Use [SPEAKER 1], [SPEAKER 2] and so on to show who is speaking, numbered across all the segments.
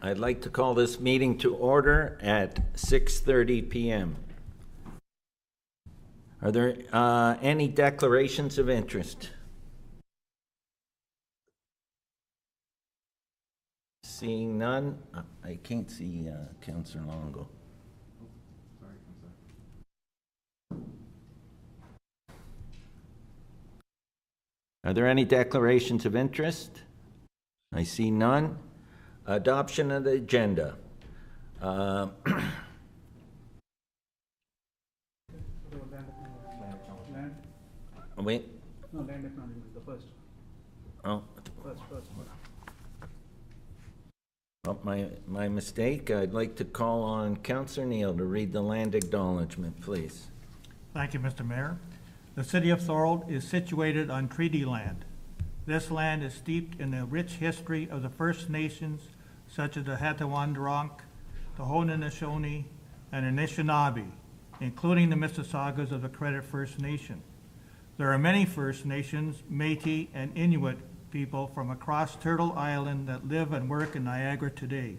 [SPEAKER 1] I'd like to call this meeting to order at 6:30 p.m. Are there any declarations of interest? Seeing none, I can't see Councillor Longo. Are there any declarations of interest? I see none. Adoption of the agenda. Wait.
[SPEAKER 2] No, land acknowledgement, the first.
[SPEAKER 1] Oh.
[SPEAKER 2] First.
[SPEAKER 1] Oh, my mistake. I'd like to call on Councillor Neal to read the land acknowledgement, please.
[SPEAKER 2] Thank you, Mr. Mayor. The city of Thorold is situated on treaty land. This land is steeped in the rich history of the First Nations, such as the Hatawandronk, the Haudenosaunee, and the Anishinaabe, including the Mississaugas of the Credit First Nation. There are many First Nations, Métis, and Inuit people from across Turtle Island that live and work in Niagara today.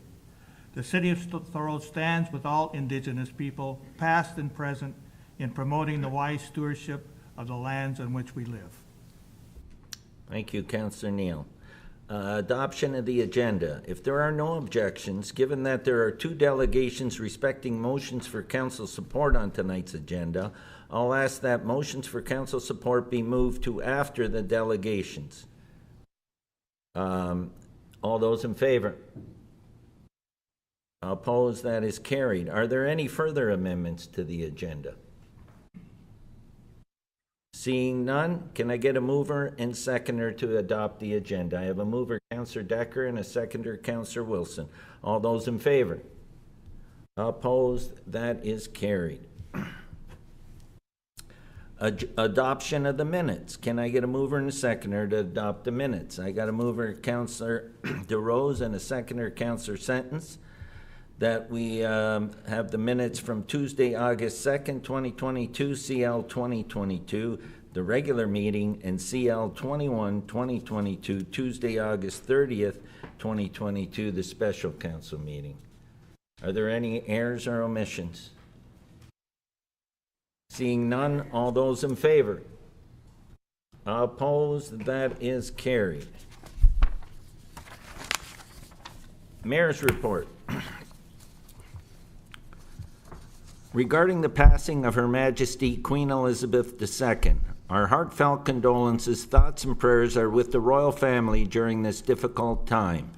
[SPEAKER 2] The city of Thorold stands with all Indigenous people, past and present, in promoting the wise stewardship of the lands on which we live.
[SPEAKER 1] Thank you, Councillor Neal. Adoption of the agenda. If there are no objections, given that there are two delegations respecting motions for council support on tonight's agenda, I'll ask that motions for council support be moved to after the delegations. All those in favor? Opposed? That is carried. Are there any further amendments to the agenda? Seeing none, can I get a mover and seconder to adopt the agenda? I have a mover, Councillor Decker, and a seconder, Councillor Wilson. All those in favor? Opposed? That is carried. Adoption of the minutes. Can I get a mover and a seconder to adopt the minutes? I got a mover, Councillor DeRose, and a seconder, Councillor Sentence, that we have the minutes from Tuesday, August 2nd, 2022, CL 2022, the regular meeting, and CL 21, 2022, Tuesday, August 30th, 2022, the special council meeting. Are there any errors or omissions? Seeing none, all those in favor? Opposed? That is carried. Mayor's report. Regarding the passing of Her Majesty Queen Elizabeth II, our heartfelt condolences, thoughts, and prayers are with the royal family during this difficult time.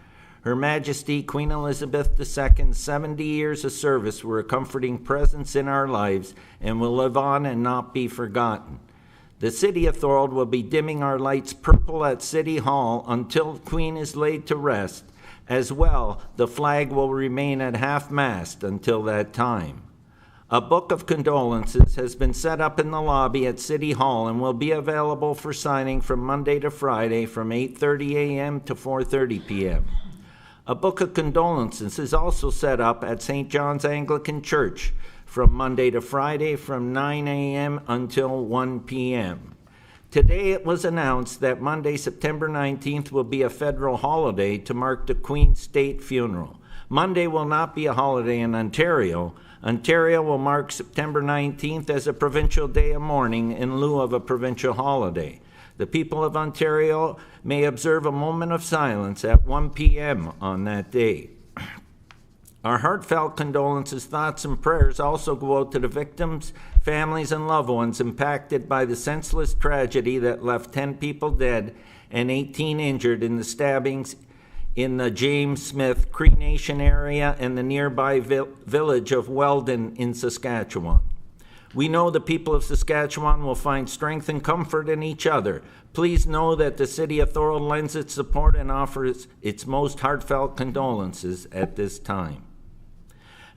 [SPEAKER 1] Her Majesty Queen Elizabeth II's 70 years of service were a comforting presence in our lives and will live on and not be forgotten. The City of Thorold will be dimming our lights purple at City Hall until Queen is laid to rest. As well, the flag will remain at half-mast until that time. A book of condolences has been set up in the lobby at City Hall and will be available for signing from Monday to Friday from 8:30 a.m. to 4:30 p.m. A book of condolences is also set up at St. John's Anglican Church from Monday to Friday from 9 a.m. until 1 p.m. Today it was announced that Monday, September 19th will be a federal holiday to mark the Queen's state funeral. Monday will not be a holiday in Ontario. Ontario will mark September 19th as a provincial day of mourning in lieu of a provincial holiday. The people of Ontario may observe a moment of silence at 1 p.m. on that day. Our heartfelt condolences, thoughts, and prayers also go out to the victims, families, and loved ones impacted by the senseless tragedy that left 10 people dead and 18 injured in the stabbings in the James Smith Cree Nation area and the nearby village of Weldon in Saskatchewan. We know the people of Saskatchewan will find strength and comfort in each other. Please know that the City of Thorold lends its support and offers its most heartfelt condolences at this time.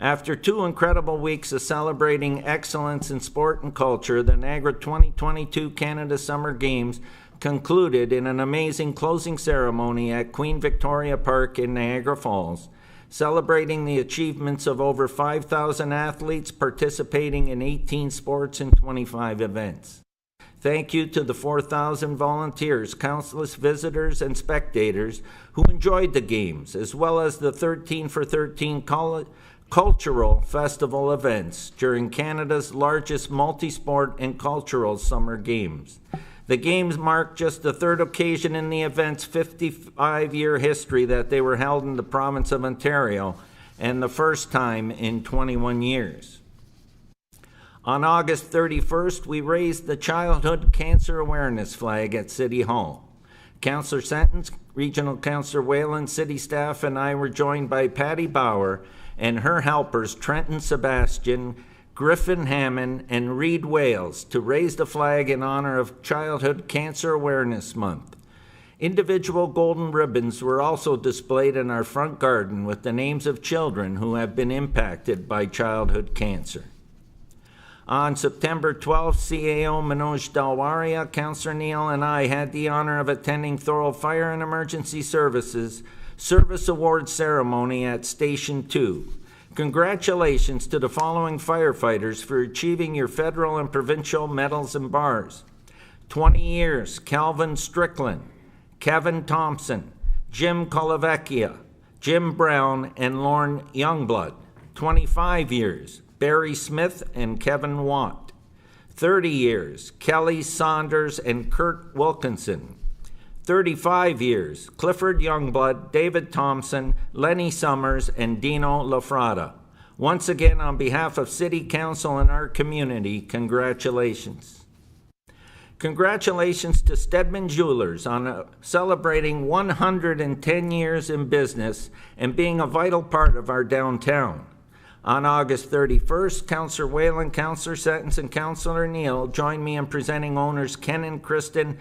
[SPEAKER 1] After 2 incredible weeks of celebrating excellence in sport and culture, the Niagara 2022 Canada Summer Games concluded in an amazing closing ceremony at Queen Victoria Park in Niagara Falls, celebrating the achievements of over 5,000 athletes participating in 18 sports and 25 events. Thank you to the 4,000 volunteers, countless visitors, and spectators who enjoyed the games, as well as the 13 for 13 cultural festival events during Canada's largest multi-sport and cultural summer games. The games mark just the third occasion in the event's 55-year history that they were held in the province of Ontario, and the first time in 21 years. On August 31st, we raised the Childhood Cancer Awareness flag at City Hall. Councillor Sentence, Regional Councillor Whalen, City staff, and I were joined by Patty Bauer and her helpers Trenton Sebastian, Griffin Hammond, and Reed Wales to raise the flag in honor of Childhood Cancer Awareness Month. Individual golden ribbons were also displayed in our front garden with the names of children who have been impacted by childhood cancer. On September 12th, CAO Manoj Dalwaria, Councillor Neal, and I had the honor of attending Thorold Fire and Emergency Services Service Award Ceremony at Station 2. Congratulations to the following firefighters for achieving your federal and provincial medals and bars. 20 years, Calvin Strickland, Kevin Thompson, Jim Colavecchia, Jim Brown, and Lorne Youngblood. 25 years, Barry Smith and Kevin Watt. 30 years, Kelly Saunders and Kurt Wilkinson. 35 years, Clifford Youngblood, David Thompson, Lenny Summers, and Dino Lafrada. Once again, on behalf of City Council and our community, congratulations. Congratulations to Stedman Jewelers on celebrating 110 years in business and being a vital part of our downtown. On August 31st, Councillor Whalen, Councillor Sentence, and Councillor Neal joined me in presenting owners Ken and Kristen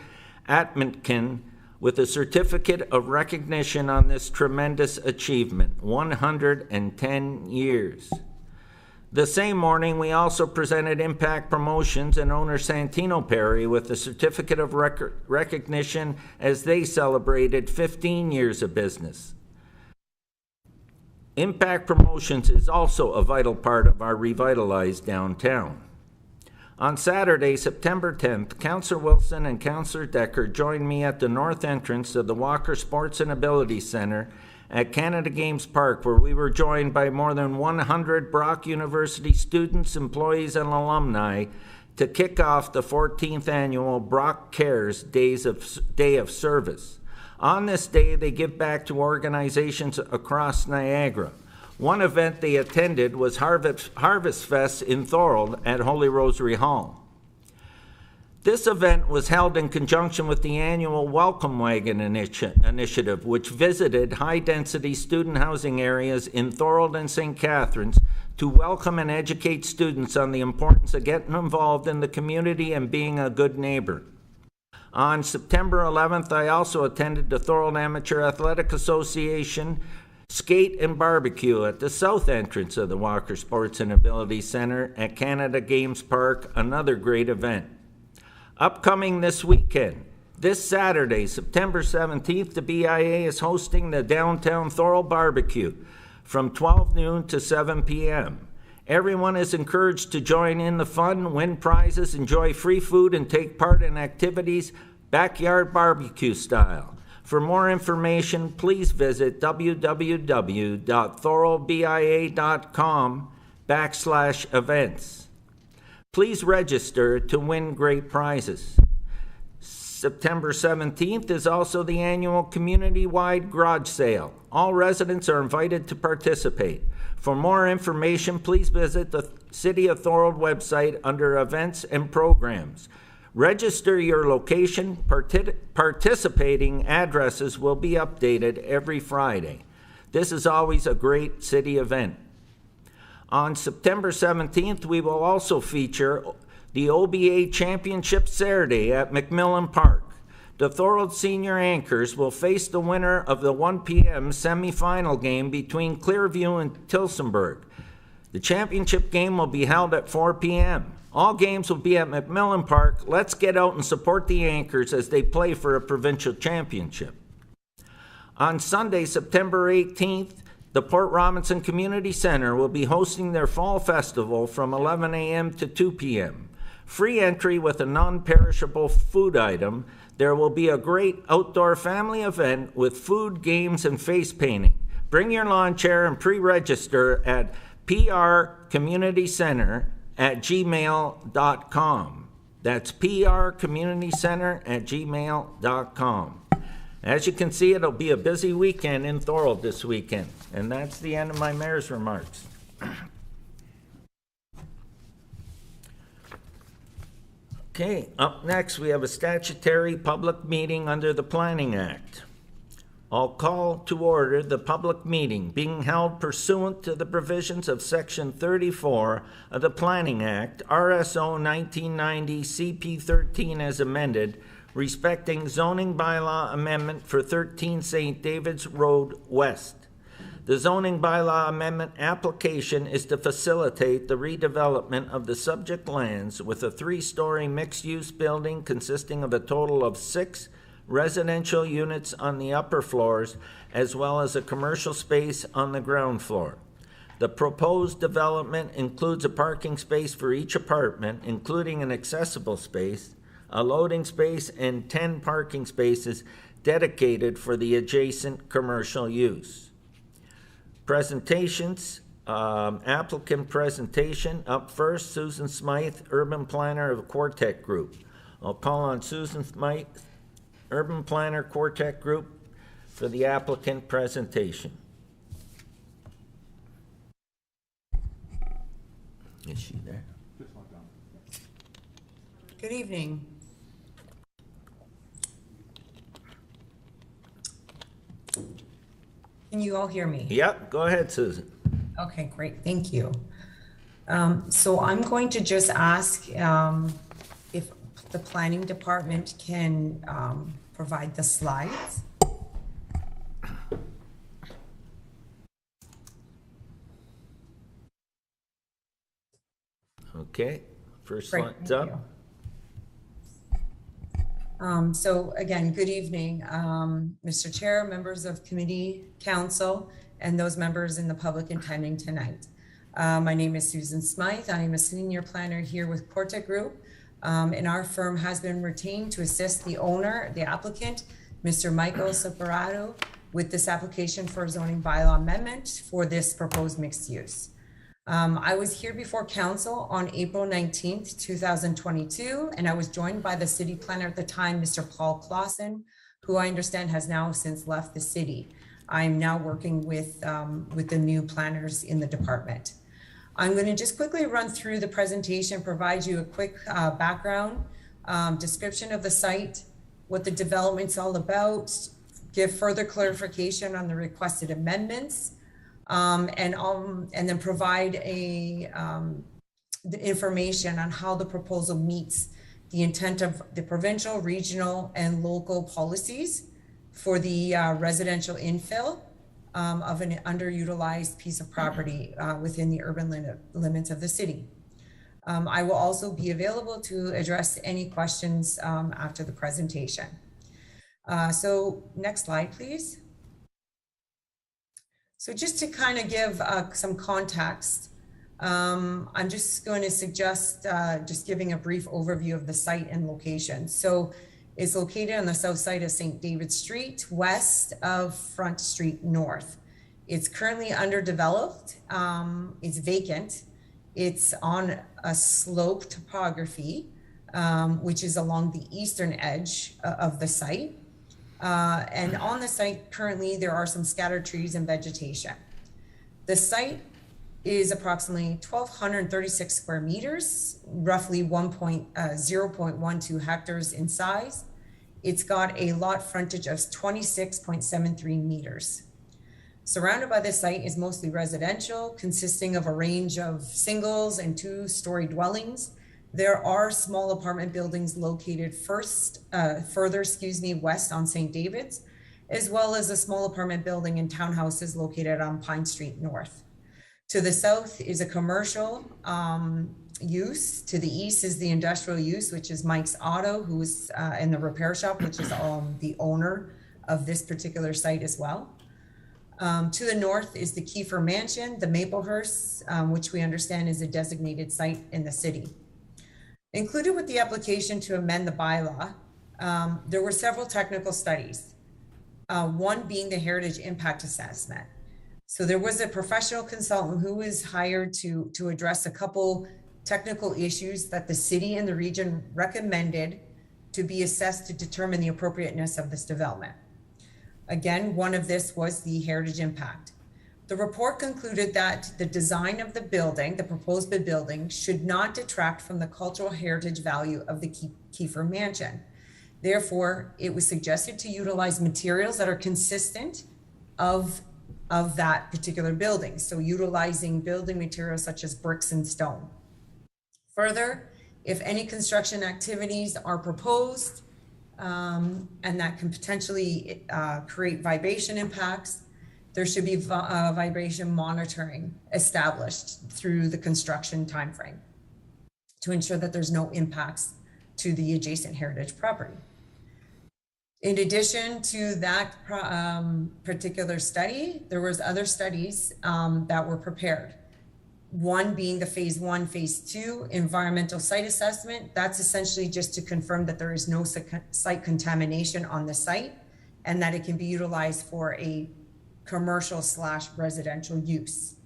[SPEAKER 1] Atmitkin with a certificate of recognition on this tremendous achievement, 110 years. The same morning, we also presented Impact Promotions and owner Santino Perry with a certificate of recognition as they celebrated 15 years of business. Impact Promotions is also a vital part of our revitalized downtown. On Saturday, September 10th, Councillor Wilson and Councillor Decker joined me at the north entrance of the Walker Sports and Ability Centre at Canada Games Park, where we were joined by more than 100 Brock University students, employees, and alumni to kick off the 14th annual Brock Cares Day of Service. On this day, they give back to organizations across Niagara. One event they attended was Harvest Fest in Thorold at Holy Rosary Hall. This event was held in conjunction with the annual Welcome Wagon initiative, which visited high-density student housing areas in Thorold and St. Catharines to welcome and educate students on the importance of getting involved in the community and being a good neighbor. On September 11th, I also attended the Thorold Amateur Athletic Association Skate and Barbecue at the south entrance of the Walker Sports and Ability Centre at Canada Games Park, another great event. Upcoming this weekend, this Saturday, September 17th, the BIA is hosting the Downtown Thorold Barbecue from 12 noon to 7 p.m. Everyone is encouraged to join in the fun, win prizes, enjoy free food, and take part in activities backyard barbecue style. For more information, please visit www.thoroldbia.com/events. Please register to win great prizes. September 17th is also the annual community-wide garage sale. All residents are invited to participate. For more information, please visit the City of Thorold website under Events and Programs. Register your location. Participating addresses will be updated every Friday. This is always a great city event. On September 17th, we will also feature the OBA Championship Saturday at McMillan Park. The Thorold Senior Anchors will face the winner of the 1 p.m. semifinal game between Clearview and Tillsonburg. The championship game will be held at 4 p.m. All games will be at McMillan Park. Let's get out and support the Anchors as they play for a provincial championship. On Sunday, September 18th, the Port Robinson Community Centre will be hosting their Fall Festival from 11 a.m. to 2 p.m. free entry with a non-perishable food item. There will be a great outdoor family event with food, games, and face painting. Bring your lawn chair and pre-register at prcommunitycenter@gmail.com. That's prcommunitycenter@gmail.com. As you can see, it'll be a busy weekend in Thorold this weekend. And that's the end of my mayor's remarks. Okay, up next we have a statutory public meeting under the Planning Act. I'll call to order the public meeting being held pursuant to the provisions of Section 34 of the Planning Act, RSO 1990 CP 13 as amended, respecting zoning bylaw amendment for 13 St. David's Road West. The zoning bylaw amendment application is to facilitate the redevelopment of the subject lands with a 3-story mixed-use building consisting of a total of 6 residential units on the upper floors, as well as a commercial space on the ground floor. The proposed development includes a parking space for each apartment, including an accessible space, a loading space, and 10 parking spaces dedicated for the adjacent commercial use. Presentations, applicant presentation. Up first, Susan Smythe, urban planner of Quartet Group. I'll call on Susan Smythe, urban planner, Quartet Group, for the applicant presentation. Is she there?
[SPEAKER 3] Good evening. Can you all hear me?
[SPEAKER 1] Yep, go ahead, Susan.
[SPEAKER 3] Okay, great, thank you. So I'm going to just ask if the planning department can provide the slides.
[SPEAKER 1] Okay, first
[SPEAKER 3] Great,
[SPEAKER 1] slide's
[SPEAKER 3] thank
[SPEAKER 1] up.
[SPEAKER 3] So again, good evening, Mr. Chair, members of committee, council, and those members in the public attending tonight. My name is Susan Smythe. I am a senior planner here with Quartet Group, and our firm has been retained to assist the owner, the applicant, Mr. Michael Separato, with this application for zoning bylaw amendment for this proposed mixed use. I was here before council on April 19th, 2022, and I was joined by the city planner at the time, Mr. Paul Clausen, who I understand has now since left the city. I'm now working with the new planners in the department. I'm going to just quickly run through the presentation, provide you a quick background, description of the site, what the development's all about, give further clarification on the requested amendments, and then provide the information on how the proposal meets the intent of the provincial, regional, and local policies for the residential infill of an underutilized piece of property within the urban limits of the city. I will also be available to address any questions after the presentation. So next slide, please. So just to kind of give some context, I'm just going to suggest just giving a brief overview of the site and location. So it's located on the south side of St. David Street, west of Front Street North. It's currently underdeveloped. It's vacant. It's on a slope topography, which is along the eastern edge of the site. And on the site currently, there are some scattered trees and vegetation. The site is approximately 1,236 square meters, roughly 0.12 hectares in size. It's got a lot frontage of 26.73 meters. Surrounded by the site is mostly residential, consisting of a range of singles and 2-story dwellings. There are small apartment buildings located further west on St. David's, as well as a small apartment building and townhouses located on Pine Street North. To the south is a commercial use. To the east is the industrial use, which is Mike's Auto, who's in the repair shop, which is the owner of this particular site as well. To the north is the Kiefer Mansion, the Maplehurst, which we understand is a designated site in the city. Included with the application to amend the bylaw, there were several technical studies, one being the heritage impact assessment. So there was a professional consultant who was hired to address a couple technical issues that the city and the region recommended to be assessed to determine the appropriateness of this development. Again, one of this was the heritage impact. The report concluded that the design of the building, the proposed building, should not detract from the cultural heritage value of the Kiefer Mansion. Therefore, it was suggested to utilize materials that are consistent of that particular building. So utilizing building materials such as bricks and stone. Further, if any construction activities are proposed and that can potentially create vibration impacts, there should be vibration monitoring established through the construction timeframe to ensure that there's no impacts to the adjacent heritage property. In addition to that particular study, there was other studies that were prepared. One being the phase 1, phase 2 environmental site assessment. That's essentially just to confirm that there is no site contamination on the site and that it can be utilized for a commercial/residential use.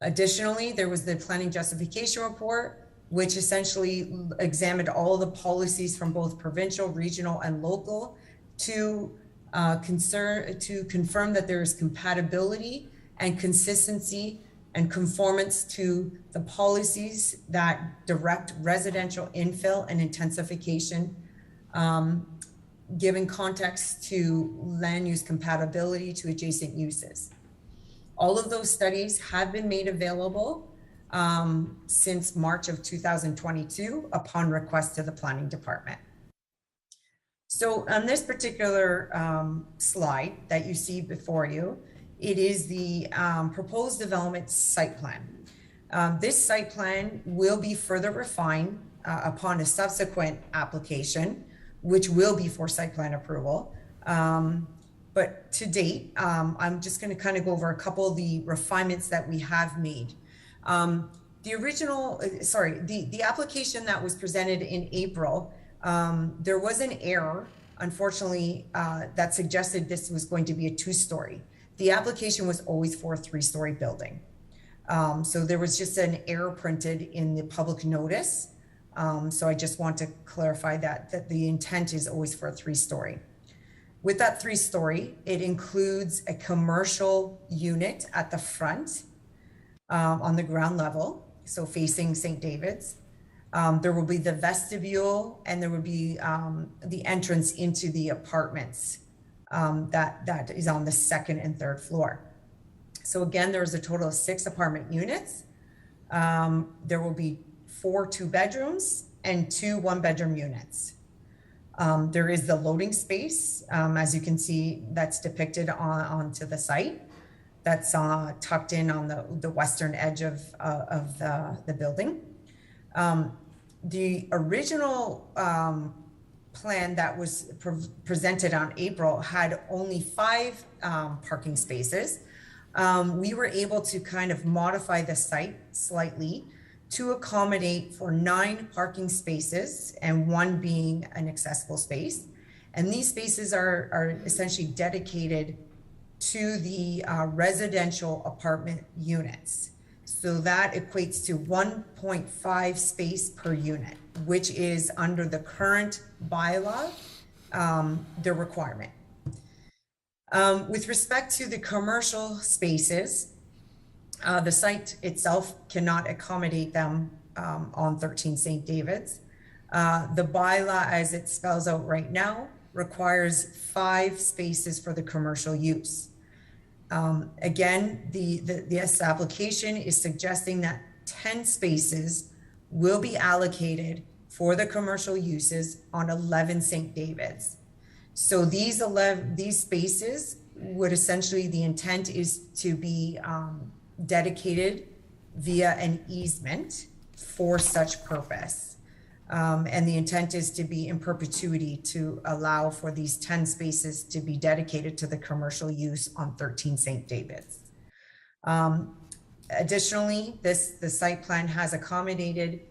[SPEAKER 3] Additionally, there was the planning justification report, which essentially examined all the policies from both provincial, regional, and local to confirm that there is compatibility and consistency and conformance to the policies that direct residential infill and intensification, giving context to land use compatibility to adjacent uses. All of those studies have been made available since March of 2022 upon request to the planning department. So on this particular slide that you see before you, it is the proposed development site plan. This site plan will be further refined upon a subsequent application, which will be for site plan approval. But to date, I'm just going to kind of go over a couple of the refinements that we have made. The application that was presented in April, there was an error, unfortunately, that suggested this was going to be a 2-story. The application was always for a 3-story building. So there was just an error printed in the public notice. So I just want to clarify that the intent is always for a 3-story. With that 3-story, it includes a commercial unit at the front on the ground level, so facing St. David's. There will be the vestibule and there will be the entrance into the apartments that is on the 2nd and 3rd floor. So again, there's a total of 6 apartment units. There will be 4 2-bedrooms and 2 1-bedroom units. There is the loading space, as you can see, that's depicted onto the site. That's tucked in on the western edge of the building. The original plan that was presented on April had only 5 parking spaces. We were able to kind of modify the site slightly to accommodate for 9 parking spaces and 1 being an accessible space. And these spaces are essentially dedicated to the residential apartment units. So that equates to 1.5 space per unit, which is under the current bylaw, the requirement. With respect to the commercial spaces, the site itself cannot accommodate them on 13 St. David's. The bylaw, as it spells out right now, requires 5 spaces for the commercial use. Again, this application is suggesting that 10 spaces will be allocated for the commercial uses on 11 St. David's. So these spaces would essentially, the intent is to be dedicated via an easement for such purpose. And the intent is to be in perpetuity to allow for these 10 spaces to be dedicated to the commercial use on 13 St. David's. Additionally, the site plan has accommodated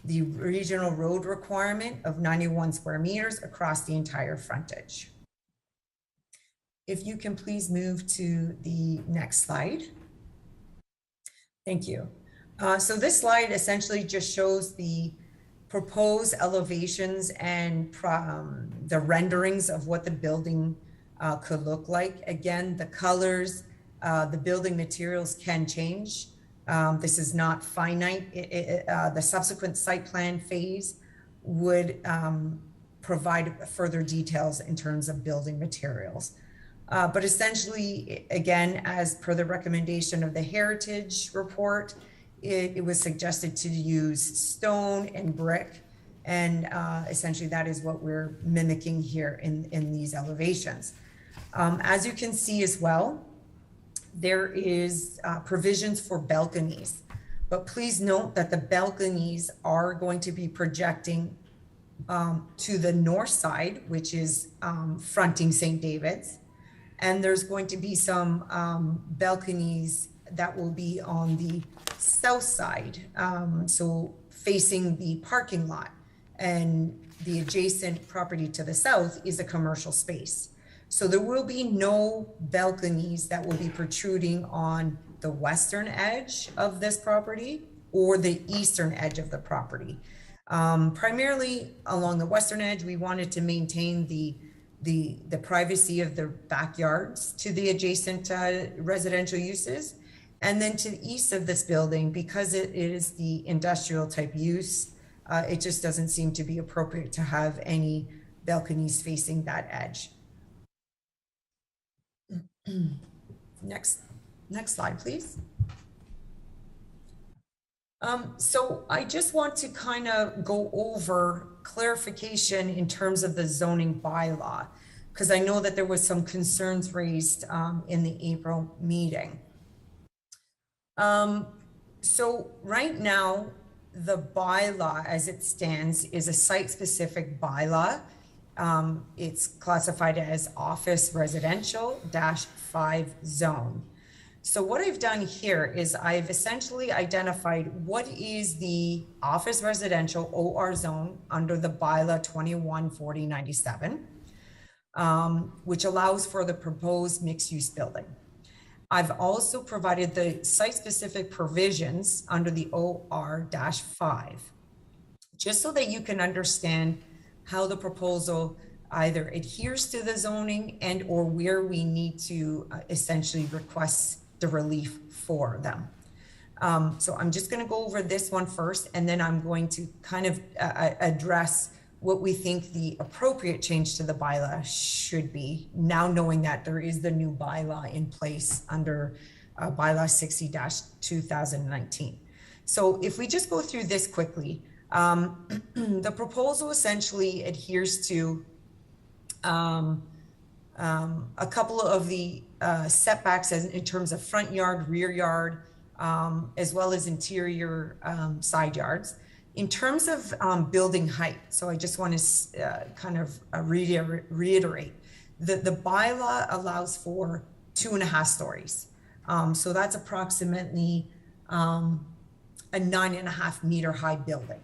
[SPEAKER 3] the regional road requirement of 91 square meters across the entire frontage. If you can please move to the next slide. Thank you. So this slide essentially just shows the proposed elevations and the renderings of what the building could look like. Again, the colors, the building materials can change. This is not finite. The subsequent site plan phase would provide further details in terms of building materials. But essentially, again, as per the recommendation of the Heritage Report, it was suggested to use stone and brick. And essentially, that is what we're mimicking here in these elevations. As you can see as well, there is provisions for balconies. But please note that the balconies are going to be projecting to the north side, which is fronting St. David's. And there's going to be some balconies that will be on the south side, so facing the parking lot. And the adjacent property to the south is a commercial space. So there will be no balconies that will be protruding on the western edge of this property or the eastern edge of the property. Primarily along the western edge, we wanted to maintain the privacy of the backyards to the adjacent residential uses. And then to the east of this building, because it is the industrial type use, it just doesn't seem to be appropriate to have any balconies facing that edge. Next slide, please. So I just want to kind of go over clarification in terms of the zoning bylaw, because I know that there was some concerns raised in the April meeting. So right now, the bylaw as it stands is a site-specific bylaw. It's classified as office residential -5 zone. So what I've done here is I've essentially identified what is the office residential OR zone under the bylaw 214097, which allows for the proposed mixed-use building. I've also provided the site-specific provisions under the OR-5, just so that you can understand how the proposal either adheres to the zoning and or where we need to essentially request the relief for them. So I'm just going to go over this one first, and then I'm going to kind of address what we think the appropriate change to the bylaw should be, now knowing that there is the new bylaw in place under bylaw 60-2019. So if we just go through this quickly, the proposal essentially adheres to a couple of the setbacks in terms of front yard, rear yard, as well as interior side yards. In terms of building height, so I just want to kind of reiterate, the bylaw allows for 2.5 stories. So that's approximately a 9.5 meter high building,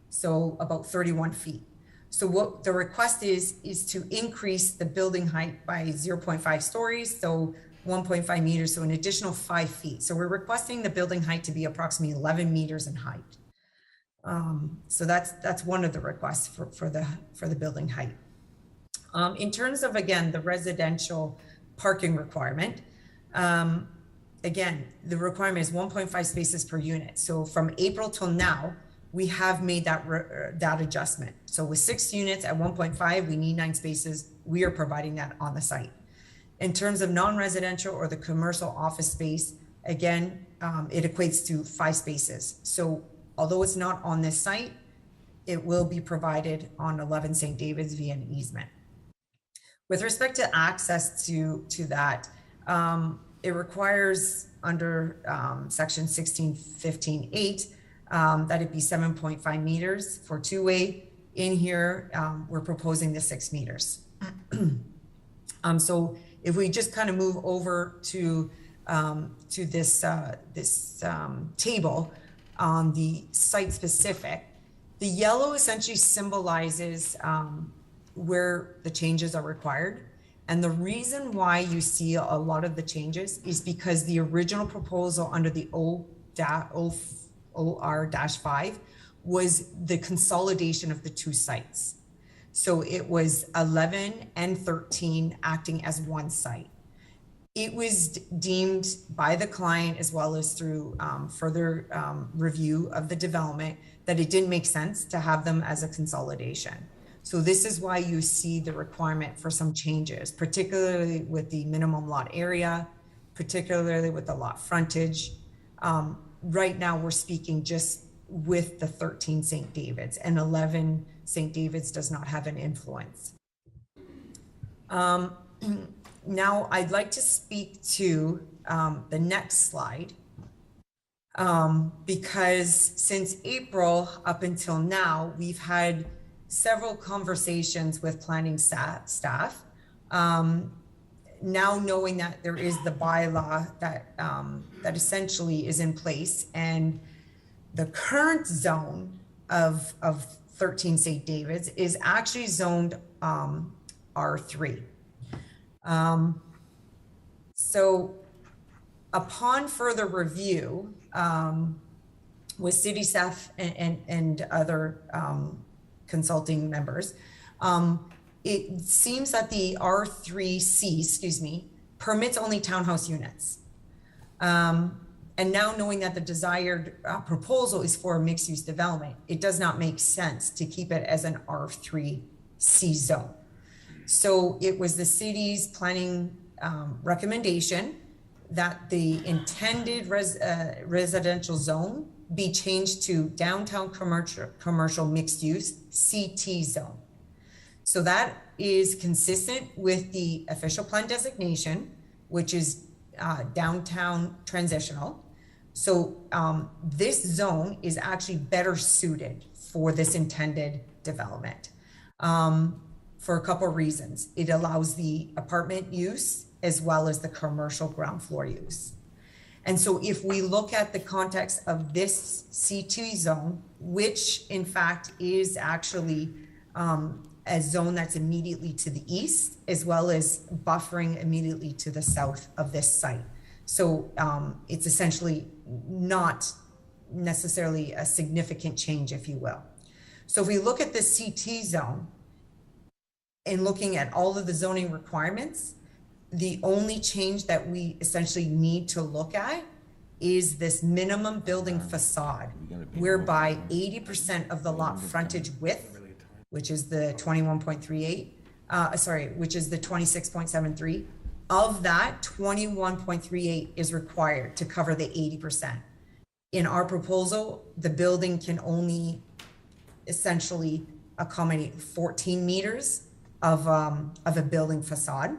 [SPEAKER 3] so about 31 feet. So what the request is to increase the building height by 0.5 stories, so 1.5 meters, so an additional 5 feet. So we're requesting the building height to be approximately 11 meters in height. So that's one of the requests for the building height. In terms of, again, the residential parking requirement, again, the requirement is 1.5 spaces per unit. So from April till now, we have made that adjustment. So with 6 units at 1.5, we need 9 spaces. We are providing that on the site. In terms of non-residential or the commercial office space, again, it equates to 5 spaces. So although it's not on this site, it will be provided on 11 St. David's via an easement. With respect to access to that, it requires under section 1615.8 that it be 7.5 meters for two-way. In here, we're proposing the 6 meters. So if we just kind of move over to this table on the site specific, The yellow essentially symbolizes where the changes are required. And the reason why you see a lot of the changes is because the original proposal under the OR-5 was the consolidation of the two sites. So it was 11 and 13 acting as one site. It was deemed by the client, as well as through further review of the development, that it didn't make sense to have them as a consolidation. So this is why you see the requirement for some changes, particularly with the minimum lot area, particularly with the lot frontage. Right now, we're speaking just with the 13 St. David's, and 11 St. David's does not have an influence. Now, I'd like to speak to the next slide, because since April up until now, we've had several conversations with planning staff. Now knowing that there is the bylaw that essentially is in place, and the current zone of 13 St. David's is actually zoned R3. So upon further review with city staff and other consulting members, it seems that the R3C, permits only townhouse units. And now knowing that the desired proposal is for a mixed-use development, it does not make sense to keep it as an R3C zone. So it was the city's planning recommendation that the intended residential zone be changed to downtown commercial mixed use CT zone. So that is consistent with the official plan designation, which is downtown transitional. So this zone is actually better suited for this intended development for a couple of reasons. It allows the apartment use as well as the commercial ground floor use. And so if we look at the context of this C2 zone, which in fact is actually a zone that's immediately to the east, as well as buffering immediately to the south of this site. So it's essentially not necessarily a significant change, if you will. So if we look at the CT zone and looking at all of the zoning requirements, the only change that we essentially need to look at is this minimum building facade, whereby 80% of the lot frontage width, which is the 21.38, which is the 26.73, of that 21.38 is required to cover the 80%. In our proposal, the building can only essentially accommodate 14 meters of a building facade,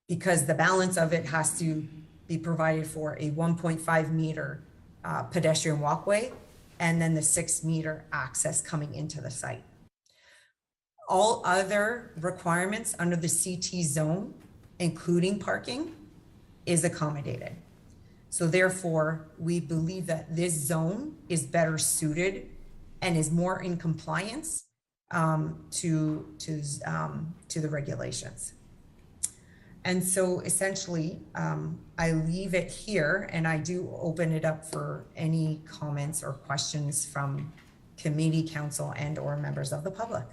[SPEAKER 3] because the balance of it has to be provided for a 1.5 meter pedestrian walkway, and then the 6 meter access coming into the site. All other requirements under the CT zone, including parking, is accommodated. So therefore, we believe that this zone is better suited and is more in compliance to the regulations. And so essentially, I leave it here, and I do open it up for any comments or questions from committee, council, and or members of the public.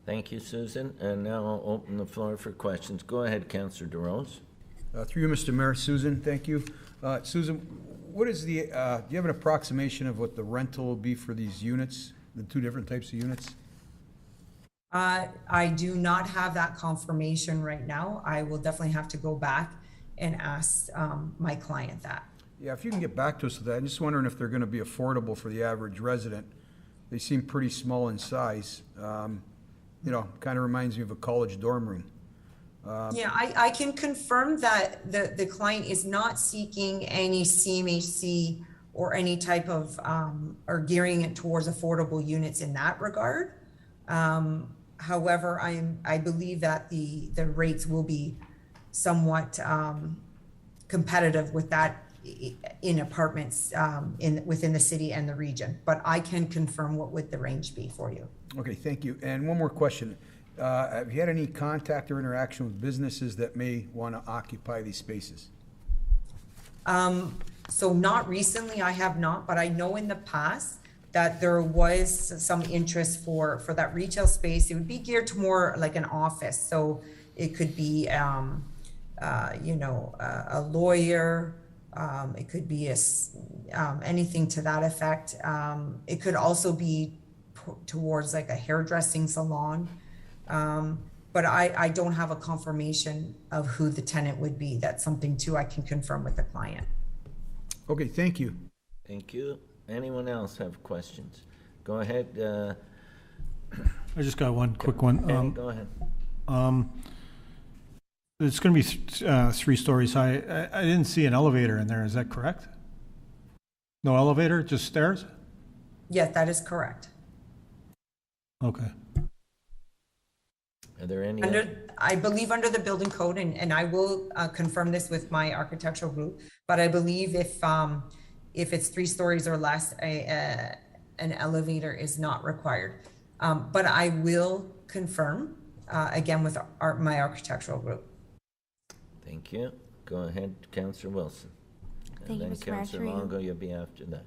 [SPEAKER 1] Thank you, Susan. And now I'll open the floor for questions. Go ahead, Councillor DeRose.
[SPEAKER 4] Through you, Mr. Mayor. Susan, thank you. Susan, what is the, do you have an approximation of what the rental will be for these units, the two different types of units?
[SPEAKER 3] I do not have that confirmation right now. I will definitely have to go back and ask my client that.
[SPEAKER 4] Yeah, if you can get back to us with that. I'm just wondering if they're going to be affordable for the average resident. They seem pretty small in size. You know, kind of reminds me of a college dorm room.
[SPEAKER 3] Yeah, I can confirm that the client is not seeking any CMHC or any type of, or gearing it towards affordable units in that regard. However, I believe that the rates will be somewhat competitive with that in apartments within the city and the region. But I can confirm what would the range be for you.
[SPEAKER 4] Okay, thank you. And one more question. Have you had any contact or interaction with businesses that may want to occupy these spaces?
[SPEAKER 3] So not recently, I have not, but I know in the past that there was some interest for that retail space. It would be geared to more like an office. So it could be, a lawyer. It could be anything to that effect. It could also be towards like a hairdressing salon. But I don't have a confirmation of who the tenant would be. That's something too I can confirm with the client.
[SPEAKER 4] Okay, thank you.
[SPEAKER 1] Thank you. Anyone else have questions? Go ahead.
[SPEAKER 5] I just got one quick one.
[SPEAKER 1] Go ahead.
[SPEAKER 5] It's going to be 3 stories high. I didn't see an elevator in there. Is that correct? No elevator, just stairs?
[SPEAKER 3] Yes, that is correct.
[SPEAKER 5] Okay.
[SPEAKER 1] Are there any?
[SPEAKER 3] I believe under the building code, and I will confirm this with my architectural group, but I believe if it's 3 stories or less, an elevator is not required. But I will confirm again with my architectural group.
[SPEAKER 1] Thank you. Go ahead, Councillor Wilson.
[SPEAKER 6] Thank you,
[SPEAKER 1] And then
[SPEAKER 6] Mr. Mayor.
[SPEAKER 1] Councillor Longo, you'll be after that.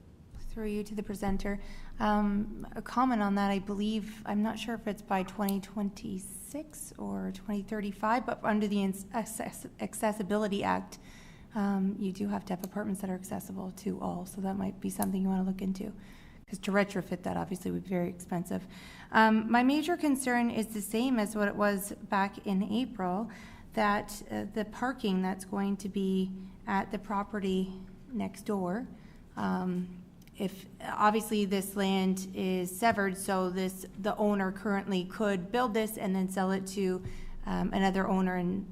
[SPEAKER 6] Through you to the presenter. A comment on that, I believe, I'm not sure if it's by 2026 or 2035, but under the Accessibility Act, you do have to have apartments that are accessible to all, so that might be something you want to look into. Because to retrofit that obviously would be very expensive. My major concern is the same as what it was back in April, that the parking that's going to be at the property next door, if obviously this land is severed, so the owner currently could build this and then sell it to another owner, and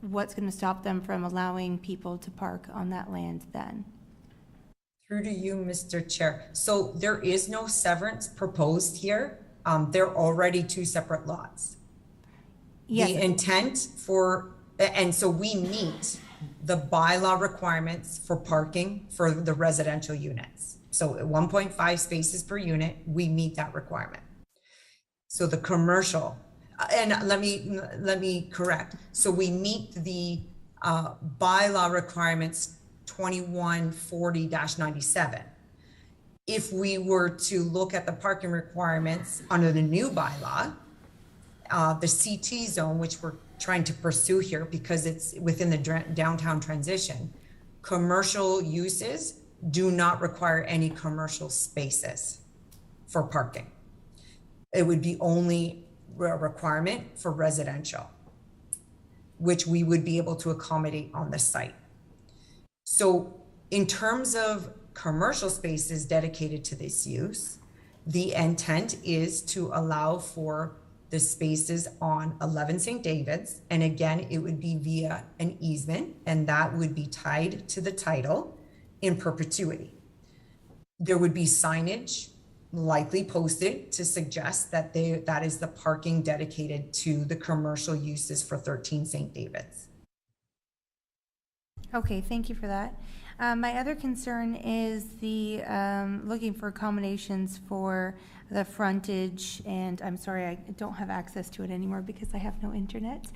[SPEAKER 6] what's going to stop them from allowing people to park on that land then?
[SPEAKER 3] Through to you, Mr. Chair. So there is no severance proposed here. They're already 2 separate lots.
[SPEAKER 6] Yes.
[SPEAKER 3] The intent and so we meet the bylaw requirements for parking for the residential units. So at 1.5 spaces per unit, we meet that requirement. So the commercial, and let me correct. So we meet the bylaw requirements 2140-97. If we were to look at the parking requirements under the new bylaw, the CT zone, which we're trying to pursue here because it's within the downtown transition, commercial uses do not require any commercial spaces for parking. It would be only a requirement for residential, which we would be able to accommodate on the site. So in terms of commercial spaces dedicated to this use, the intent is to allow for the spaces on 11 St. David's. And again, it would be via an easement, and that would be tied to the title in perpetuity. There would be signage likely posted to suggest that that is the parking dedicated to the commercial uses for 13 St. David's.
[SPEAKER 6] Okay, thank you for that. My other concern is the looking for accommodations for the frontage, and I'm sorry, I don't have access to it anymore because I have no internet.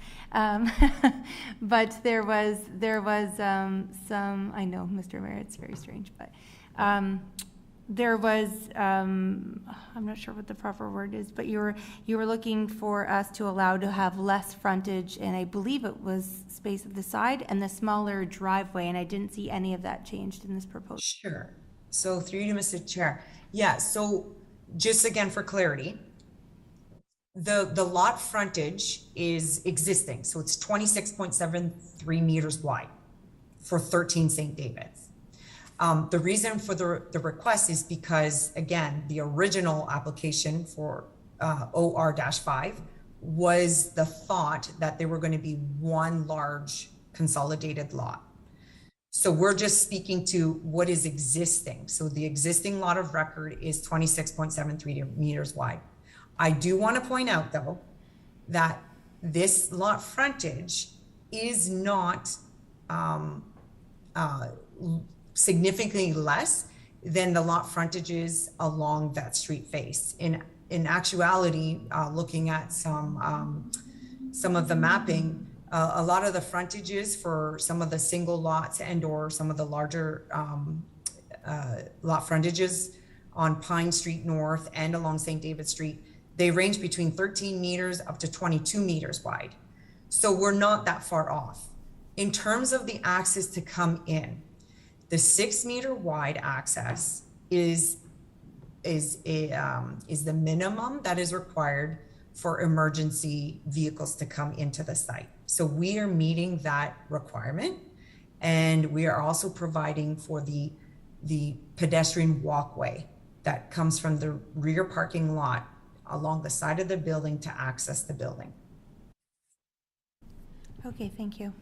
[SPEAKER 6] But there was some, I know, Mr. Mayor, it's very strange, but there was, I'm not sure what the proper word is, but you were looking for us to allow to have less frontage, and I believe it was space at the side and the smaller driveway, and I didn't see any of that changed in this proposal.
[SPEAKER 3] Sure. So through you, Mr. Chair. Yeah, so just again for clarity, the lot frontage is existing. So it's 26.73 meters wide for 13 St. David's. The reason for the request is because, again, the original application for OR-5 was the thought that there were going to be one large consolidated lot. So we're just speaking to what is existing. So the existing lot of record is 26.73 meters wide. I do want to point out, though, that this lot frontage is not significantly less than the lot frontages along that street face. In actuality, looking at some of the mapping, a lot of the frontages for some of the single lots and or some of the larger lot frontages on Pine Street North and along St. David Street, they range between 13 meters up to 22 meters wide. So we're not that far off. In terms of the access to come in, the 6 meter wide access is the minimum that is required for emergency vehicles to come into the site. So we are meeting that requirement, and we are also providing for the pedestrian walkway that comes from the rear parking lot along the side of the building to access the building.
[SPEAKER 6] Okay, thank you.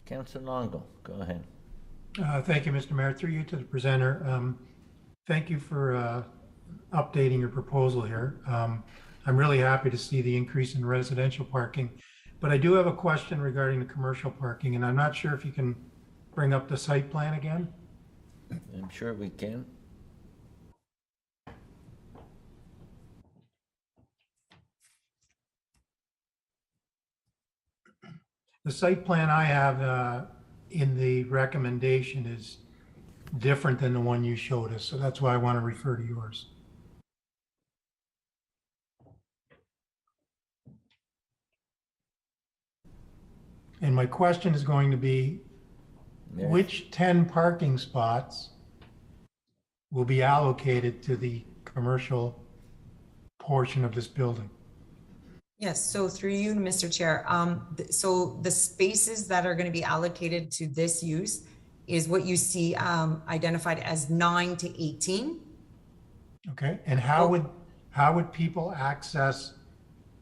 [SPEAKER 1] Councillor Longo, go ahead.
[SPEAKER 7] Thank you, Mr. Mayor. Through you to the presenter. Thank you for updating your proposal here. I'm really happy to see the increase in residential parking, but I do have a question regarding the commercial parking, and I'm not sure if you can bring up the site plan again.
[SPEAKER 1] I'm sure we can.
[SPEAKER 7] The site plan I have in the recommendation is different than the one you showed us, so that's why I want to refer to yours. And my question is going to be,
[SPEAKER 1] Mary?
[SPEAKER 7] which 10 parking spots will be allocated to the commercial portion of this building?
[SPEAKER 3] Yes, so through you, Mr. Chair. So the spaces that are going to be allocated to this use is what you see identified as 9 to 18.
[SPEAKER 7] Okay, and how would people access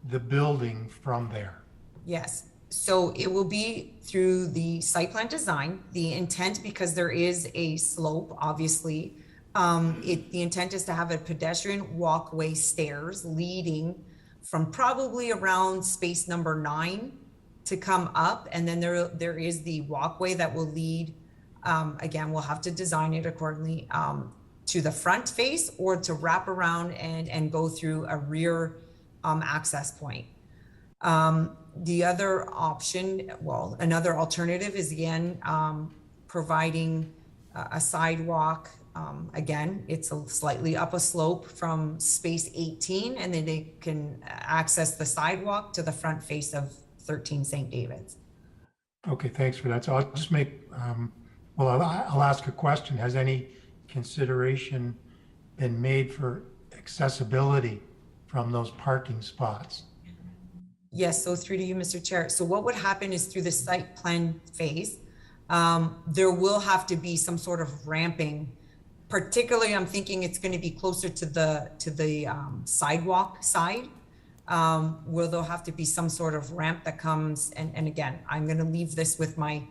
[SPEAKER 7] the building from there?
[SPEAKER 3] Yes, so it will be through the site plan design. The intent, because there is a slope, obviously, the intent is to have a pedestrian walkway stairs leading from probably around space number 9 to come up. And then there is the walkway that will lead, again, we'll have to design it accordingly, to the front face or to wrap around and go through a rear access point. The other option, well, another alternative is again, providing a sidewalk. Again, it's slightly up a slope from space 18, and then they can access the sidewalk to the front face of 13 St. David's.
[SPEAKER 7] Okay, thanks for that. So I'll just make, well, I'll ask a question. Has any consideration been made for accessibility from those parking spots?
[SPEAKER 3] Yes, so through to you, Mr. Chair. So what would happen is through the site plan phase, there will have to be some sort of ramping. Particularly, I'm thinking it's going to be closer to the sidewalk side, where there'll have to be some sort of ramp that comes. And again, I'm going to leave this with my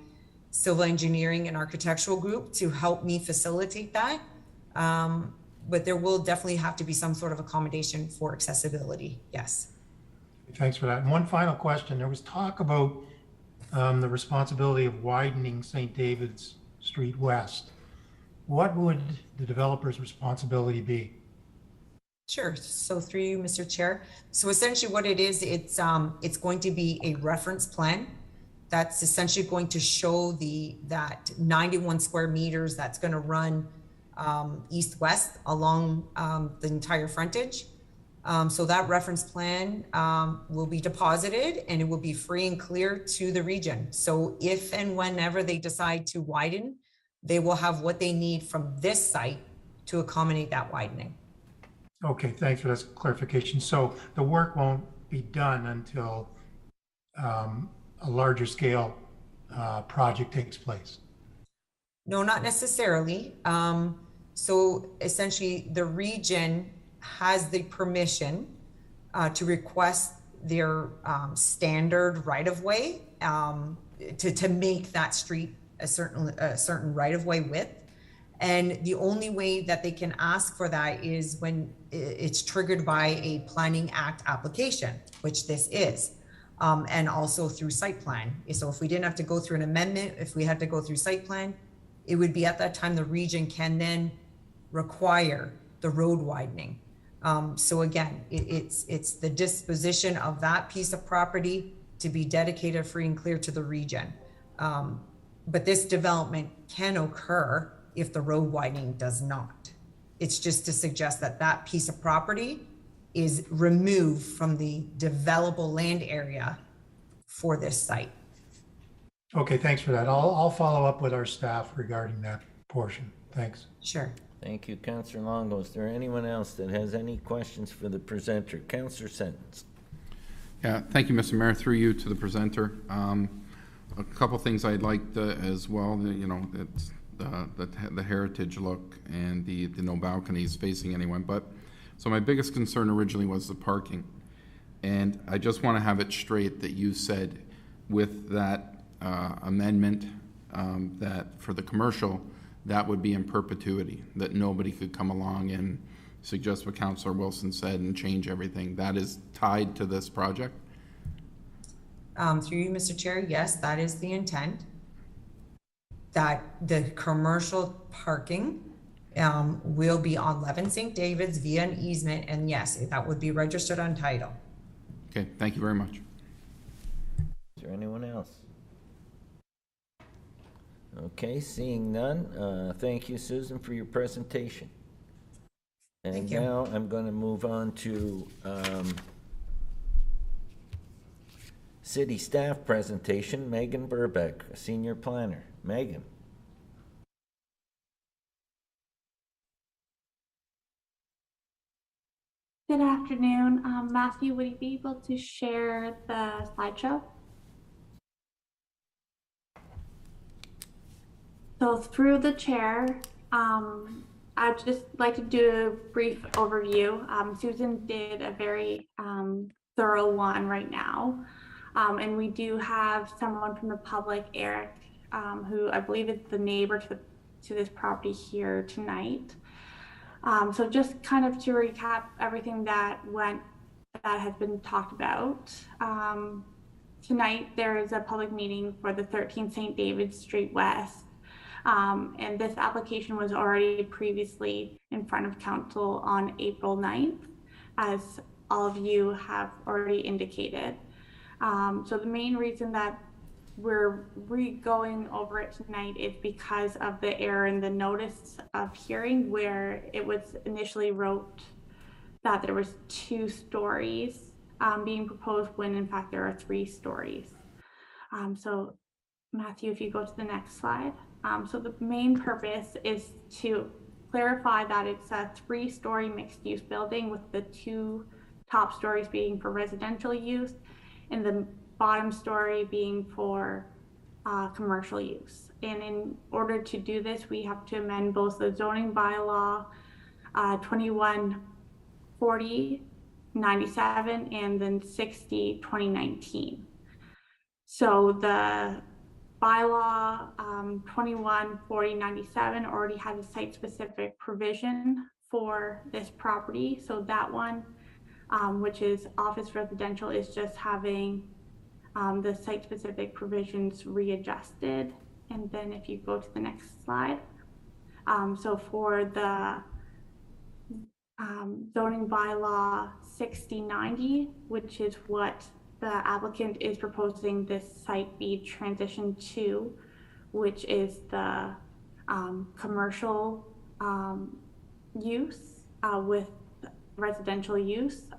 [SPEAKER 3] civil engineering and architectural group to help me facilitate that. But there will definitely have to be some sort of accommodation for accessibility. Yes.
[SPEAKER 7] Thanks for that. And one final question. There was talk about the responsibility of widening St. David's Street West. What would the developer's responsibility be?
[SPEAKER 3] Sure. So through you, Mr. Chair. So essentially what it is, it's going to be a reference plan that's essentially going to show that 91 square meters that's going to run east-west along the entire frontage. So that reference plan will be deposited and it will be free and clear to the region. So if and whenever they decide to widen, they will have what they need from this site to accommodate that widening.
[SPEAKER 7] Okay, thanks for that clarification. So the work won't be done until a larger scale project takes place?
[SPEAKER 3] No, not necessarily. So essentially the region has the permission to request their standard right-of-way to make that street a certain right-of-way width. And the only way that they can ask for that is when it's triggered by a Planning Act application, which this is, and also through site plan. So if we didn't have to go through an amendment, if we had to go through site plan, it would be at that time the region can then require the road widening. So again, it's the disposition of that piece of property to be dedicated free and clear to the region. But this development can occur if the road widening does not. It's just to suggest that that piece of property is removed from the developable land area for this site.
[SPEAKER 7] Okay, thanks for that. I'll follow up with our staff regarding that portion. Thanks.
[SPEAKER 3] Sure.
[SPEAKER 1] Thank you, Councillor Longo. Is there anyone else that has any questions for the presenter? Councillor Sentence.
[SPEAKER 8] Yeah, thank you, Mr. Mayor. Through you to the presenter. A couple things I'd like as well. You know, it's the heritage look and the no balconies facing anyone. But so my biggest concern originally was the parking, and I just want to have it straight that you said with that amendment that for the commercial, that would be in perpetuity, that nobody could come along and suggest what Councillor Wilson said and change everything. That is tied to this project?
[SPEAKER 3] Through you, Mr. Chair, yes, that is the intent. That the commercial parking will be on 11 St. David's via an easement, and yes, that would be registered on title.
[SPEAKER 8] Okay, thank you very much.
[SPEAKER 1] Is there anyone else? Okay, seeing none, thank you, Susan, for your presentation. And
[SPEAKER 3] Thank you.
[SPEAKER 1] now I'm going to move on to city staff presentation. Megan Burbeck, senior planner. Megan.
[SPEAKER 9] Good afternoon. Matthew, would you be able to share the slideshow? So through the chair, I'd just like to do a brief overview. Susan did a very thorough one right now. And we do have someone from the public, Eric, who I believe is the neighbor to this property here tonight. So just kind of to recap everything that has been talked about. Tonight there is a public meeting for the 13 St. David Street West. And this application was already previously in front of council on April 9th, as all of you have already indicated. So the main reason that we're going over it tonight is because of the error in the notice of hearing, where it was initially wrote that there was 2 stories being proposed when in fact there are 3 stories. So Matthew, if you go to the next slide. So the main purpose is to clarify that it's a 3-story mixed-use building with the 2 top stories being for residential use and the bottom story being for commercial use. And in order to do this, we have to amend both the zoning bylaw 2140/97 and then 60/2019. So the bylaw 2140/97 already has a site-specific provision for this property. So that one, which is office residential, is just having the site-specific provisions readjusted. And then if you go to the next slide. So for the zoning bylaw 6090, which is what the applicant is proposing this site be transitioned to, which is the commercial use with residential use.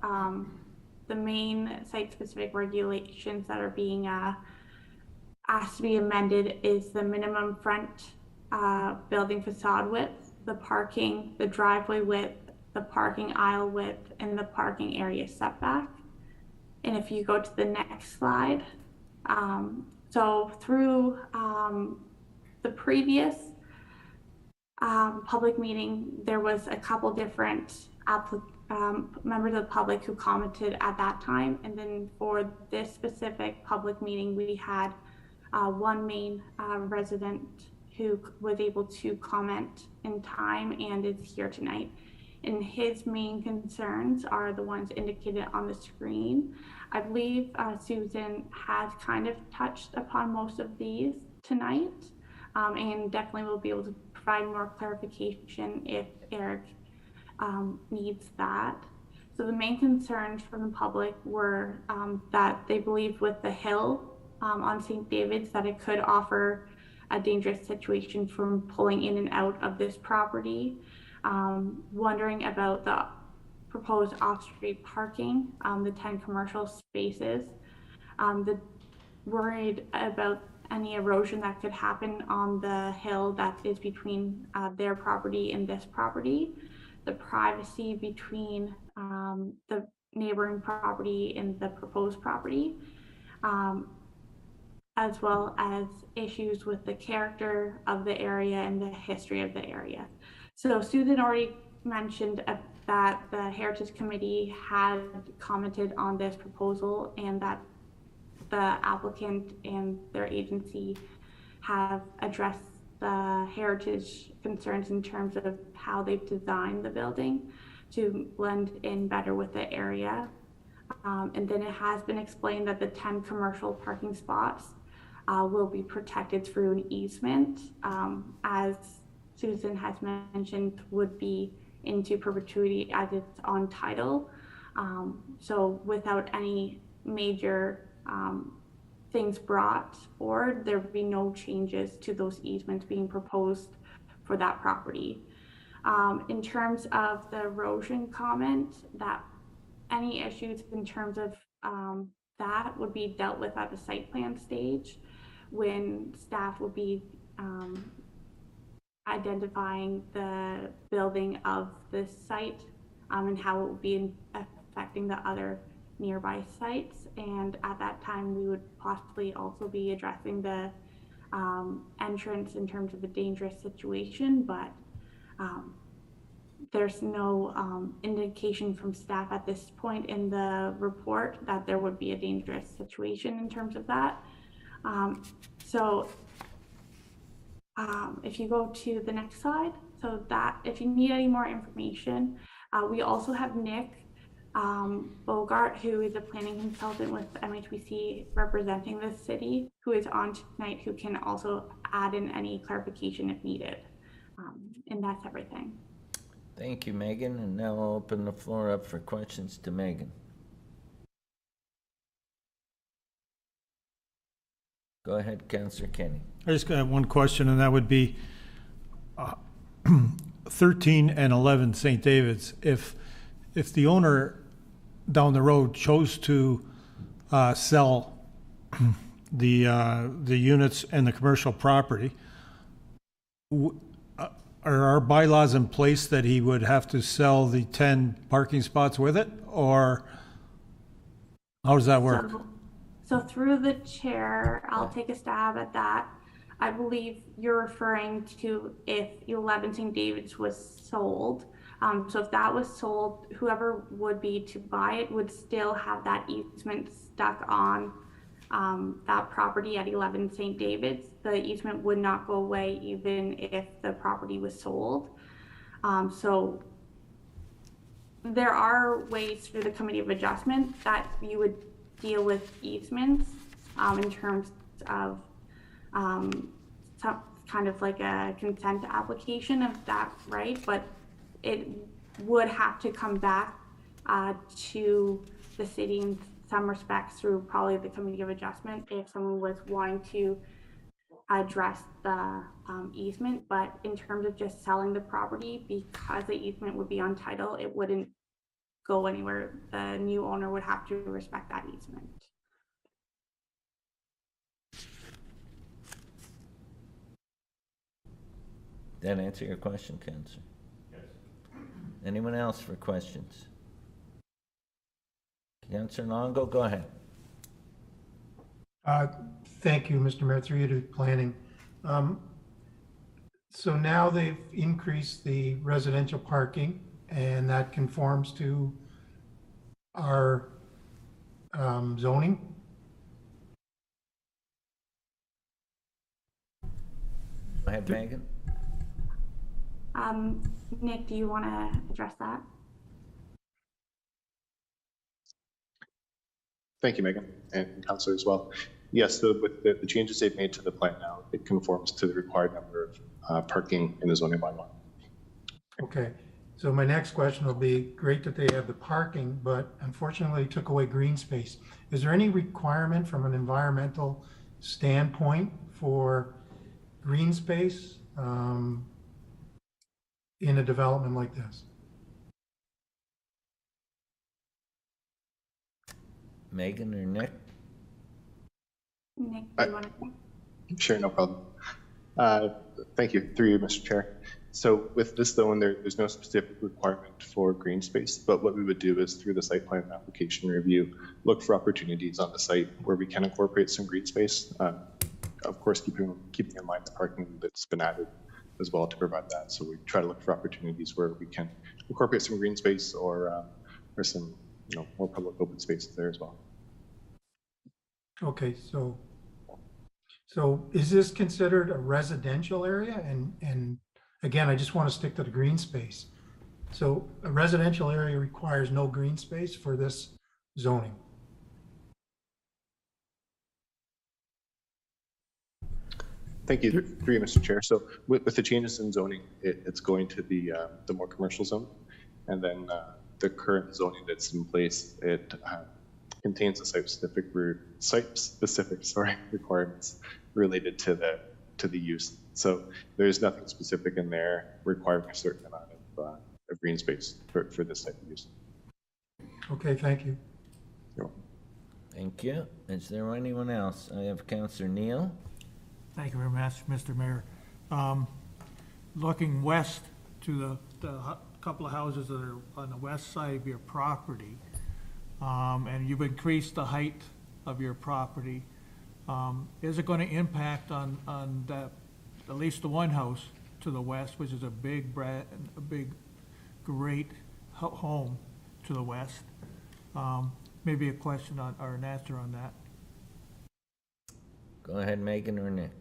[SPEAKER 9] The main site-specific regulations that are being asked to be amended is the minimum front building facade width, the parking, the driveway width, the parking aisle width, and the parking area setback. And if you go to the next slide, so through the previous public meeting, there was a couple different members of the public who commented at that time. And then for this specific public meeting, we had one main resident who was able to comment in time and is here tonight. And his main concerns are the ones indicated on the screen. I believe Susan has kind of touched upon most of these tonight. and definitely will be able to provide more clarification if Eric needs that. So the main concerns from the public were that they believed with the hill on St. David's that it could offer a dangerous situation from pulling in and out of this property. Wondering about the proposed off-street parking, the 10 commercial spaces. Worried about any erosion that could happen on the hill that is between their property and this property. The privacy between the neighboring property and the proposed property, as well as issues with the character of the area and the history of the area. So Susan already mentioned that the Heritage Committee had commented on this proposal and that the applicant and their agency have addressed the heritage concerns in terms of how they've designed the building to blend in better with the area. And then it has been explained that the 10 commercial parking spots will be protected through an easement, as Susan has mentioned, would be into perpetuity as it's on title. So without any major things brought forward, there would be no changes to those easements being proposed for that property. In terms of the erosion comment, that any issues in terms of that would be dealt with at the site plan stage when staff will be identifying the building of this site and how it will be affecting the other nearby sites. And at that time, we would possibly also be addressing the entrance in terms of a dangerous situation, but there's no indication from staff at this point in the report that there would be a dangerous situation in terms of that. If you go to the next slide, so that if you need any more information, we also have Nick Bogart, who is a planning consultant with MHBC representing the city, who is on tonight, who can also add in any clarification if needed. And that's everything.
[SPEAKER 1] Thank you, Megan. And now I'll open the floor up for questions to Megan. Go ahead, Councillor Kenny.
[SPEAKER 5] I just got one question, and that would be 13 and 11 St. David's. If the owner down the road chose to sell the units and the commercial property, are our bylaws in place that he would have to sell the 10 parking spots with it, or how does that work?
[SPEAKER 9] So through the chair, I'll take a stab at that. I believe you're referring to if 11 St. David's was sold. So if that was sold, whoever would be to buy it would still have that easement stuck on that property at 11 St. David's. The easement would not go away even if the property was sold. So there are ways through the Committee of Adjustment that you would deal with easements in terms of some kind of like a consent application of that, right? But it would have to come back to the city in some respects through probably the Committee of Adjustment if someone was wanting to address the easement. But in terms of just selling the property, because the easement would be on title, it wouldn't go anywhere. The new owner would have to respect that easement.
[SPEAKER 1] That answer your question, Councillor? Yes. Anyone else for questions? Councillor Longo, go ahead.
[SPEAKER 7] Thank you, Mr. Mayor, through you to planning. So now they've increased the residential parking, and that conforms to our zoning.
[SPEAKER 1] Go ahead, Megan.
[SPEAKER 9] Nick, do you want to address that?
[SPEAKER 10] Thank you, Megan, and Councillor as well. Yes, so with the changes they've made to the plan now, it conforms to the required number of parking in the zoning bylaw.
[SPEAKER 7] Okay, so my next question will be, great that they have the parking, but unfortunately took away green space. Is there any requirement from an environmental standpoint for green space in a development like this?
[SPEAKER 1] Megan or Nick?
[SPEAKER 9] Nick, do you want to?
[SPEAKER 10] Sure, no problem. Thank you, through you, Mr. Chair. So with this zone, there's no specific requirement for green space, but what we would do is through the site plan application review, look for opportunities on the site where we can incorporate some green space. Of course, keeping in mind the parking that's been added as well to provide that. So we try to look for opportunities where we can incorporate some green space or some more public open spaces there as well.
[SPEAKER 7] Okay, so is this considered a residential area? And again, I just want to stick to the green space. So a residential area requires no green space for this zoning.
[SPEAKER 10] Thank you, through you, Mr. Chair. So with the changes in zoning, it's going to the more commercial zone, and then the current zoning that's in place, it contains the site-specific requirements related to the use. So there's nothing specific in there requiring a certain amount of green space for this type of use.
[SPEAKER 7] Okay, thank you.
[SPEAKER 10] You're welcome.
[SPEAKER 1] Thank you. Is there anyone else? I have Councillor Neal.
[SPEAKER 2] Thank you very much, Mr. Mayor. Looking west to the couple of houses that are on the west side of your property, and you've increased the height of your property, is it going to impact on that, at least the one house to the west, which is a big, great home to the west? Maybe a question or an answer on that.
[SPEAKER 1] Go ahead, Megan or Nick.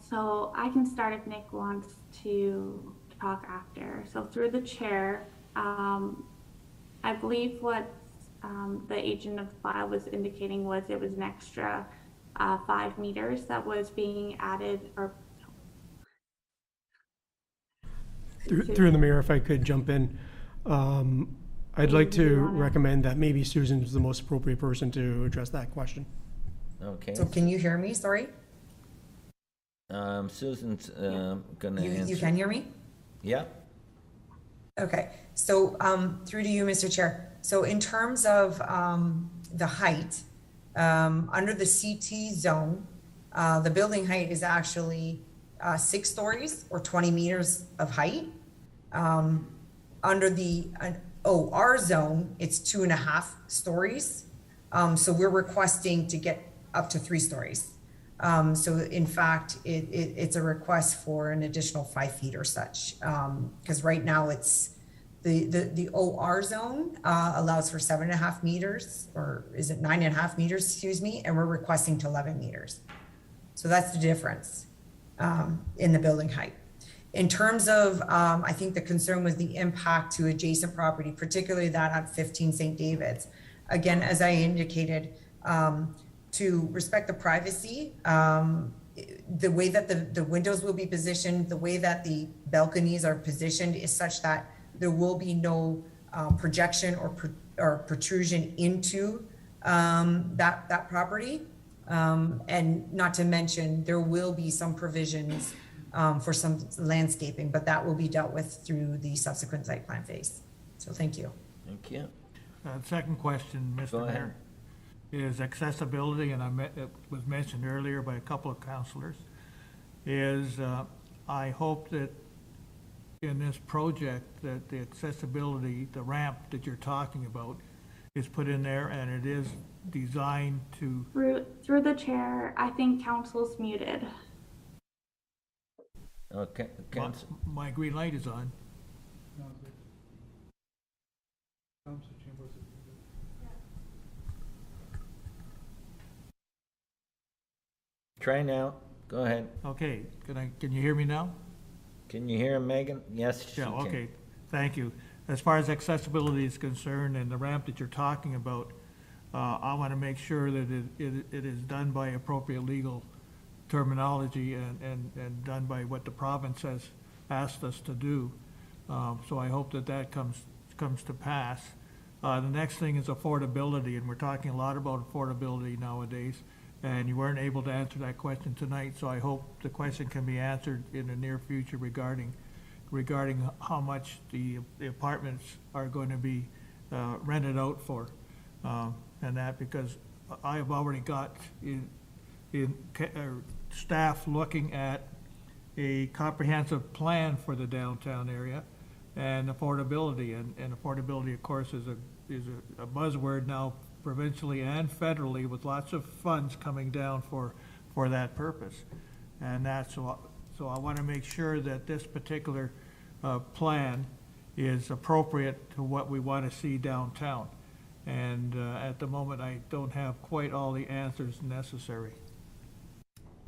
[SPEAKER 9] So I can start if Nick wants to talk after. So through the chair, I believe what the agent of the file was indicating was it was an extra 5 meters that was being added, or
[SPEAKER 11] through the mayor, if I could jump in. I'd like to recommend that maybe Susan is the most appropriate person to address that question.
[SPEAKER 1] Okay.
[SPEAKER 3] So can you hear me? Sorry.
[SPEAKER 1] Susan's gonna answer.
[SPEAKER 3] You can hear me?
[SPEAKER 1] Yeah.
[SPEAKER 3] Okay. So through to you, Mr. Chair. So in terms of the height, under the CT zone, the building height is actually 6 stories or 20 meters of height. Under the OR zone, it's 2.5 stories. So we're requesting to get up to 3 stories. So in fact, it's a request for an additional 5 feet or such. Because right now it's the OR zone allows for 7.5 meters, or is it 9.5 meters, excuse me, and we're requesting to 11 meters. So that's the difference in the building height. In terms of, I think the concern was the impact to adjacent property, particularly that at 15 St. David's. Again, as I indicated, to respect the privacy, the way that the windows will be positioned, the way that the balconies are positioned is such that there will be no projection or protrusion into that property. And not to mention, there will be some provisions for some landscaping, but that will be dealt with through the subsequent site plan phase. So thank you.
[SPEAKER 1] Thank you.
[SPEAKER 2] Second question, Mr. Mayor, is accessibility, and it was mentioned earlier by a couple of councilors, is I hope that in this project that the accessibility, the ramp that you're talking about is put in there and it is designed to...
[SPEAKER 9] Through the chair, I think council's muted.
[SPEAKER 1] Okay.
[SPEAKER 2] My green light is on.
[SPEAKER 1] Try now. Go ahead.
[SPEAKER 2] Okay. Can you hear me now?
[SPEAKER 1] Can you hear him, Megan? Yes, she
[SPEAKER 2] Yeah,
[SPEAKER 1] can.
[SPEAKER 2] okay. Thank you. As far as accessibility is concerned and the ramp that you're talking about, I want to make sure that it is done by appropriate legal terminology and done by what the province has asked us to do. So I hope that comes to pass. The next thing is affordability, and we're talking a lot about affordability nowadays, and you weren't able to answer that question tonight, so I hope the question can be answered in the near future regarding how much the apartments are going to be rented out for. And that, because I have already got staff looking at a comprehensive plan for the downtown area and affordability. And affordability, of course, is a buzzword now provincially and federally, with lots of funds coming down for that purpose. And that's so I want to make sure that this particular plan is appropriate to what we want to see downtown. And at the moment, I don't have quite all the answers necessary.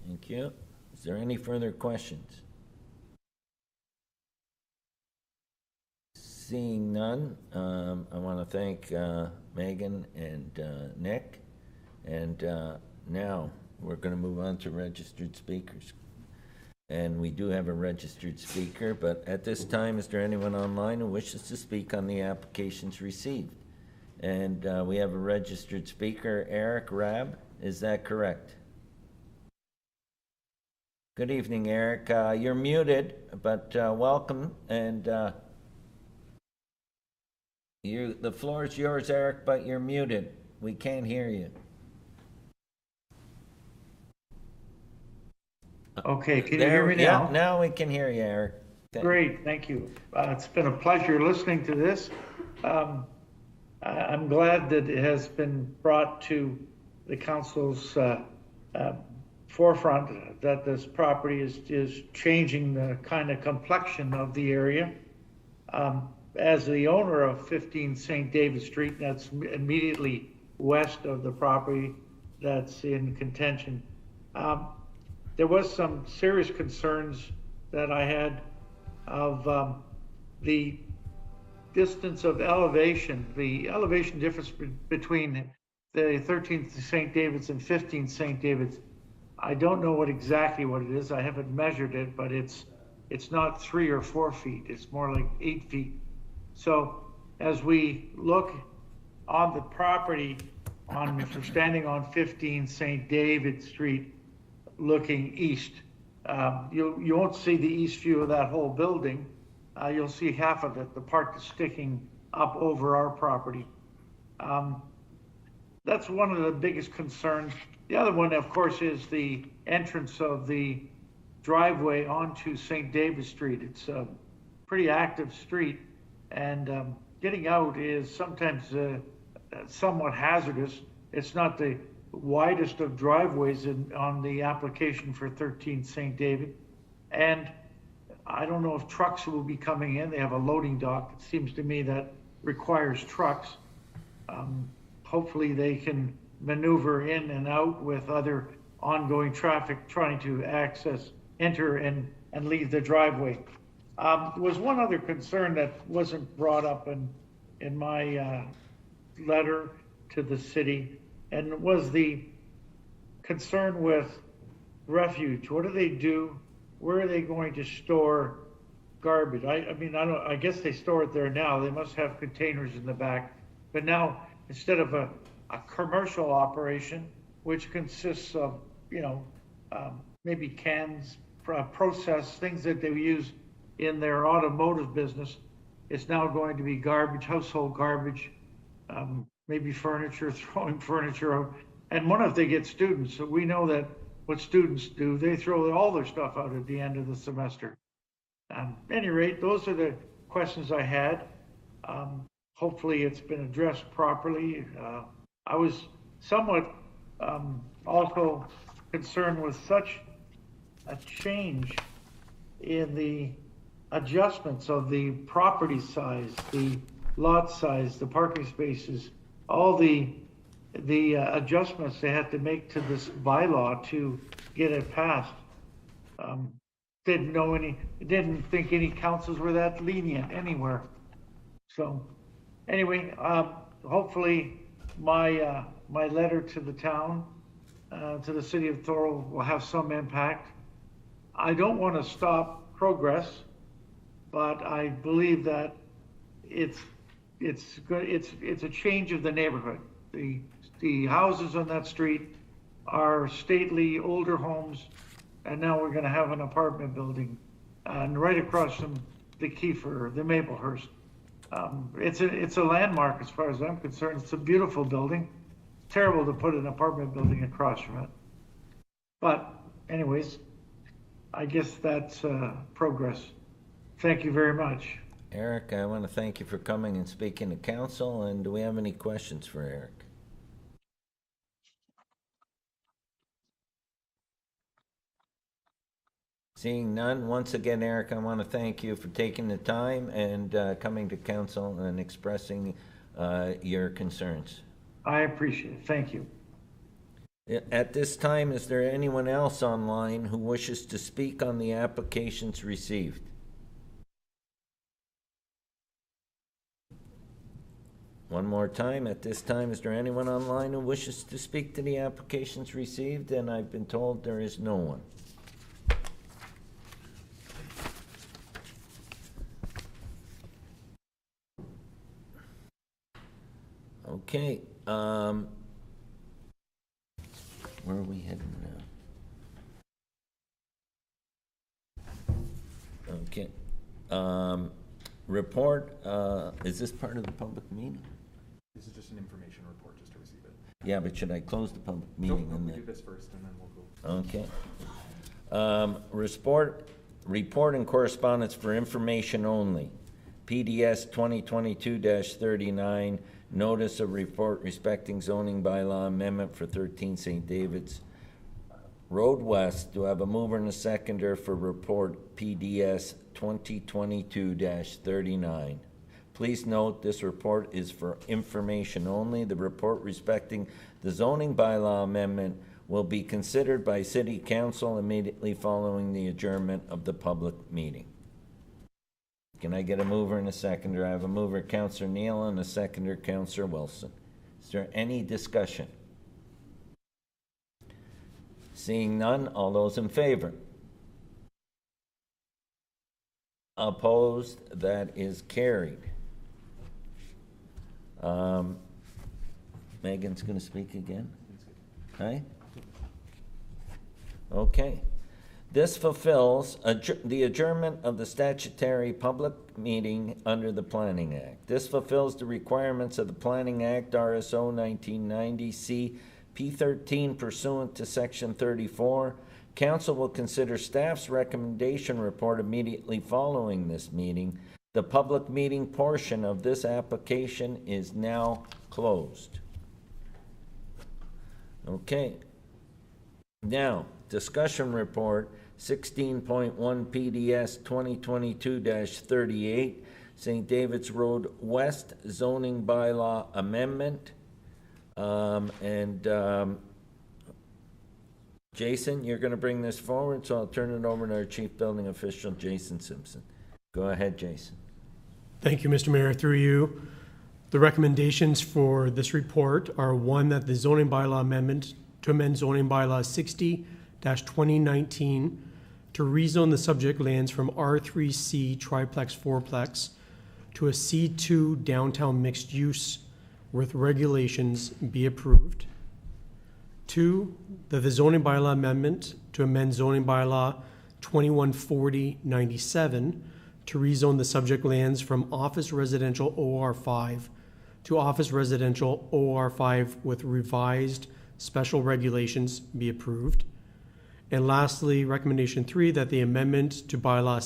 [SPEAKER 1] Thank you. Is there any further questions? Seeing none, I want to thank Megan and Nick. And now we're going to move on to registered speakers. And we do have a registered speaker, but at this time, is there anyone online who wishes to speak on the applications received? And we have a registered speaker, Eric Rabb. Is that correct? Good evening, Eric. You're muted, but welcome. And the floor is yours, Eric, but you're muted. We can't hear you.
[SPEAKER 12] Okay, can you hear me now?
[SPEAKER 1] Yeah, now we can hear you, Eric.
[SPEAKER 12] Great, thank you. It's been a pleasure listening to this. I'm glad that it has been brought to the council's forefront that this property is changing the kind of complexion of the area. As the owner of 15 St. David Street, that's immediately west of the property that's in contention, there was some serious concerns that I had of the distance of elevation, the elevation difference between the 13th St. David's and 15th St. David's. I don't know exactly what it is. I haven't measured it, but it's not 3 or 4 feet. It's more like 8 feet. So as we look on the property, if we're standing on 15 St. David Street, looking east, you won't see the east view of that whole building. You'll see half of it, the part that's sticking up over our property. That's one of the biggest concerns. The other one, of course, is the entrance of the driveway onto St. David Street. It's a pretty active street, and getting out is sometimes somewhat hazardous. It's not the widest of driveways on the application for 13 St. David. And I don't know if trucks will be coming in. They have a loading dock. It seems to me that requires trucks. Hopefully they can maneuver in and out with other ongoing traffic trying to enter and leave the driveway. There was one other concern that wasn't brought up in my letter to the city, and it was the concern with refuge. What do they do? Where are they going to store garbage? I guess they store it there now. They must have containers in the back. But now, instead of a commercial operation, which consists of, maybe cans, processed things that they use in their automotive business, it's now going to be garbage, household garbage, maybe furniture, throwing furniture out. And what if they get students? So we know that what students do, they throw all their stuff out at the end of the semester. At any rate, those are the questions I had. Hopefully it's been addressed properly. I was somewhat also concerned with such a change in the adjustments of the property size, the lot size, the parking spaces, all the adjustments they had to make to this bylaw to get it passed. Didn't think any councils were that lenient anywhere. So anyway, hopefully my my letter to the town, to the city of Thorold, will have some impact. I don't want to stop progress, but I believe that it's a change of the neighborhood. The houses on that street are stately older homes, and now we're going to have an apartment building, and right across from the Kiefer, the Maplehurst. It's a landmark as far as I'm concerned. It's a beautiful building. Terrible to put an apartment building across from it. But anyways, I guess that's progress. Thank you very much.
[SPEAKER 1] Eric, I want to thank you for coming and speaking to council. And do we have any questions for Eric? Seeing none, once again, Eric, I want to thank you for taking the time and coming to council and expressing your concerns.
[SPEAKER 12] I appreciate it. Thank you.
[SPEAKER 1] At this time, is there anyone else online who wishes to speak on the applications received? One more time, at this time, is there anyone online who wishes to speak to the applications received? And I've been told there is no one. Okay, where are we heading now? Okay, report, is this part of the public meeting?
[SPEAKER 13] This is just an information report, just to receive it.
[SPEAKER 1] Yeah, but should I close the public meeting?
[SPEAKER 13] Nope,
[SPEAKER 1] and
[SPEAKER 13] we
[SPEAKER 1] then
[SPEAKER 13] do this first and then we'll go.
[SPEAKER 1] Okay. Report and correspondence for information only. PDS 2022-39, notice of report respecting zoning bylaw amendment for 13 St. David's Road West. Do I have a mover and a seconder for report PDS 2022-39? Please note this report is for information only. The report respecting the zoning bylaw amendment will be considered by City Council immediately following the adjournment of the public meeting. Can I get a mover and a seconder? I have a mover, Councillor Neal, and a seconder, Councillor Wilson. Is there any discussion? Seeing none, all those in favor? Opposed? That is carried. Megan's going to speak again? Hi? Okay. This fulfills the adjournment of the statutory public meeting under the Planning Act. This fulfills the requirements of the Planning Act, RSO 1990, C, P13 pursuant to Section 34. Council will consider staff's recommendation report immediately following this meeting. The public meeting portion of this application is now closed. Okay. Now, discussion report 16.1 PDS 2022-38, St. David's Road West zoning bylaw amendment. Jason, you're going to bring this forward, so I'll turn it over to our Chief Building Official, Jason Simpson. Go ahead, Jason.
[SPEAKER 11] Thank you, Mr. Mayor. Through you, the recommendations for this report are one, that the zoning bylaw amendment to amend zoning bylaw 60-2019 to rezone the subject lands from R3C triplex fourplex to a C2 downtown mixed use with regulations be approved. 2, that the zoning bylaw amendment to amend zoning bylaw 2140-97 to rezone the subject lands from office residential OR5 to office residential OR5 with revised special regulations be approved. And lastly, recommendation 3, that the amendment to bylaw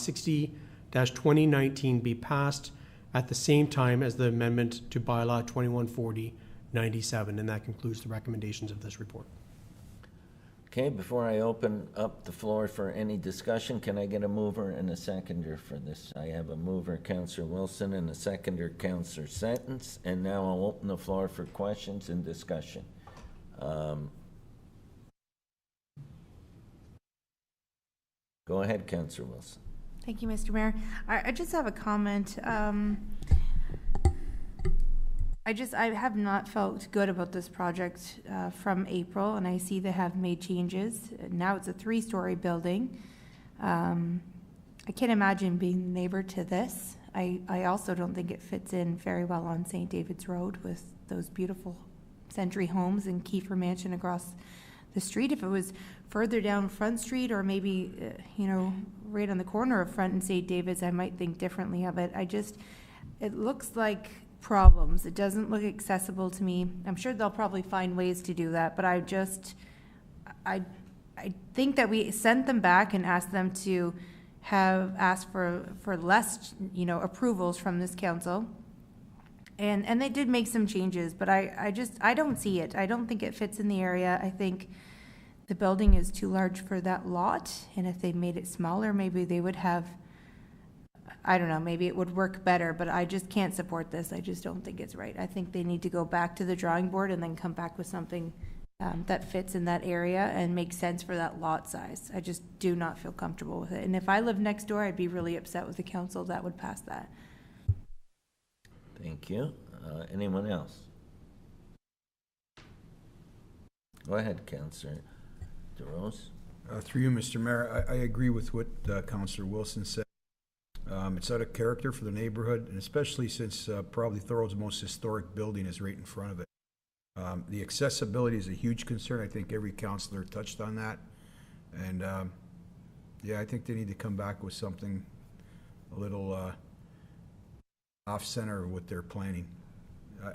[SPEAKER 11] 60-2019 be passed at the same time as the amendment to bylaw 2140-97. And that concludes the recommendations of this report.
[SPEAKER 1] Okay, before I open up the floor for any discussion, can I get a mover and a seconder for this? I have a mover, Councillor Wilson, and a seconder, Councillor Sentence. And now I'll open the floor for questions and discussion. Go ahead, Councillor Wilson.
[SPEAKER 6] Thank you, Mr. Mayor. I just have a comment. I I have not felt good about this project from April, and I see they have made changes. Now it's a 3-story building. I can't imagine being neighbor to this. I also don't think it fits in very well on St. David's Road with those beautiful century homes and Kiefer Mansion across the street. If it was further down Front Street, or maybe, right on the corner of Front and St. David's, I might think differently of it. It looks like problems. It doesn't look accessible to me. I'm sure they'll probably find ways to do that, but I think that we sent them back and asked them to asked for less, approvals from this council. And they did make some changes, but I don't see it. I don't think it fits in the area. I think the building is too large for that lot, and if they made it smaller, maybe they would have, I don't know, maybe it would work better, but I just can't support this. I just don't think it's right. I think they need to go back to the drawing board and then come back with something that fits in that area and makes sense for that lot size. I just do not feel comfortable with it. And if I lived next door, I'd be really upset with the council that would pass that.
[SPEAKER 1] Thank you. Anyone else? Go ahead, Councillor DeRose.
[SPEAKER 4] Through you, Mr. Mayor, I agree with what Councillor Wilson said. It's out of character for the neighborhood, and especially since probably Thorold's most historic building is right in front of it. The accessibility is a huge concern. I think every councillor touched on that. And I think they need to come back with something a little off-center with their planning.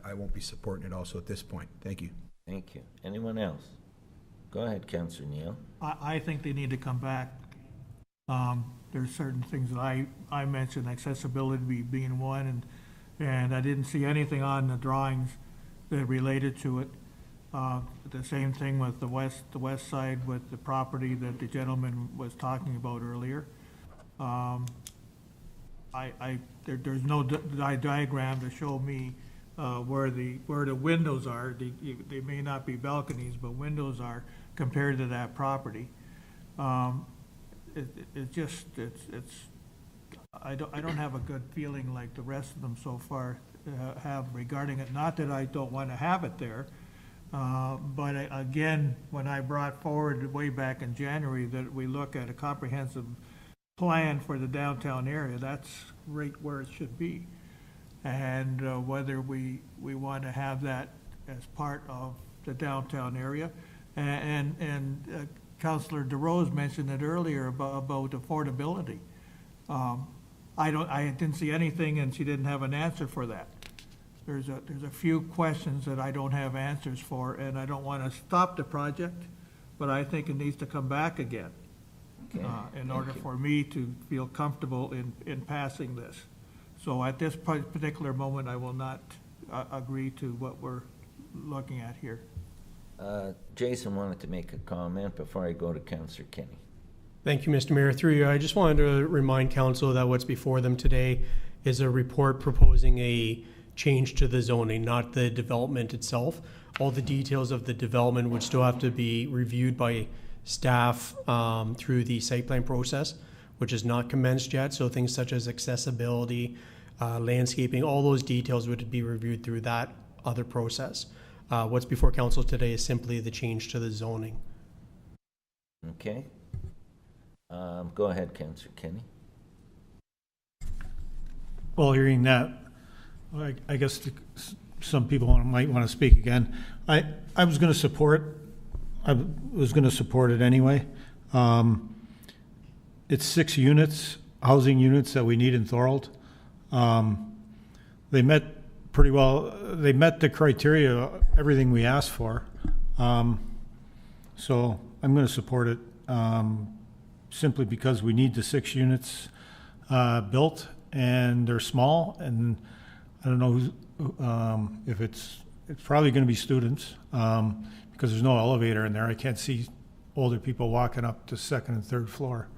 [SPEAKER 4] I won't be supporting it also at this point. Thank you.
[SPEAKER 1] Thank you. Anyone else? Go ahead, Councillor Neal.
[SPEAKER 2] I think they need to come back. There's certain things that I mentioned, accessibility being one, and I didn't see anything on the drawings that related to it. The same thing with the west side with the property that the gentleman was talking about earlier. There's no diagram to show me where the windows are. They may not be balconies, but windows are compared to that property. I don't have a good feeling like the rest of them so far have regarding it. Not that I don't want to have it there, but again, when I brought forward way back in January that we look at a comprehensive plan for the downtown area, that's right where it should be. And whether we want to have that as part of the downtown area. And Councillor DeRose mentioned it earlier about affordability. I didn't see anything, and she didn't have an answer for that. There's a few questions that I don't have answers for, and I don't want to stop the project, but I think it needs to come back again in order for me to feel comfortable in passing this. So at this particular moment, I will not agree to what we're looking at here.
[SPEAKER 1] Jason wanted to make a comment before I go to Councillor Kenny.
[SPEAKER 11] Thank you, Mr. Mayor. Through you, I just wanted to remind council that what's before them today is a report proposing a change to the zoning, not the development itself. All the details of the development would still have to be reviewed by staff through the site plan process, which is not commenced yet. So things such as accessibility, landscaping, all those details would be reviewed through that other process. What's before council today is simply the change to the zoning.
[SPEAKER 1] Okay. Go ahead, Councillor Kenny.
[SPEAKER 5] Well, hearing that, I guess some people might want to speak again. I was going to support. I was going to support it anyway. It's 6 units, housing units that we need in Thorold. They met pretty well. They met the criteria, everything we asked for. So I'm going to support it simply because we need the 6 units built, and they're small, and I don't know if it's probably going to be students because there's no elevator in there. I can't see older people walking up to 2nd and 3rd floor.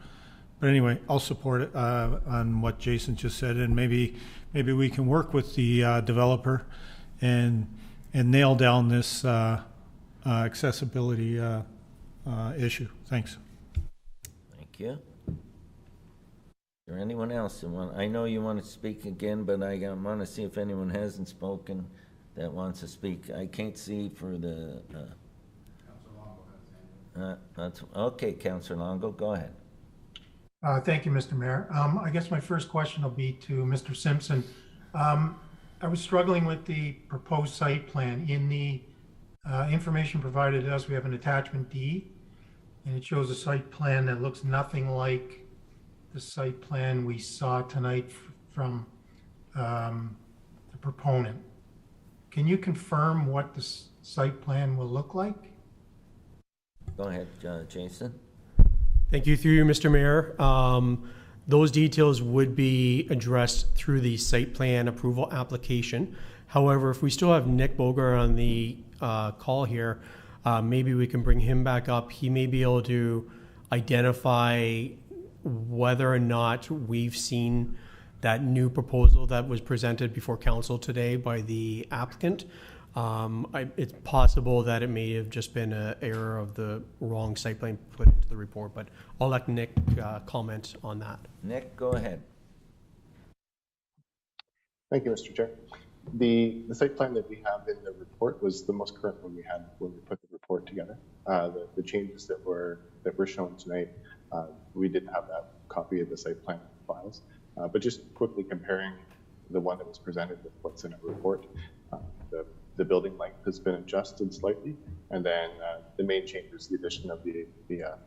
[SPEAKER 5] But anyway, I'll support it on what Jason just said, and maybe we can work with the developer and nail down this accessibility issue. Thanks.
[SPEAKER 1] Thank you. Is there anyone else that I know you want to speak again, but I want to see if anyone hasn't spoken that wants to speak? I can't see for the, that's, okay, Councillor Longo, go ahead.
[SPEAKER 7] Thank you, Mr. Mayor. I guess my first question will be to Mr. Simpson. I was struggling with the proposed site plan. In the information provided to us, we have an attachment D, and it shows a site plan that looks nothing like the site plan we saw tonight from the proponent. Can you confirm what the site plan will look like?
[SPEAKER 1] Go ahead, Jason.
[SPEAKER 11] Thank you, through you, Mr. Mayor. Those details would be addressed through the site plan approval application. However, if we still have Nick Boger on the call here, maybe we can bring him back up. He may be able to identify whether or not we've seen that new proposal that was presented before council today by the applicant. It's possible that it may have just been an error of the wrong site plan put into the report, but I'll let Nick comment on that.
[SPEAKER 1] Nick, go ahead.
[SPEAKER 10] Thank you, Mr. Chair. The site plan that we have in the report was the most current one we had when we put the report together. The changes that were shown tonight, we didn't have that copy of the site plan files. But just quickly comparing the one that was presented with what's in our report, the building length has been adjusted slightly, and then the main change is the addition of the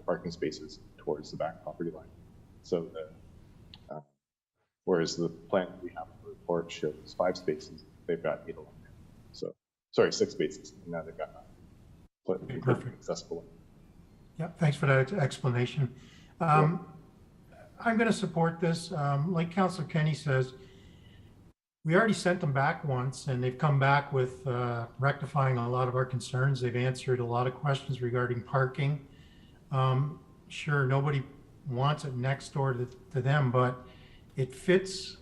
[SPEAKER 10] parking spaces towards the back property line. So whereas the plan that we have in the report shows 5 spaces, they've got 8 along there. So, sorry, 6 spaces, and now they've got perfect accessible.
[SPEAKER 7] Yeah, thanks for that explanation.
[SPEAKER 10] Sure.
[SPEAKER 7] I'm going to support this. Like Councillor Kenny says, we already sent them back once, and they've come back with rectifying a lot of our concerns. They've answered a lot of questions regarding parking. Sure, nobody wants it next door to them, but it fits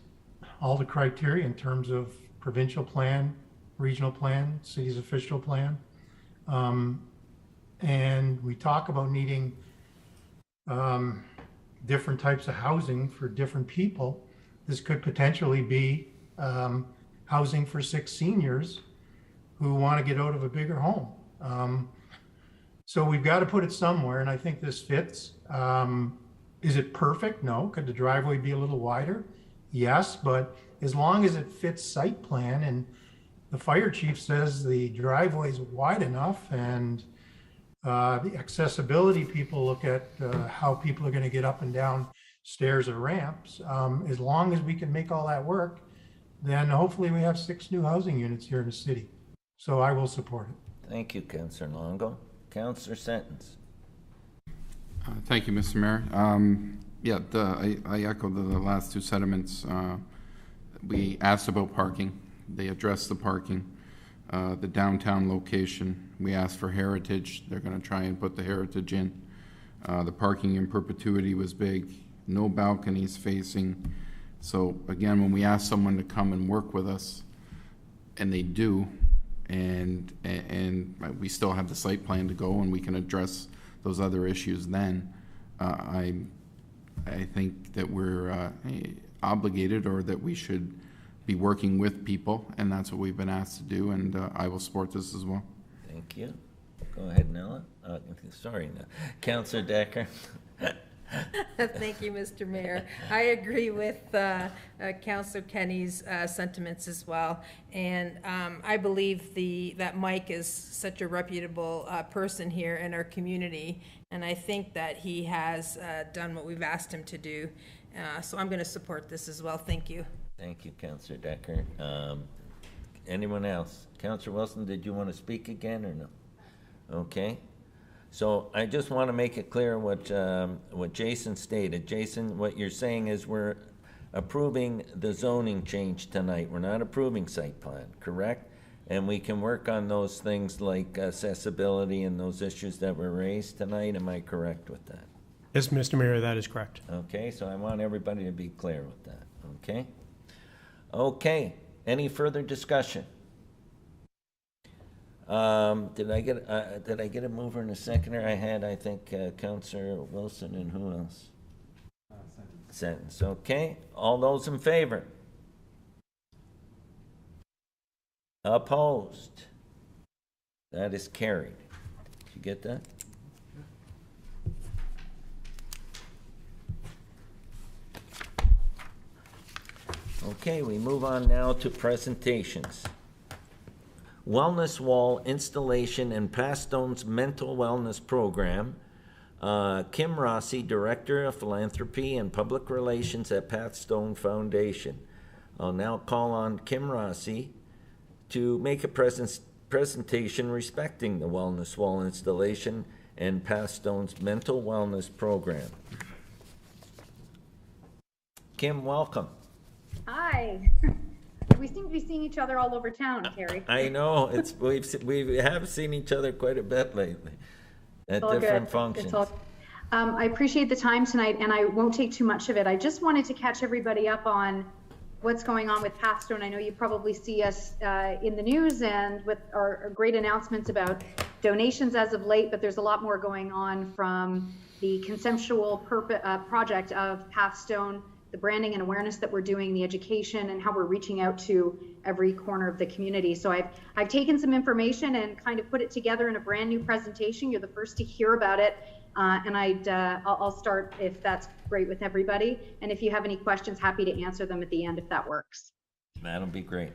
[SPEAKER 7] all the criteria in terms of provincial plan, regional plan, city's official plan. And we talk about needing different types of housing for different people. This could potentially be housing for 6 seniors who want to get out of a bigger home. So we've got to put it somewhere, and I think this fits. Is it perfect? No. Could the driveway be a little wider? Yes, but as long as it fits site plan, and the fire chief says the driveway is wide enough, and the accessibility people look at how people are going to get up and down stairs or ramps. As long as we can make all that work, then hopefully we have 6 new housing units here in the city. So I will support it.
[SPEAKER 1] Thank you, Councillor Longo. Councillor Sentence.
[SPEAKER 8] Thank you, Mr. Mayor. Yeah, I echo the last 2 sentiments. We asked about parking. They addressed the parking. The downtown location, we asked for heritage. They're going to try and put the heritage in. The parking in perpetuity was big. No balconies facing. So again, when we ask someone to come and work with us, and they do, and we still have the site plan to go, and we can address those other issues then, I think that we're obligated, or that we should be working with people, and that's what we've been asked to do, and I will support this as well.
[SPEAKER 1] Thank you. Go ahead, Nella. Sorry, Councillor Decker.
[SPEAKER 14] Thank you, Mr. Mayor. I agree with Councillor Kenny's sentiments as well, and I believe that Mike is such a reputable person here in our community, and I think that he has done what we've asked him to do. So I'm going to support this as well. Thank you.
[SPEAKER 1] Thank you, Councillor Decker. Anyone else? Councillor Wilson, did you want to speak again or no? Okay. So I just want to make it clear what Jason stated. Jason, what you're saying is we're approving the zoning change tonight. We're not approving site plan, correct? And we can work on those things like accessibility and those issues that were raised tonight. Am I correct with that?
[SPEAKER 11] Yes, Mr. Mayor, that is correct.
[SPEAKER 1] Okay, so I want everybody to be clear with that, okay? Okay, any further discussion? Did I get a mover and a seconder? I had, I think, Councillor Wilson, and who else? Sentence. Okay. All those in favor? Opposed? That is carried. Did you get that? Okay, we move on now to presentations. Wellness Wall Installation and Pastone's Mental Wellness Program. Kim Rossi, Director of Philanthropy and Public Relations at Pathstone Foundation. I'll now call on Kim Rossi to make a presentation respecting the Wellness Wall installation and Pathstone's Mental Wellness Program. Kim, welcome.
[SPEAKER 15] Hi. We seem to be seeing each other all over town, Terry.
[SPEAKER 1] I know, we have seen each other quite a bit lately at different functions.
[SPEAKER 15] I appreciate the time tonight, and I won't take too much of it. I just wanted to catch everybody up on what's going on with Pathstone. I know you probably see us in the news and with our great announcements about donations as of late, but there's a lot more going on from the conceptual project of Pathstone, the branding and awareness that we're doing, the education, and how we're reaching out to every corner of the community. So I've taken some information and kind of put it together in a brand new presentation. You're the first to hear about it, and I'll start if that's great with everybody. And if you have any questions, happy to answer them at the end if that works.
[SPEAKER 1] That'll be great.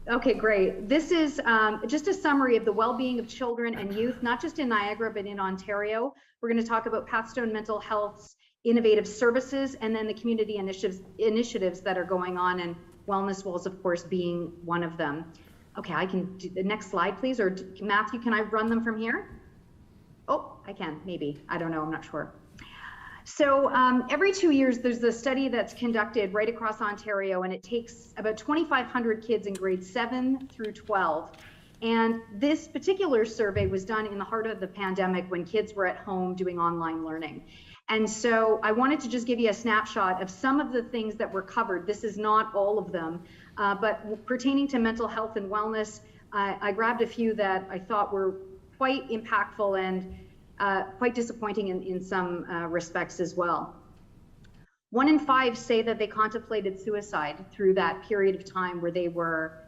[SPEAKER 15] Okay, great. This is just a summary of the well-being of children and youth, not just in Niagara, but in Ontario. We're going to talk about Pathstone Mental Health's innovative services, and then the community initiatives that are going on, and Wellness Walls, of course, being one of them. Okay, I can do the next slide, please, or Matthew, can I run them from here? Oh, I can, maybe. I don't know, I'm not sure. So every 2 years, there's a study that's conducted right across Ontario, and it takes about 2,500 kids in grades 7 through 12. And this particular survey was done in the heart of the pandemic when kids were at home doing online learning. And so I wanted to just give you a snapshot of some of the things that were covered. This is not all of them, but pertaining to mental health and wellness, I grabbed a few that I thought were quite impactful and quite disappointing in some respects as well. 1 in 5 say that they contemplated suicide through that period of time where they were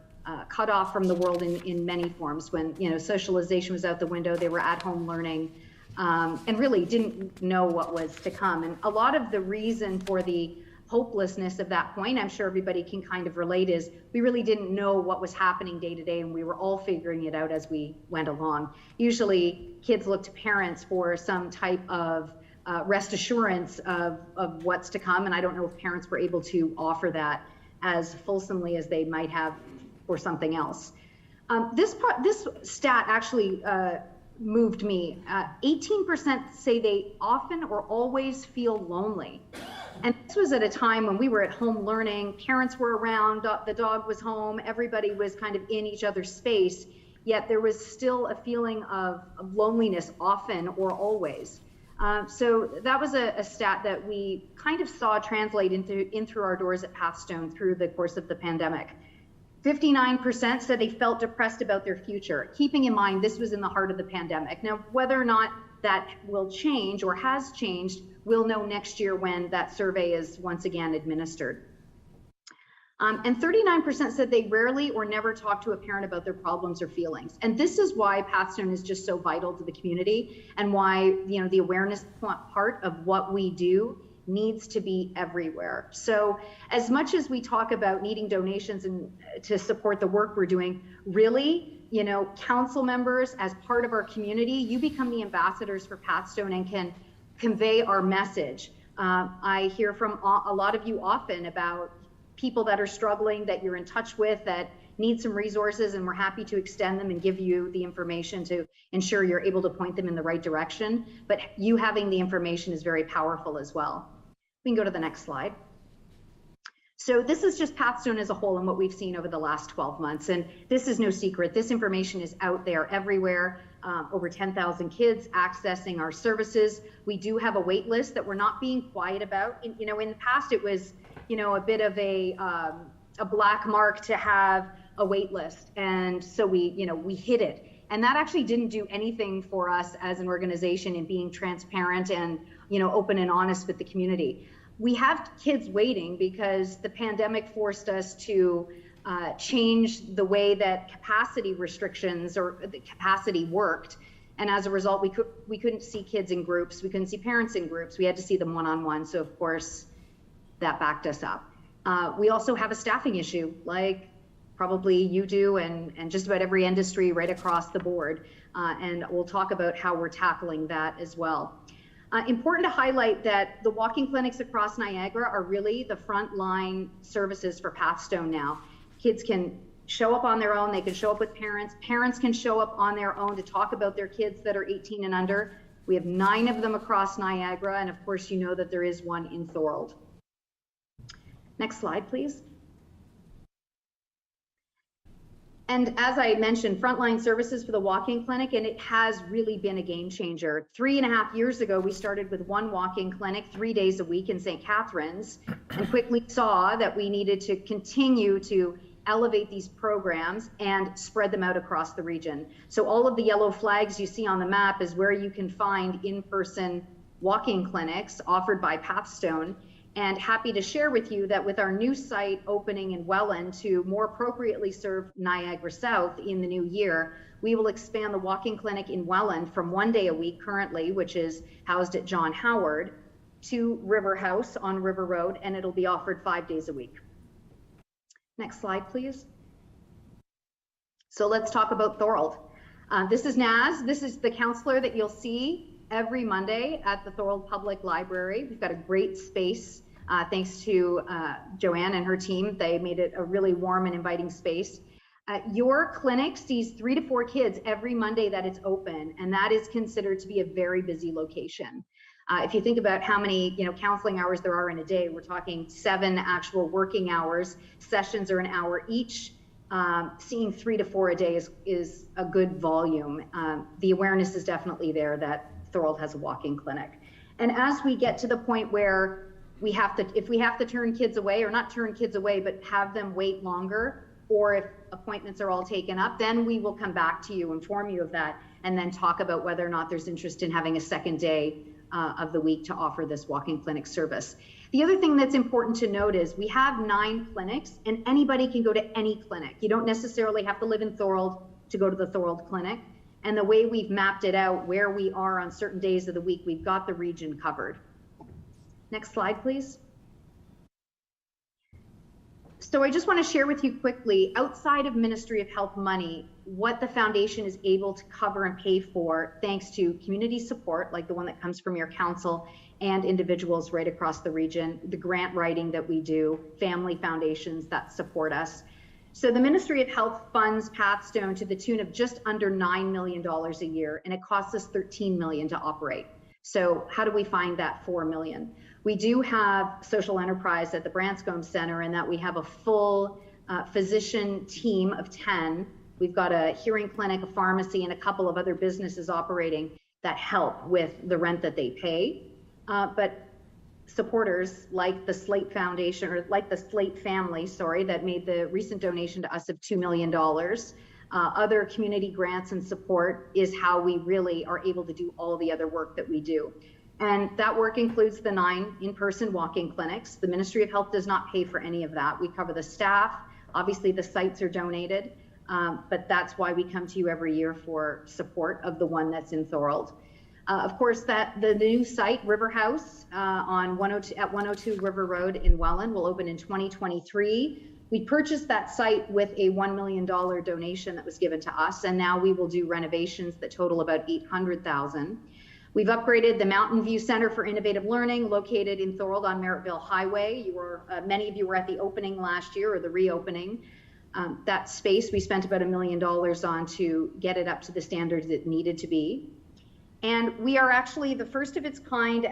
[SPEAKER 15] cut off from the world in many forms. When socialization was out the window, they were at home learning. And really didn't know what was to come. And a lot of the reason for the hopelessness of that point, I'm sure everybody can kind of relate, is we really didn't know what was happening day to day, and we were all figuring it out as we went along. Usually kids look to parents for some type of rest assurance of what's to come, and I don't know if parents were able to offer that as fulsomely as they might have for something else. This stat actually moved me. 18% say they often or always feel lonely. And this was at a time when we were at home learning, parents were around, the dog was home, everybody was kind of in each other's space, yet there was still a feeling of loneliness often or always. So that was a stat that we kind of saw translate in through our doors at Pathstone through the course of the pandemic. 59% said they felt depressed about their future, keeping in mind this was in the heart of the pandemic. Now, whether or not that will change or has changed, we'll know next year when that survey is once again administered. And 39% said they rarely or never talk to a parent about their problems or feelings. And this is why Pathstone is just so vital to the community, and why the awareness part of what we do needs to be everywhere. So as much as we talk about needing donations and to support the work we're doing, really, council members, as part of our community, you become the ambassadors for Pathstone and can convey our message. I hear from a lot of you often about people that are struggling, that you're in touch with, that need some resources, and we're happy to extend them and give you the information to ensure you're able to point them in the right direction. But you having the information is very powerful as well. We can go to the next slide. So this is just Pathstone as a whole and what we've seen over the last 12 months. And this is no secret. This information is out there everywhere. Over 10,000 kids accessing our services. We do have a wait list that we're not being quiet about. In the past, it was, a bit of a black mark to have a wait list. And so we hid it. And that actually didn't do anything for us as an organization in being transparent and, open and honest with the community. We have kids waiting because the pandemic forced us to changed the way that capacity restrictions or the capacity worked. And as a result, we couldn't see kids in groups. We couldn't see parents in groups. We had to see them one-on-one. So of course, that backed us up. We also have a staffing issue, like probably you do, and just about every industry right across the board. And we'll talk about how we're tackling that as well. Important to highlight that the walking clinics across Niagara are really the frontline services for Pathstone now. Kids can show up on their own, they can show up with parents. Parents can show up on their own to talk about their kids that are 18 and under. We have 9 of them across Niagara, and of course you know that there is one in Thorold. Next slide, please. And as I mentioned, frontline services for the walking clinic, and it has really been a game changer. 3.5 years ago, we started with 1 walking clinic 3 days a week in St. Catharines, and quickly saw that we needed to continue to elevate these programs and spread them out across the region. So all of the yellow flags you see on the map is where you can find in-person walking clinics offered by Pathstone. And happy to share with you that with our new site opening in Welland to more appropriately serve Niagara South in the new year, we will expand the walking clinic in Welland from 1 day a week currently, which is housed at John Howard, to River House on River Road, and it'll be offered 5 days a week. Next slide, please. So let's talk about Thorold. This is Naz. This is the counselor that you'll see every Monday at the Thorold Public Library. We've got a great space. Thanks to Joanne and her team. They made it a really warm and inviting space. Your clinic sees 3 to 4 kids every Monday that it's open, and that is considered to be a very busy location. If you think about how many counseling hours there are in a day, we're talking 7 actual working hours. Sessions are an hour each. Seeing 3 to 4 a day is a good volume. The awareness is definitely there that Thorold has a walking clinic. And as we get to the point where if we have to turn kids away, or not turn kids away, but have them wait longer, or if appointments are all taken up, then we will come back to you, inform you of that, and then talk about whether or not there's interest in having a second day of the week to offer this walking clinic service. The other thing that's important to note is we have 9 clinics, and anybody can go to any clinic. You don't necessarily have to live in Thorold to go to the Thorold clinic. And the way we've mapped it out, where we are on certain days of the week, we've got the region covered. Next slide, please. So I just want to share with you quickly, outside of Ministry of Health money, what the foundation is able to cover and pay for thanks to community support, like the one that comes from your council, and individuals right across the region, the grant writing that we do, family foundations that support us. So the Ministry of Health funds Pathstone to the tune of just under $9 million a year, and it costs us $13 million to operate. So how do we find that $4 million? We do have social enterprise at the Branscombe Center, in that we have a full physician team of 10. We've got a hearing clinic, a pharmacy, and a couple of other businesses operating that help with the rent that they pay. But supporters like the Slate Foundation, or like the Slate family, that made the recent donation to us of $2 million. Other community grants and support is how we really are able to do all the other work that we do. And that work includes the 9 in-person walking clinics. The Ministry of Health does not pay for any of that. We cover the staff. Obviously, the sites are donated, but that's why we come to you every year for support of the one that's in Thorold. Of course, the new site, River House, at 102 River Road in Welland, will open in 2023. We purchased that site with a $1 million donation that was given to us, and now we will do renovations that total about $800,000. We've upgraded the Mountain View Center for Innovative Learning, located in Thorold on Merrittville Highway. Many of you were at the opening last year, or the reopening. That space, we spent about $1 million on to get it up to the standards it needed to be. And we are actually the first of its kind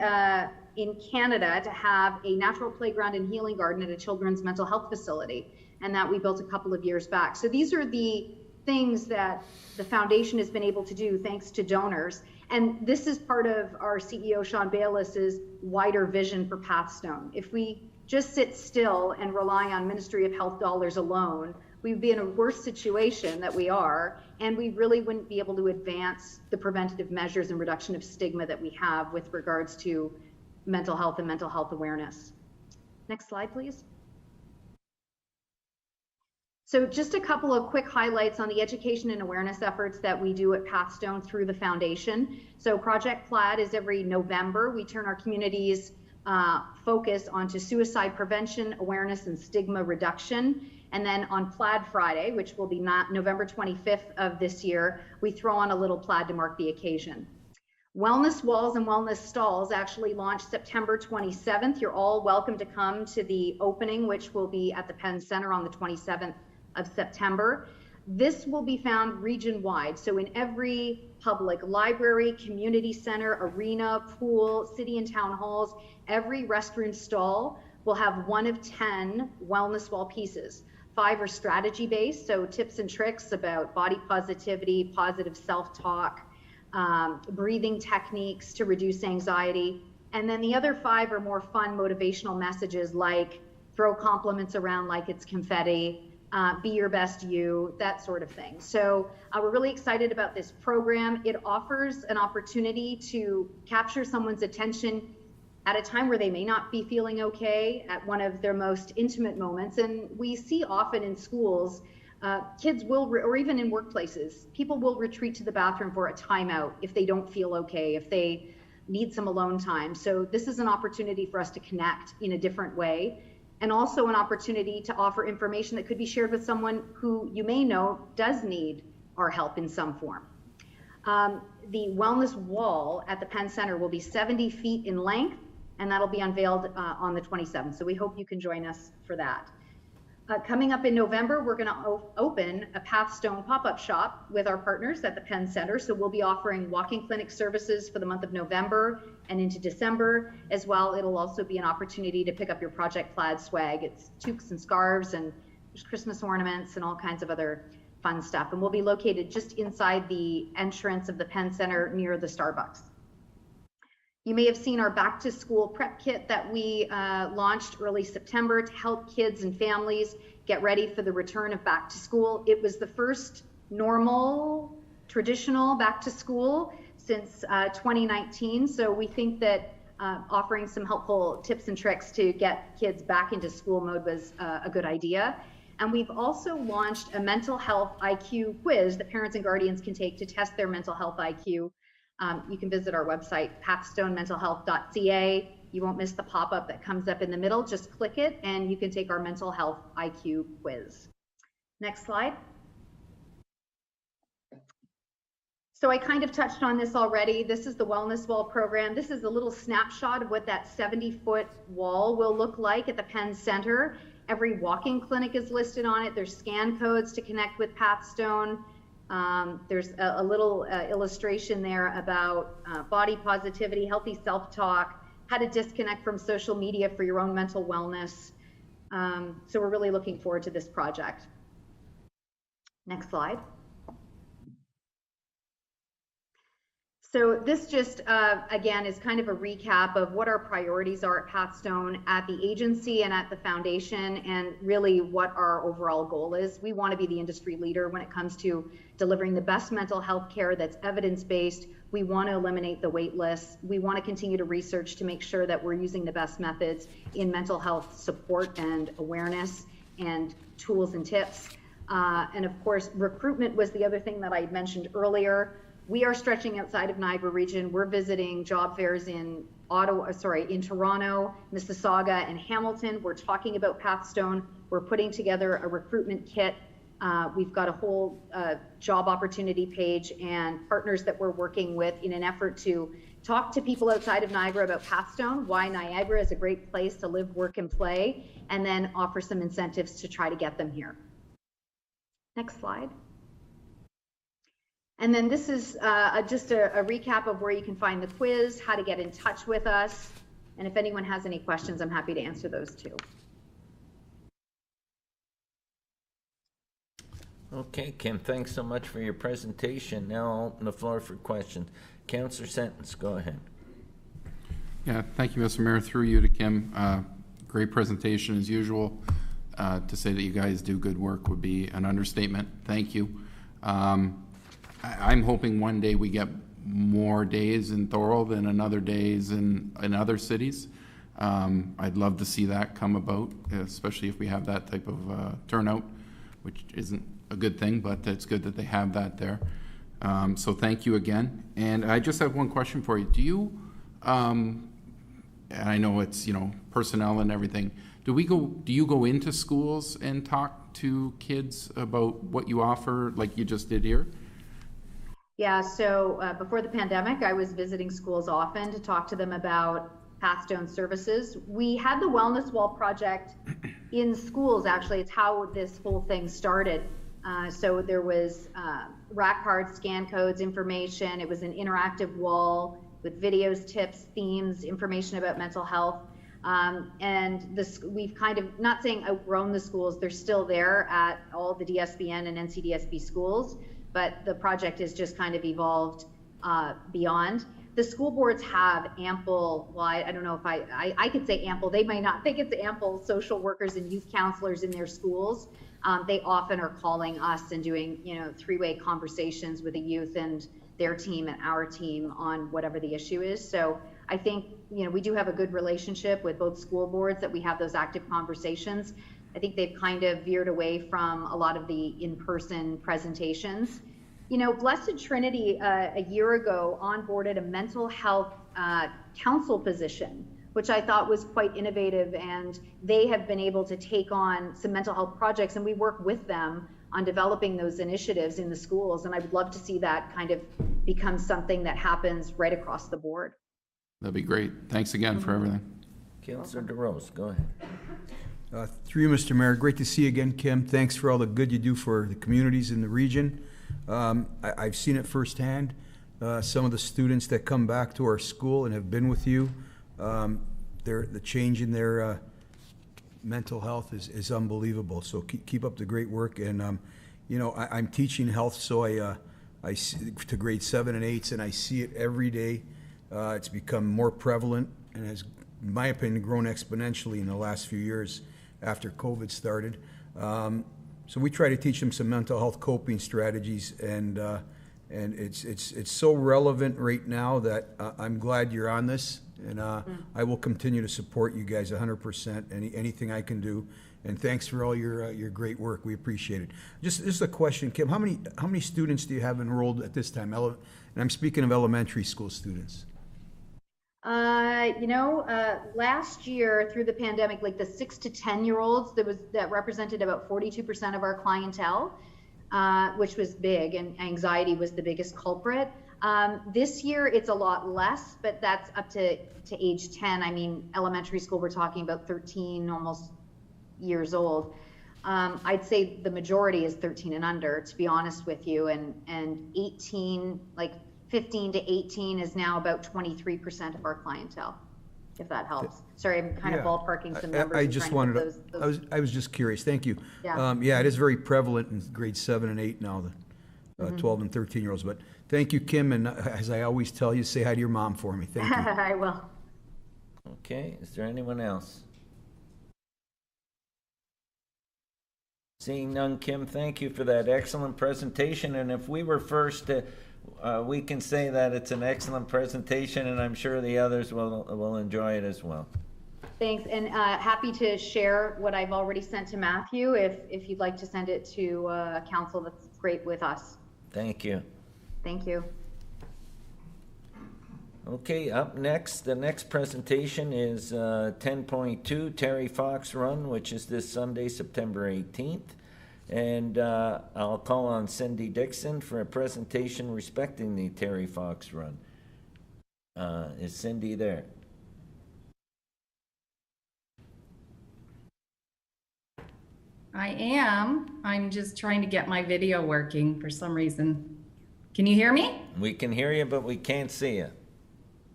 [SPEAKER 15] in Canada to have a natural playground and healing garden at a children's mental health facility, and that we built a couple of years back. So these are the things that the foundation has been able to do thanks to donors. And this is part of our CEO, Sean Bayless's wider vision for Pathstone. If we just sit still and rely on Ministry of Health dollars alone, we'd be in a worse situation that we are, and we really wouldn't be able to advance the preventative measures and reduction of stigma that we have with regards to mental health and mental health awareness. Next slide, please. So just a couple of quick highlights on the education and awareness efforts that we do at Pathstone through the foundation. So Project Plaid is every November. We turn our community's focus onto suicide prevention, awareness, and stigma reduction. And then on Plaid Friday, which will be November 25th of this year, we throw on a little plaid to mark the occasion. Wellness Walls and Wellness Stalls actually launched September 27th. You're all welcome to come to the opening, which will be at the Penn Center on the 27th of September. This will be found region-wide. So in every public library, community center, arena, pool, city and town halls, every restroom stall will have 1 of 10 wellness wall pieces. 5 are strategy-based, so tips and tricks about body positivity, positive self-talk, breathing techniques to reduce anxiety. And then the other 5 are more fun motivational messages like throw compliments around like it's confetti, be your best you, that sort of thing. So we're really excited about this program. It offers an opportunity to capture someone's attention at a time where they may not be feeling okay, at one of their most intimate moments. And we see often in schools, kids will, or even in workplaces, people will retreat to the bathroom for a timeout if they don't feel okay, if they need some alone time. So this is an opportunity for us to connect in a different way, and also an opportunity to offer information that could be shared with someone who you may know does need our help in some form. The wellness wall at the Penn Center will be 70 feet in length, and that'll be unveiled on the 27th. So we hope you can join us for that. Coming up in November, we're going to open a Pathstone pop-up shop with our partners at the Penn Center. So we'll be offering walking clinic services for the month of November and into December as well. It'll also be an opportunity to pick up your Project Plaid swag. It's toques and scarves, and there's Christmas ornaments and all kinds of other fun stuff. And we'll be located just inside the entrance of the Penn Center near the Starbucks. You may have seen our back to school prep kit that we launched early September to help kids and families get ready for the return of back to school. It was the first normal, traditional back to school since 2019. So we think that offering some helpful tips and tricks to get kids back into school mode was a good idea. And we've also launched a mental health IQ quiz that parents and guardians can take to test their mental health IQ. You can visit our website, pathstonementalhealth.ca. You won't miss the pop-up that comes up in the middle. Just click it and you can take our mental health IQ quiz. Next slide. So I kind of touched on this already. This is the Wellness Wall program. This is a little snapshot of what that 70-foot wall will look like at the Penn Center. Every walking clinic is listed on it. There's scan codes to connect with Pathstone. There's a little illustration there about body positivity, healthy self-talk, how to disconnect from social media for your own mental wellness. So we're really looking forward to this project. Next slide. So this just, again, is kind of a recap of what our priorities are at Pathstone, at the agency and at the foundation, and really what our overall goal is. We want to be the industry leader when it comes to delivering the best mental health care that's evidence-based. We want to eliminate the wait lists. We want to continue to research to make sure that we're using the best methods in mental health support and awareness and tools and tips. And of course, recruitment was the other thing that I mentioned earlier. We are stretching outside of Niagara region. We're visiting job fairs in in Toronto, Mississauga, and Hamilton. We're talking about Pathstone. We're putting together a recruitment kit. We've got a whole job opportunity page and partners that we're working with in an effort to talk to people outside of Niagara about Pathstone, why Niagara is a great place to live, work, and play, and then offer some incentives to try to get them here. Next slide. And then this is just a recap of where you can find the quiz, how to get in touch with us. And if anyone has any questions, I'm happy to answer those too.
[SPEAKER 1] Okay, Kim, thanks so much for your presentation. Now I'll open the floor for questions. Councillor Sentence, go ahead.
[SPEAKER 8] Yeah, thank you, Mr. Mayor. Through you to Kim. Great presentation as usual. To say that you guys do good work would be an understatement. Thank you. I'm hoping one day we get more days in Thorold and another days in other cities. I'd love to see that come about, especially if we have that type of turnout. which isn't a good thing, but it's good that they have that there. So thank you again. And I just have one question for you. Do you, and I know it's, personnel and everything, do you go into schools and talk to kids about what you offer like you just did here?
[SPEAKER 15] Yeah, so before the pandemic, I was visiting schools often to talk to them about Pathstone services. We had the Wellness Wall project in schools, actually. It's how this whole thing started. So there was rack cards, scan codes, information. It was an interactive wall with videos, tips, themes, information about mental health. And we've kind of, not saying outgrown the schools, they're still there at all the DSBN and NCDSB schools, but the project has just kind of evolved beyond. The school boards have ample, well, I don't know if I could say ample, they might not think it's ample social workers and youth counselors in their schools. They often are calling us and doing, three-way conversations with the youth and their team and our team on whatever the issue is. So I think, we do have a good relationship with both school boards that we have those active conversations. I think they've kind of veered away from a lot of the in-person presentations. Blessed Trinity a year ago onboarded a mental health council position, which I thought was quite innovative, and they have been able to take on some mental health projects, and we work with them on developing those initiatives in the schools, and I would love to see that kind of become something that happens right across the board.
[SPEAKER 8] That'd be great. Thanks again for everything.
[SPEAKER 1] Councillor DeRose, go ahead.
[SPEAKER 4] Through you, Mr. Mayor, great to see you again, Kim. Thanks for all the good you do for the communities in the region. I've seen it firsthand. Some of the students that come back to our school and have been with you, the change in their mental health is unbelievable. So keep up the great work. And I'm teaching health, so I see, to grade 7 and 8s, and I see it every day. It's become more prevalent and has, in my opinion, grown exponentially in the last few years after COVID started. So we try to teach them some mental health coping strategies, and it's so relevant right now that I'm glad you're on this, and I will continue to support you guys 100%. Anything I can do, and thanks for all your great work. We appreciate it. Just a question, Kim. How many students do you have enrolled at this time? And I'm speaking of elementary school students.
[SPEAKER 15] Last year through the pandemic, like the 6 to 10-year-olds, that represented about 42% of our clientele, which was big, and anxiety was the biggest culprit. This year it's a lot less, but that's up to age 10. I mean, elementary school, we're talking about 13, almost years old. I'd say the majority is 13 and under, to be honest with you, and 18, like 15 to 18 is now about 23% of our clientele, if that helps. Sorry, I'm kind of ballparking some numbers.
[SPEAKER 4] I just wanted to, I was just curious. Thank you. Yeah. It is very prevalent in grades 7 and 8 now, the 12 and 13-year-olds. But thank you, Kim, and as I always tell you, say hi to your mom for me. Thank you.
[SPEAKER 15] I will.
[SPEAKER 1] Okay, is there anyone else? Seeing none, Kim, thank you for that excellent presentation. And if we were first, we can say that it's an excellent presentation, and I'm sure the others will enjoy it as well.
[SPEAKER 15] Thanks, and happy to share what I've already sent to Matthew. If you'd like to send it to council, that's great with us.
[SPEAKER 1] Thank you.
[SPEAKER 15] Thank you.
[SPEAKER 1] Okay, up next, the next presentation is 10.2 Terry Fox Run, which is this Sunday, September 18th. And I'll call on Cindy Dixon for a presentation respecting the Terry Fox Run. Is Cindy there?
[SPEAKER 16] I am. I'm just trying to get my video working for some reason. Can you hear me?
[SPEAKER 1] We can hear you, but we can't see you.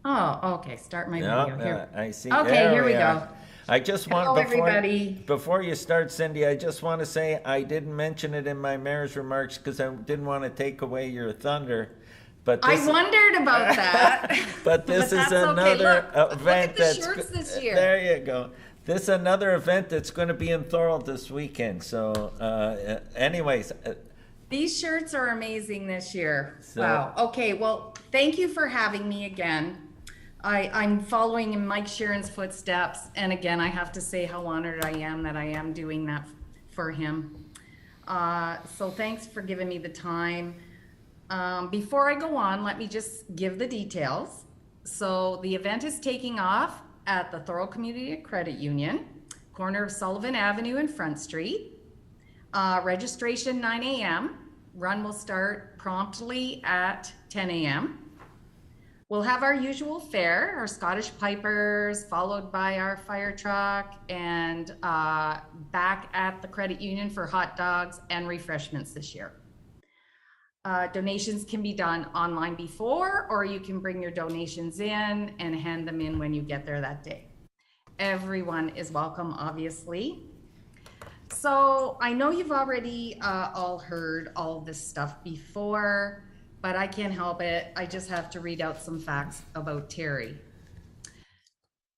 [SPEAKER 16] Oh, okay. Start my video here.
[SPEAKER 1] I see.
[SPEAKER 16] Okay, here we go.
[SPEAKER 1] I just want,
[SPEAKER 16] Hello, everybody.
[SPEAKER 1] Before you start, Cindy, I just want to say I didn't mention it in my mayor's remarks because I didn't want to take away your thunder. But
[SPEAKER 16] I wondered about that.
[SPEAKER 1] But this is another event
[SPEAKER 16] that's. Look at the shirts this year.
[SPEAKER 1] There you go. This is another event that's going to be in Thorold this weekend. So, anyways.
[SPEAKER 16] These shirts are amazing this year.
[SPEAKER 1] So,
[SPEAKER 16] wow. Okay. Well, thank you for having me again. I'm following in Mike Sharon's footsteps, and again, I have to say how honored I am that I am doing that for him. So thanks for giving me the time. Before I go on, let me just give the details. So the event is taking off at the Thorold Community Credit Union, corner of Sullivan Avenue and Front Street. Registration 9 a.m. Run will start promptly at 10 a.m. We'll have our usual fare, our Scottish pipers, followed by our fire truck, and back at the credit union for hot dogs and refreshments this year. Donations can be done online before, or you can bring your donations in and hand them in when you get there that day. Everyone is welcome, obviously. So I know you've already all heard all of this stuff before, but I can't help it. I just have to read out some facts about Terry.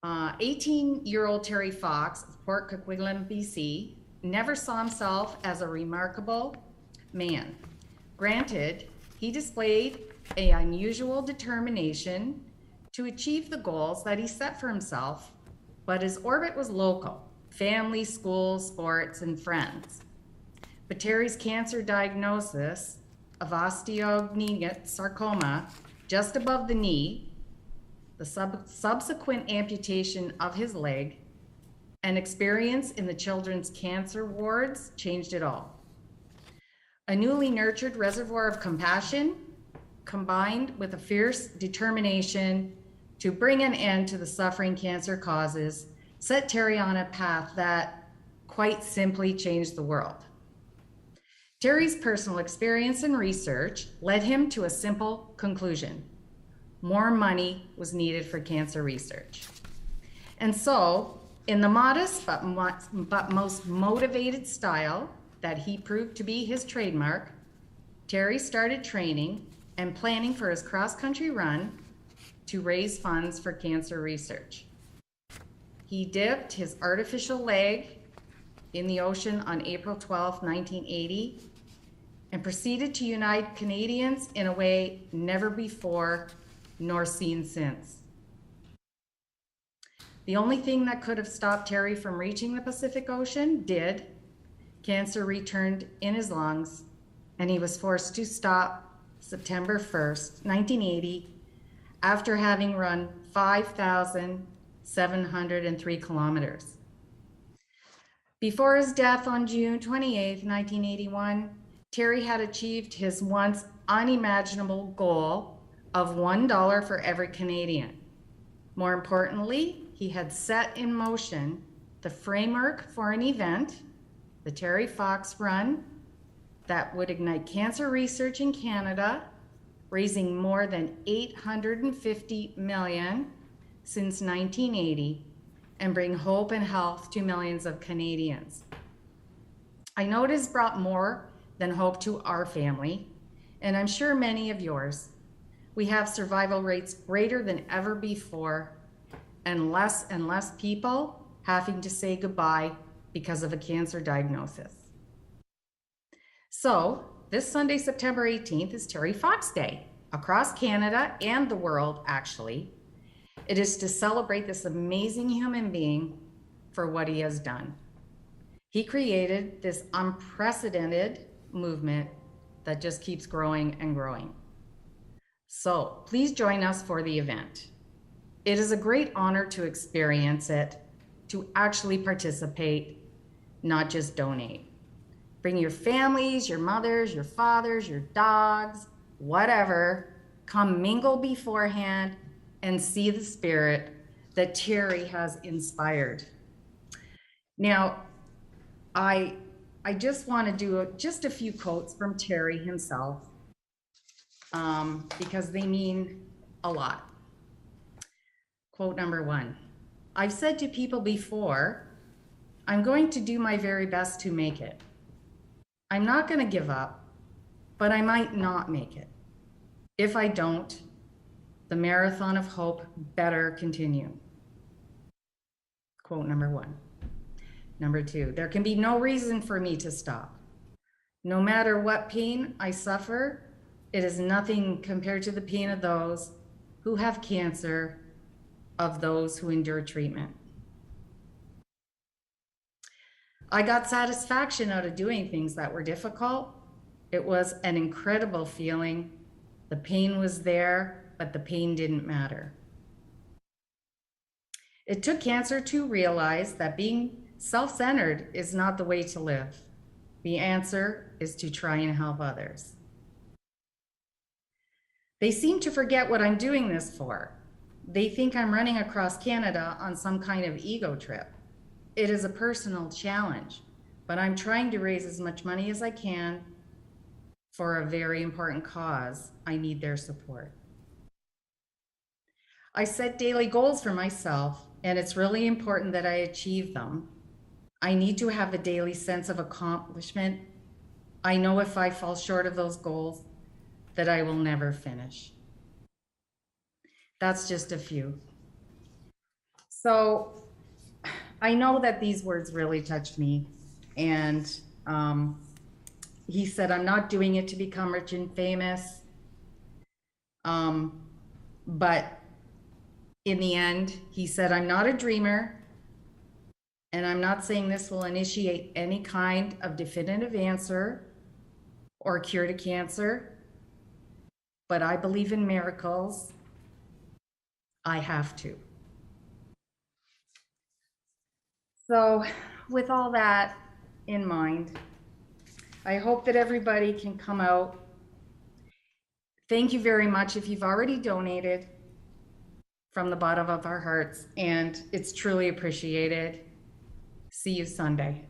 [SPEAKER 16] 18-year-old Terry Fox of Port Coquitlam, BC, never saw himself as a remarkable man. Granted, he displayed an unusual determination to achieve the goals that he set for himself, but his orbit was local: family, school, sports, and friends. But Terry's cancer diagnosis of osteogenic sarcoma just above the knee, the subsequent amputation of his leg, and experience in the children's cancer wards changed it all. A newly nurtured reservoir of compassion, combined with a fierce determination to bring an end to the suffering cancer causes, set Terry on a path that quite simply changed the world. Terry's personal experience and research led him to a simple conclusion: more money was needed for cancer research. And so, in the modest but most motivated style that he proved to be his trademark, Terry started training and planning for his cross-country run to raise funds for cancer research. He dipped his artificial leg in the ocean on April 12, 1980, and proceeded to unite Canadians in a way never before nor seen since. The only thing that could have stopped Terry from reaching the Pacific Ocean did. Cancer returned in his lungs, and he was forced to stop September 1st, 1980, after having run 5,703 kilometers. Before his death on June 28, 1981, Terry had achieved his once unimaginable goal of $1 for every Canadian. More importantly, he had set in motion the framework for an event, the Terry Fox Run, that would ignite cancer research in Canada, raising more than $850 million since 1980, and bring hope and health to millions of Canadians. I know it has brought more than hope to our family, and I'm sure many of yours. We have survival rates greater than ever before, and less people having to say goodbye because of a cancer diagnosis. So this Sunday, September 18th, is Terry Fox Day across Canada and the world, actually. It is to celebrate this amazing human being for what he has done. He created this unprecedented movement that just keeps growing and growing. So please join us for the event. It is a great honor to experience it, to actually participate, not just donate. Bring your families, your mothers, your fathers, your dogs, whatever. Come mingle beforehand and see the spirit that Terry has inspired. Now, I just want to do just a few quotes from Terry himself, because they mean a lot. Quote number 1, I've said to people before, I'm going to do my very best to make it. I'm not going to give up, but I might not make it. If I don't, the marathon of hope better continue. Quote number 1. Number 2, there can be no reason for me to stop. No matter what pain I suffer, it is nothing compared to the pain of those who have cancer, of those who endure treatment. I got satisfaction out of doing things that were difficult. It was an incredible feeling. The pain was there, but the pain didn't matter. It took cancer to realize that being self-centered is not the way to live. The answer is to try and help others. They seem to forget what I'm doing this for. They think I'm running across Canada on some kind of ego trip. It is a personal challenge, but I'm trying to raise as much money as I can for a very important cause. I need their support. I set daily goals for myself, and it's really important that I achieve them. I need to have a daily sense of accomplishment. I know if I fall short of those goals, that I will never finish. That's just a few. So I know that these words really touched me. And he said, I'm not doing it to become rich and famous. But in the end, he said, I'm not a dreamer. And I'm not saying this will initiate any kind of definitive answer or cure to cancer. But I believe in miracles. I have to. So with all that in mind, I hope that everybody can come out. Thank you very much if you've already donated from the bottom of our hearts, and it's truly appreciated. See you Sunday.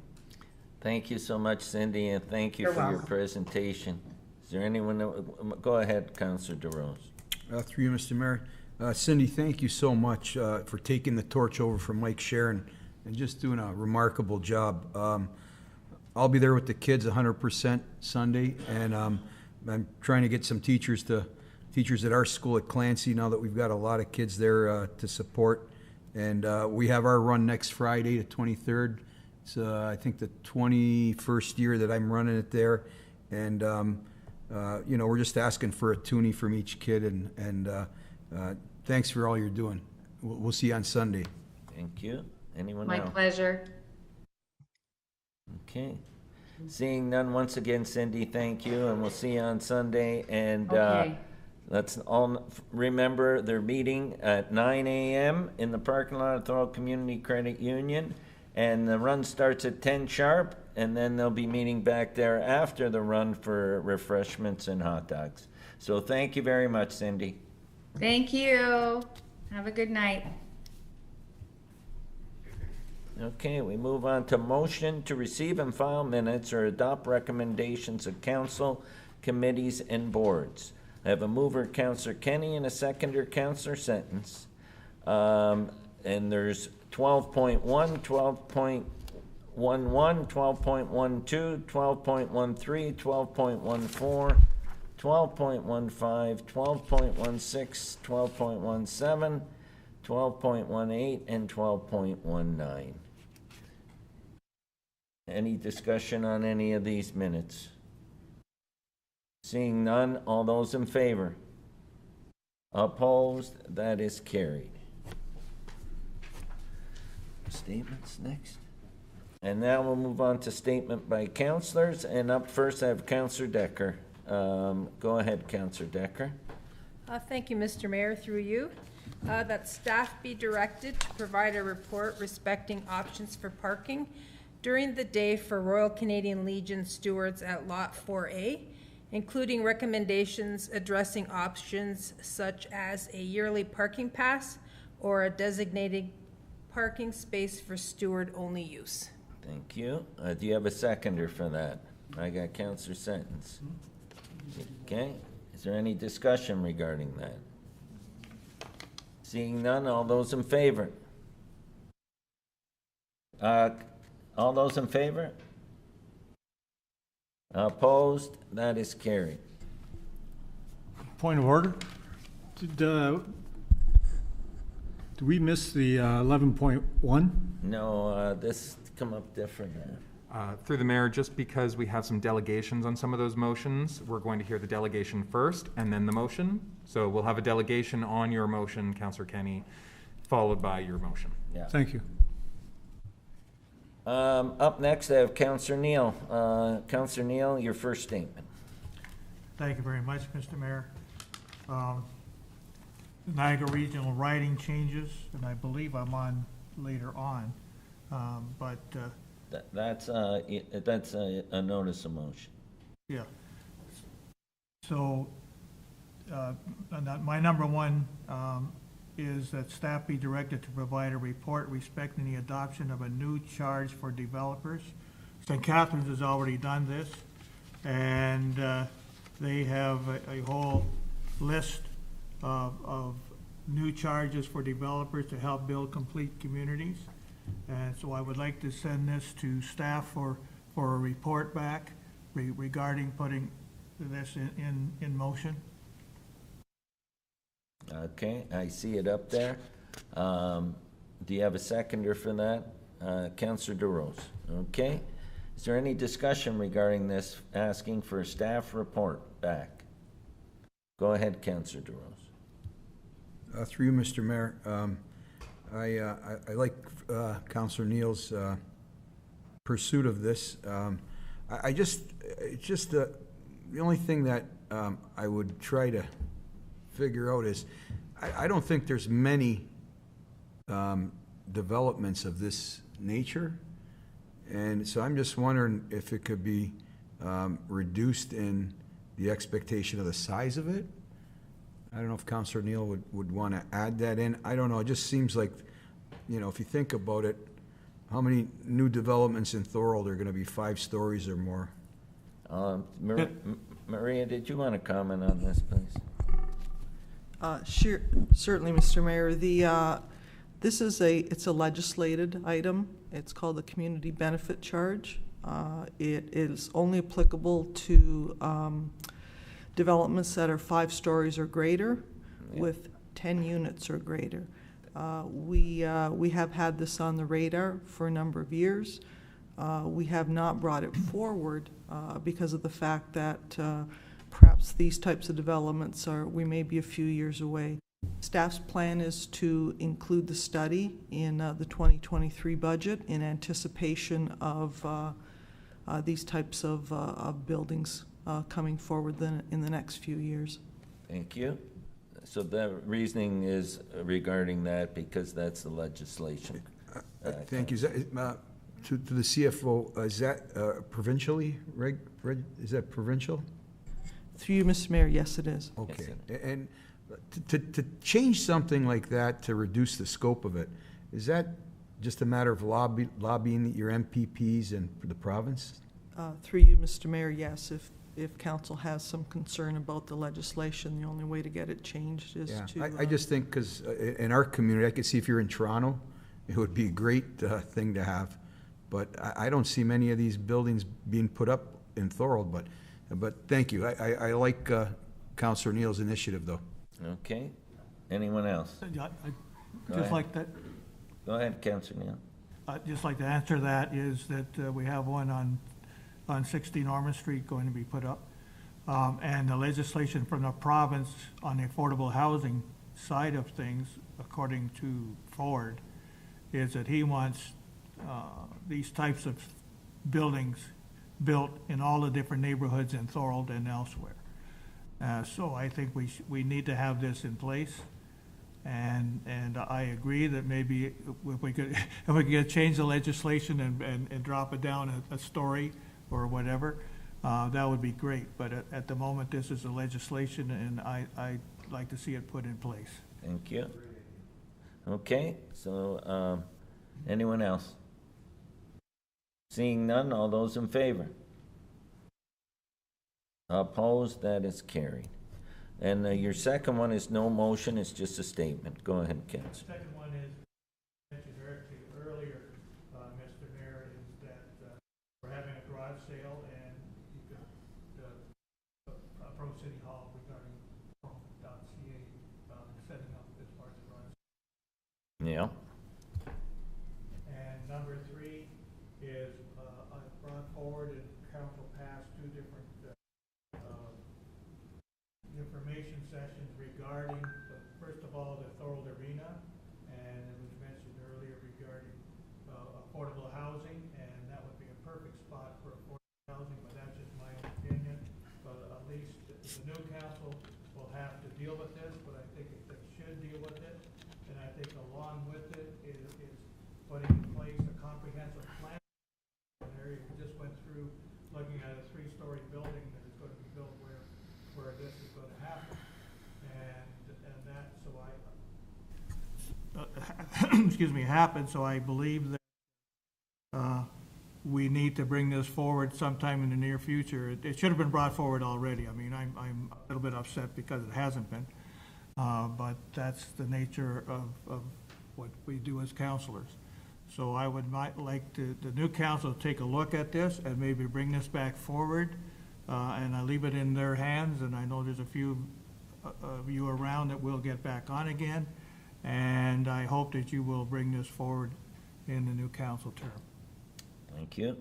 [SPEAKER 1] Thank you so much, Cindy, and thank you
[SPEAKER 16] You're
[SPEAKER 1] for your
[SPEAKER 16] welcome.
[SPEAKER 1] presentation. Is there anyone that, go ahead, Councillor DeRose.
[SPEAKER 4] Through you, Mr. Mayor. Cindy, thank you so much for taking the torch over from Mike Sharon and just doing a remarkable job. I'll be there with the kids 100% Sunday, and I'm trying to get some teachers at our school at Clancy now that we've got a lot of kids there to support. And we have our run next Friday, the 23rd. It's, I think, the 21st year that I'm running it there. And, you know, we're just asking for a toonie from each kid. And thanks for all you're doing. We'll see you on Sunday.
[SPEAKER 1] Thank you. Anyone
[SPEAKER 16] My
[SPEAKER 1] else?
[SPEAKER 16] pleasure.
[SPEAKER 1] Okay. Seeing none, once again, Cindy, thank you, and we'll see you on Sunday. And
[SPEAKER 16] Okay.
[SPEAKER 1] let's all remember they're meeting at 9 a.m. in the parking lot of Thorold Community Credit Union, and the run starts at 10 sharp, and then they'll be meeting back there after the run for refreshments and hot dogs. So thank you very much, Cindy.
[SPEAKER 16] Thank you. Have a good night.
[SPEAKER 1] Okay, we move on to motion to receive and file minutes or adopt recommendations of council, committees, and boards. I have a mover, Councillor Kenny, and a seconder, Councillor Sentence. And there's 12.1, 12.11, 12.12, 12.13, 12.14, 12.15, 12.16, 12.17, 12.18, and 12.19. Any discussion on any of these minutes? Seeing none, all those in favor? Opposed? That is carried. Statements next. And now we'll move on to statement by councillors, and up first I have Councillor Decker. Go ahead, Councillor Decker.
[SPEAKER 14] Thank you, Mr. Mayor, through you. That staff be directed to provide a report respecting options for parking during the day for Royal Canadian Legion stewards at Lot 4A, including recommendations addressing options such as a yearly parking pass or a designated parking space for steward-only use.
[SPEAKER 1] Thank you. Do you have a seconder for that? I got Councillor Sentence. Okay. Is there any discussion regarding that? Seeing none, all those in favor? All those in favor? Opposed? That is carried.
[SPEAKER 5] Point of order. Did we miss the 11.1?
[SPEAKER 1] No, this come up different.
[SPEAKER 13] Through the mayor, just because we have some delegations on some of those motions, we're going to hear the delegation first and then the motion. So we'll have a delegation on your motion, Councillor Kenny, followed by your motion.
[SPEAKER 1] Yeah.
[SPEAKER 5] Thank you.
[SPEAKER 1] Up next, I have Councillor Neal. Councillor Neal, your first statement.
[SPEAKER 2] Thank you very much, Mr. Mayor. Niagara Regional writing changes, and I believe I'm on later on, but
[SPEAKER 1] That's a notice of motion.
[SPEAKER 2] yeah. So my number one is that staff be directed to provide a report respecting the adoption of a new charge for developers. St. Catharines has already done this, and they have a whole list of new charges for developers to help build complete communities. And so I would like to send this to staff for a report back regarding putting this in motion.
[SPEAKER 1] Okay, I see it up there. Do you have a seconder for that? Councillor DeRose. Okay. Is there any discussion regarding this, asking for a staff report back? Go ahead, Councillor DeRose.
[SPEAKER 4] Through you, Mr. Mayor, I like Councillor Neal's pursuit of this. It's just the only thing that I would try to figure out is I don't think there's many developments of this nature, and so I'm just wondering if it could be reduced in the expectation of the size of it. I don't know if Councillor Neal would want to add that in. I don't know. It just seems like, you know, if you think about it, how many new developments in Thorold are going to be 5 stories or more?
[SPEAKER 1] Maria, did you want to comment on this, please?
[SPEAKER 17] Sure, certainly, Mr. Mayor. This is it's a legislated item. It's called the Community Benefit Charge. It is only applicable to developments that are 5 stories or greater, with 10 units or greater. We have had this on the radar for a number of years. We have not brought it forward because of the fact that perhaps these types of developments we may be a few years away. Staff's plan is to include the study in the 2023 budget in anticipation of these types of buildings coming forward in the next few years.
[SPEAKER 1] Thank you. So the reasoning is regarding that because that's the legislation.
[SPEAKER 4] Thank you. Is that, to the CFO, is that provincially? Is that provincial?
[SPEAKER 17] Through you, Mr. Mayor, yes, it is.
[SPEAKER 4] Okay. Yes, and to change something like that to reduce the scope of it, is that just a matter of lobbying your MPPs and the province?
[SPEAKER 17] Through you, Mr. Mayor, yes. If council has some concern about the legislation, the only way to get it changed is to...
[SPEAKER 4] I just think because in our community, I could see if you're in Toronto, it would be a great thing to have. But I don't see many of these buildings being put up in Thorold. But thank you. I like Councillor Neal's initiative, though.
[SPEAKER 1] Okay. Anyone else?
[SPEAKER 2] Like that.
[SPEAKER 1] Go ahead, Councillor Neal.
[SPEAKER 2] Just like to answer that is that we have one on 60 Norman Street going to be put up. And the legislation from the province on the affordable housing side of things, according to Ford, is that he wants these types of buildings built in all the different neighborhoods in Thorold and elsewhere. So I think we need to have this in place. And I agree that maybe if we could change the legislation and drop it down a story or whatever, that would be great. But at the moment, this is a legislation, and I'd like to see it put in place.
[SPEAKER 1] Thank you. Okay, so anyone else? Seeing none, all those in favor? Opposed? That is carried. And your second one is no motion, it's just a statement. Go ahead, Ken.
[SPEAKER 2] The second one is, mentioned earlier, Mr. Mayor, is that we're having a garage sale, and you could approach City Hall regarding .ca setting up this part of the garage.
[SPEAKER 1] Yeah.
[SPEAKER 2] And number 3 is I brought forward and council passed 2 different information sessions regarding, first of all, the Thorold Arena, and it was mentioned earlier regarding affordable housing excuse me, happen, so I believe that we need to bring this forward sometime in the near future. It should have been brought forward already. I mean, I'm a little bit upset because it hasn't been, but that's the nature of what we do as counselors. So I would like the new council to take a look at this and maybe bring this back forward, and I leave it in their hands, and I know there's a few of you around that will get back on again, and I hope that you will bring this forward in the new council term.
[SPEAKER 1] Thank you.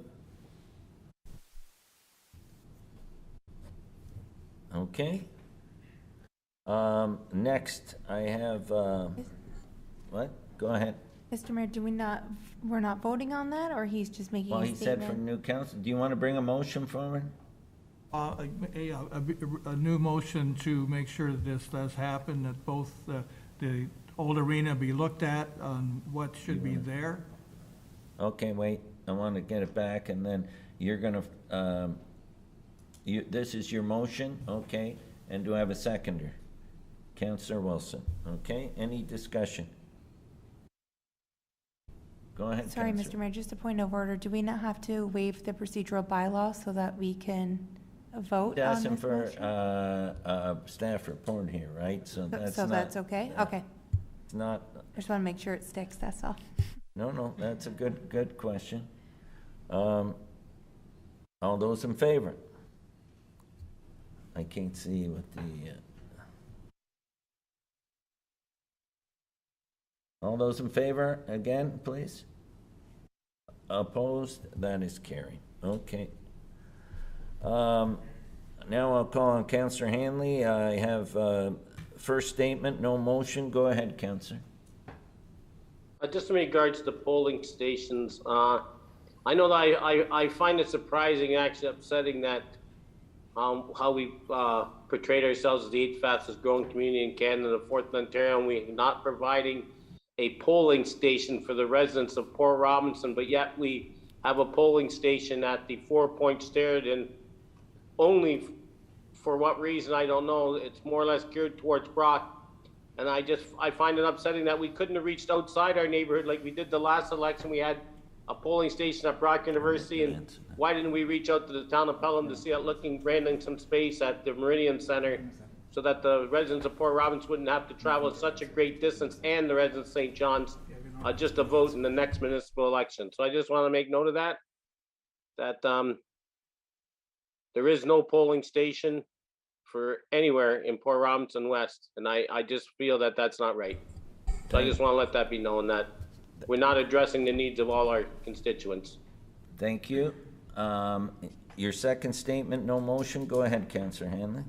[SPEAKER 1] Okay. Next, I have, what? Go ahead.
[SPEAKER 6] Mr. Mayor, we're not voting on that, or he's just making
[SPEAKER 1] Well,
[SPEAKER 6] a
[SPEAKER 1] he
[SPEAKER 6] statement?
[SPEAKER 1] said for new council. Do you want to bring a motion forward?
[SPEAKER 2] A new motion to make sure that this does happen, that both the old arena be looked at on what should be there.
[SPEAKER 1] Okay, wait. I want to get it back, and then you're going to, this is your motion, okay? And do I have a seconder? Councillor Wilson, okay? Any discussion? Go ahead,
[SPEAKER 6] Sorry,
[SPEAKER 1] Councillor.
[SPEAKER 6] Mr. Mayor, just a point of order. Do we not have to waive the procedural bylaw so that we can vote on
[SPEAKER 1] Asking
[SPEAKER 6] this
[SPEAKER 1] for
[SPEAKER 6] motion?
[SPEAKER 1] staff report here, right? So that's
[SPEAKER 6] So
[SPEAKER 1] not.
[SPEAKER 6] that's okay? Okay.
[SPEAKER 1] It's not,
[SPEAKER 6] I just want to make sure it sticks, that's all.
[SPEAKER 1] no, that's a good question. All those in favor? I can't see what the, all those in favor, again, please? Opposed? That is carried. Okay. Now I'll call on Councillor Hanley. I have first statement, no motion. Go ahead, Councillor.
[SPEAKER 18] Just in regards to polling stations, I know that I find it surprising, actually upsetting that how we portrayed ourselves as the 8th fastest growing community in Canada, the 4th in Ontario, and we're not providing a polling station for the residents of Port Robinson, but yet we have a polling station at the 4 Point Stair, and only for what reason, I don't know. It's more or less geared towards Brock. And I find it upsetting that we couldn't have reached outside our neighborhood like we did the last election. We had a polling station at Brock University, and why didn't we reach out to the town of Pelham to see about granting some space at the Meridian Center so that the residents of Port Robbins wouldn't have to travel such a great distance, and the residents of St. John's just to vote in the next municipal election. So I just want to make note of that there is no polling station for anywhere in Port Robinson West, and I just feel that that's not right. So I just want to let that be known, that we're not addressing the needs of all our constituents.
[SPEAKER 1] Thank you. Your second statement, no motion. Go ahead, Councillor Hanley.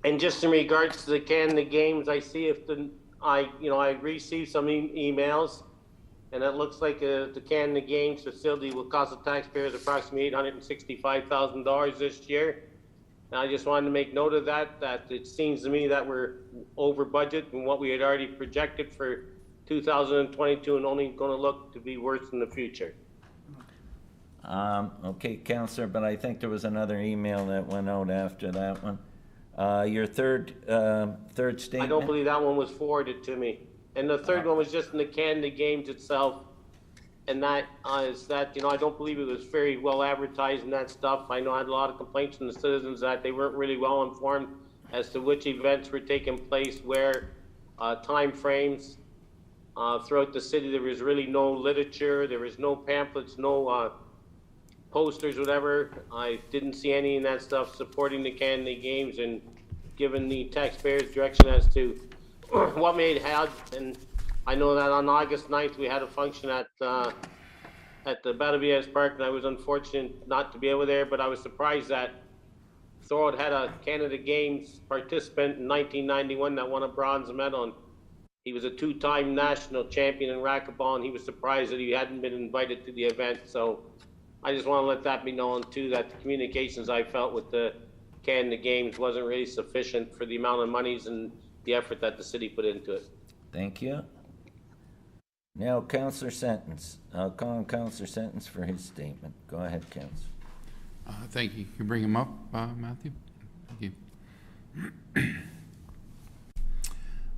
[SPEAKER 18] And just in regards to the Canada Games, I see I received some emails, and it looks like the Canada Games facility will cost the taxpayers approximately $865,000 this year. And I just wanted to make note of that it seems to me that we're over budget and what we had already projected for 2022, and only going to look to be worse in the future.
[SPEAKER 1] Okay, Councillor, but I think there was another email that went out after that one. Your third statement?
[SPEAKER 18] I don't believe that one was forwarded to me. And the third one was just in the Canada Games itself. And that is that, I don't believe it was very well advertised and that stuff. I know I had a lot of complaints from the citizens that they weren't really well informed as to which events were taking place, where, time frames. Throughout the city, there was really no literature. There was no pamphlets, no posters, whatever. I didn't see any in that stuff supporting the Canada Games and giving the taxpayers direction as to what made had. And I know that on August 9th, we had a function at the Balconies Park, and I was unfortunate not to be able there, but I was surprised that Thorold had a Canada Games participant in 1991 that won a bronze medal. And he was a 2-time national champion in racquetball, and he was surprised that he hadn't been invited to the event. So I just want to let that be known too, that the communications I felt with the Canada Games wasn't really sufficient for the amount of monies and the effort that the city put into it.
[SPEAKER 1] Thank you. Now, Councillor Sentence. I'll call on Councillor Sentence for his statement. Go ahead, Councillor.
[SPEAKER 8] Thank you. You bring him up, Matthew? Thank you.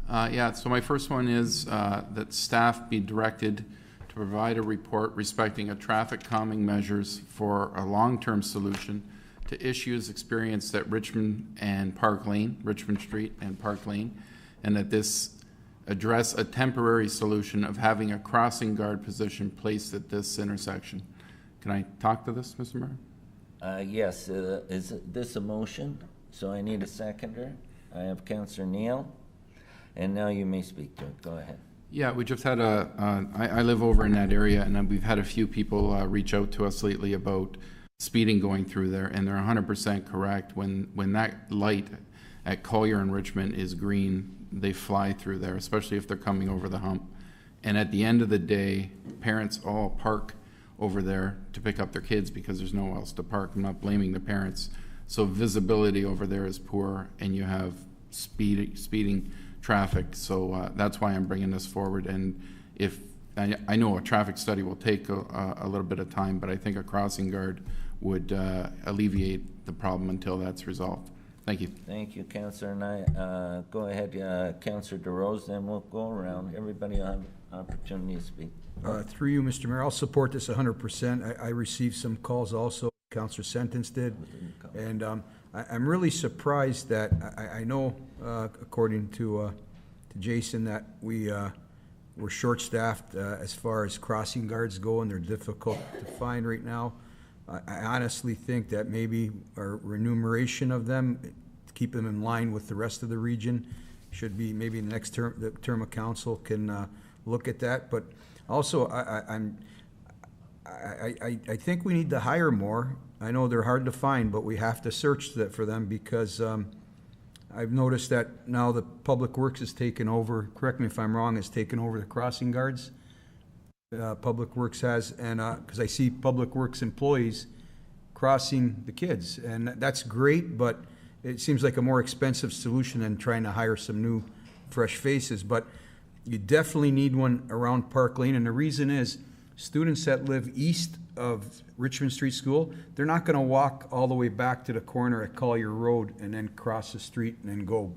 [SPEAKER 8] Yeah, so my first one is that staff be directed to provide a report respecting a traffic calming measures for a long-term solution to issues experienced at Richmond Street and Park Lane, and that this address a temporary solution of having a crossing guard position placed at this intersection. Can I talk to this, Mr. Mayor?
[SPEAKER 1] Yes, is this a motion? So I need a seconder. I have Councillor Neal, and now you may speak to it. Go ahead.
[SPEAKER 8] Yeah, we just had I live over in that area, and we've had a few people reach out to us lately about speeding going through there, and they're 100% correct. When that light at Collier and Richmond is green, they fly through there, especially if they're coming over the hump. And at the end of the day, parents all park over there to pick up their kids because there's nowhere else to park. I'm not blaming the parents. So visibility over there is poor, and you have speeding traffic. So that's why I'm bringing this forward. And if I know a traffic study will take a little bit of time, but I think a crossing guard would alleviate the problem until that's resolved. Thank you.
[SPEAKER 1] Thank you, Councillor. And I go ahead, Councillor DeRose, then we'll go around. Everybody will have an opportunity to speak.
[SPEAKER 4] Through you, Mr. Mayor, I'll support this 100%. I received some calls also, Councillor Sentence did, and I'm really surprised that I know, according to Jason, that we're short-staffed as far as crossing guards go, and they're difficult to find right now. I honestly think that maybe our remuneration of them, to keep them in line with the rest of the region, should be maybe the next term, the term of council can look at that. But also, I think we need to hire more. I know they're hard to find, but we have to search for them because I've noticed that now the Public Works has taken over, correct me if I'm wrong, has taken over the crossing guards. Public Works has, and because I see Public Works employees crossing the kids, and that's great, but it seems like a more expensive solution than trying to hire some new, fresh faces. But you definitely need one around Park Lane, and the reason is students that live east of Richmond Street School, they're not going to walk all the way back to the corner at Collier Road and then cross the street and then go.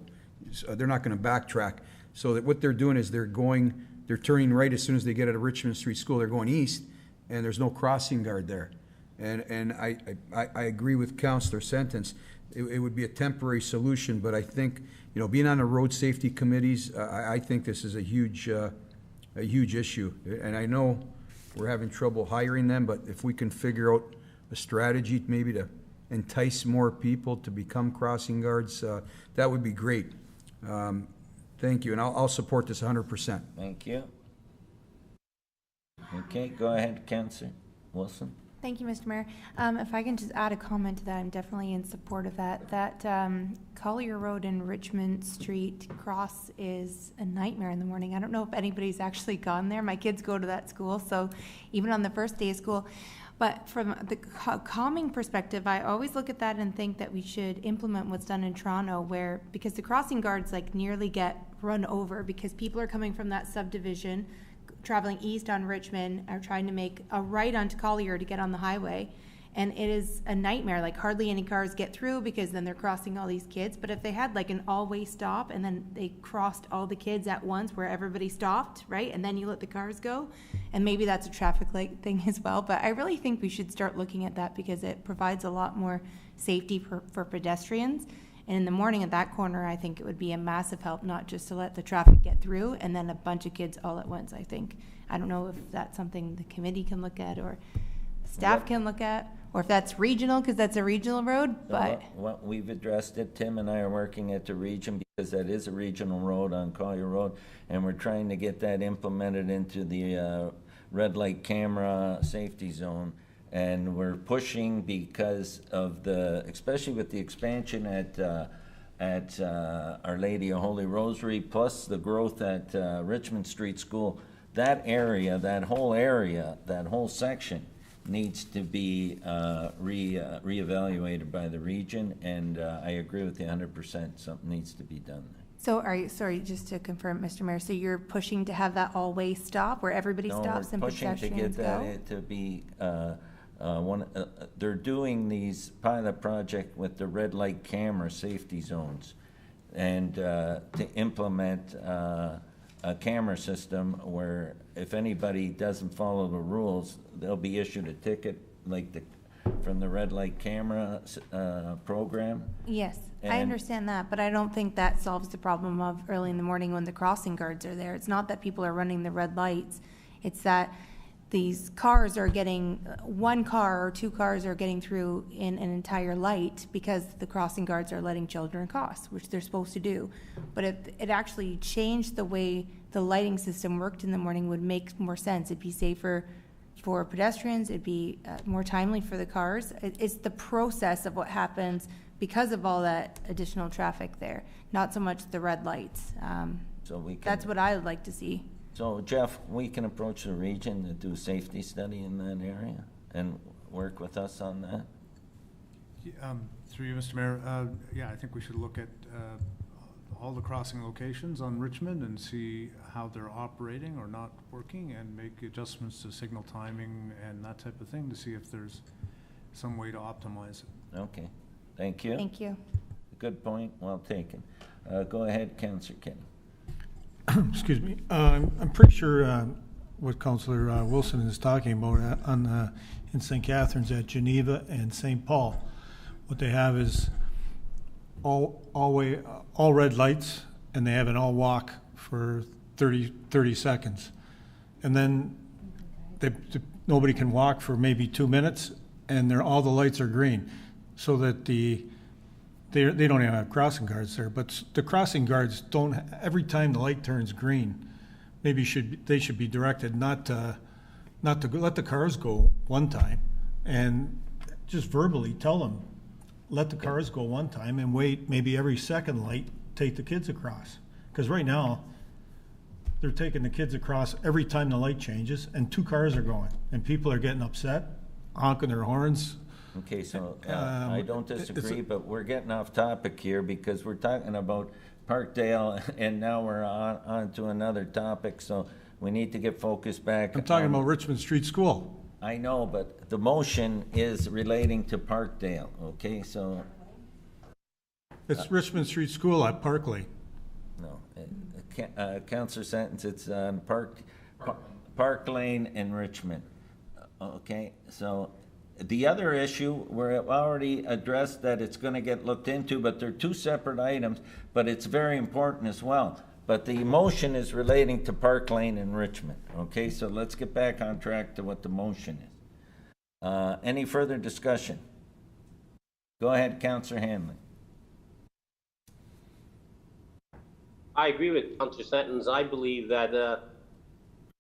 [SPEAKER 4] So they're not going to backtrack. So that what they're doing is they're turning right as soon as they get out of Richmond Street School. They're going east, and there's no crossing guard there. And I agree with Councillor Sentence. It would be a temporary solution, but I think, being on the road safety committees, I think this is a huge issue. And I know we're having trouble hiring them, but if we can figure out a strategy maybe to entice more people to become crossing guards, that would be great. Thank you, and I'll support this 100%.
[SPEAKER 1] Thank you. Okay, go ahead, Councillor Wilson.
[SPEAKER 6] Thank you, Mr. Mayor. If I can just add a comment to that, I'm definitely in support of that. That Collier Road and Richmond Street cross is a nightmare in the morning. I don't know if anybody's actually gone there. My kids go to that school, so even on the first day of school. But from the calming perspective, I always look at that and think that we should implement what's done in Toronto, because the crossing guards nearly get run over because people are coming from that subdivision, traveling east on Richmond, are trying to make a right onto Collier to get on the highway. And it is a nightmare. Hardly any cars get through because then they're crossing all these kids. But if they had an all-way stop and then they crossed all the kids at once where everybody stopped, right? And then you let the cars go. And maybe that's a traffic light thing as well. But I really think we should start looking at that because it provides a lot more safety for pedestrians. And in the morning at that corner, I think it would be a massive help, not just to let the traffic get through and then a bunch of kids all at once, I think. I don't know if that's something the committee can look at or staff can look at, or if that's regional, because that's a regional road, but...
[SPEAKER 1] Well, we've addressed it. Tim and I are working at the region because that is a regional road on Collier Road, and we're trying to get that implemented into the red light camera safety zone. And we're pushing because of especially with the expansion at Our Lady of Holy Rosary, plus the growth at Richmond Street School, that whole section needs to be reevaluated by the region, and I agree with you 100%. Something needs to be done.
[SPEAKER 6] So sorry, just to confirm, Mr. Mayor, so you're pushing to have that all-way stop where everybody stops and pedestrians go? No, we're pushing to get that to be... they're doing these pilot project with the red light camera safety zones.
[SPEAKER 1] and to implement a camera system where if anybody doesn't follow the rules, they'll be issued a ticket, like from the red light camera program.
[SPEAKER 6] Yes, I
[SPEAKER 1] And-
[SPEAKER 6] understand that, but I don't think that solves the problem of early in the morning when the crossing guards are there. It's not that people are running the red lights. It's that these cars are getting, one car or two cars are getting through in an entire light because the crossing guards are letting children cross, which they're supposed to do. But if it actually changed the way the lighting system worked in the morning, would make more sense. It'd be safer for pedestrians, it'd be more timely for the cars. It's the process of what happens because of all that additional traffic there, not so much the red lights.
[SPEAKER 1] So we can.
[SPEAKER 6] That's what I would like to see.
[SPEAKER 1] So Jeff, we can approach the region to do a safety study in that area and work with us on that?
[SPEAKER 19] Through you, Mr. Mayor, yeah, I think we should look at all the crossing locations on Richmond and see how they're operating or not working and make adjustments to signal timing and that type of thing to see if there's some way to optimize it.
[SPEAKER 1] Okay, thank you.
[SPEAKER 6] Thank you.
[SPEAKER 1] Good point, well taken. Go ahead, Councillor Kenny.
[SPEAKER 5] Excuse me. I'm pretty sure what Councillor Wilson is talking about in St. Catharines at Geneva and St. Paul. What they have is all red lights, and they have an all walk for 30 seconds. And then nobody can walk for maybe 2 minutes, and all the lights are green, so that they don't even have crossing guards there. But the crossing guards don't. Every time the light turns green, maybe they should be directed not to let the cars go one time, and just verbally tell them, let the cars go one time and wait maybe every second light, take the kids across. Because right now, they're taking the kids across every time the light changes, and 2 cars are going, and people are getting upset, honking their horns.
[SPEAKER 1] Okay, so I don't disagree, but we're getting off topic here because we're talking about Parkdale, and now we're on to another topic, so we need to get focused back.
[SPEAKER 5] I'm talking about Richmond Street School.
[SPEAKER 1] I know, but the motion is relating to Parkdale, okay, so.
[SPEAKER 5] It's Richmond Street School at Park Lane.
[SPEAKER 1] No, Councillor Sentence, it's on Park Lane in Richmond, okay, so. The other issue, we've already addressed that it's going to get looked into, but they're 2 separate items, but it's very important as well. But the motion is relating to Park Lane in Richmond, okay? So let's get back on track to what the motion is. Any further discussion? Go ahead, Councillor Hanley.
[SPEAKER 18] I agree with Councillor Sentence. I believe that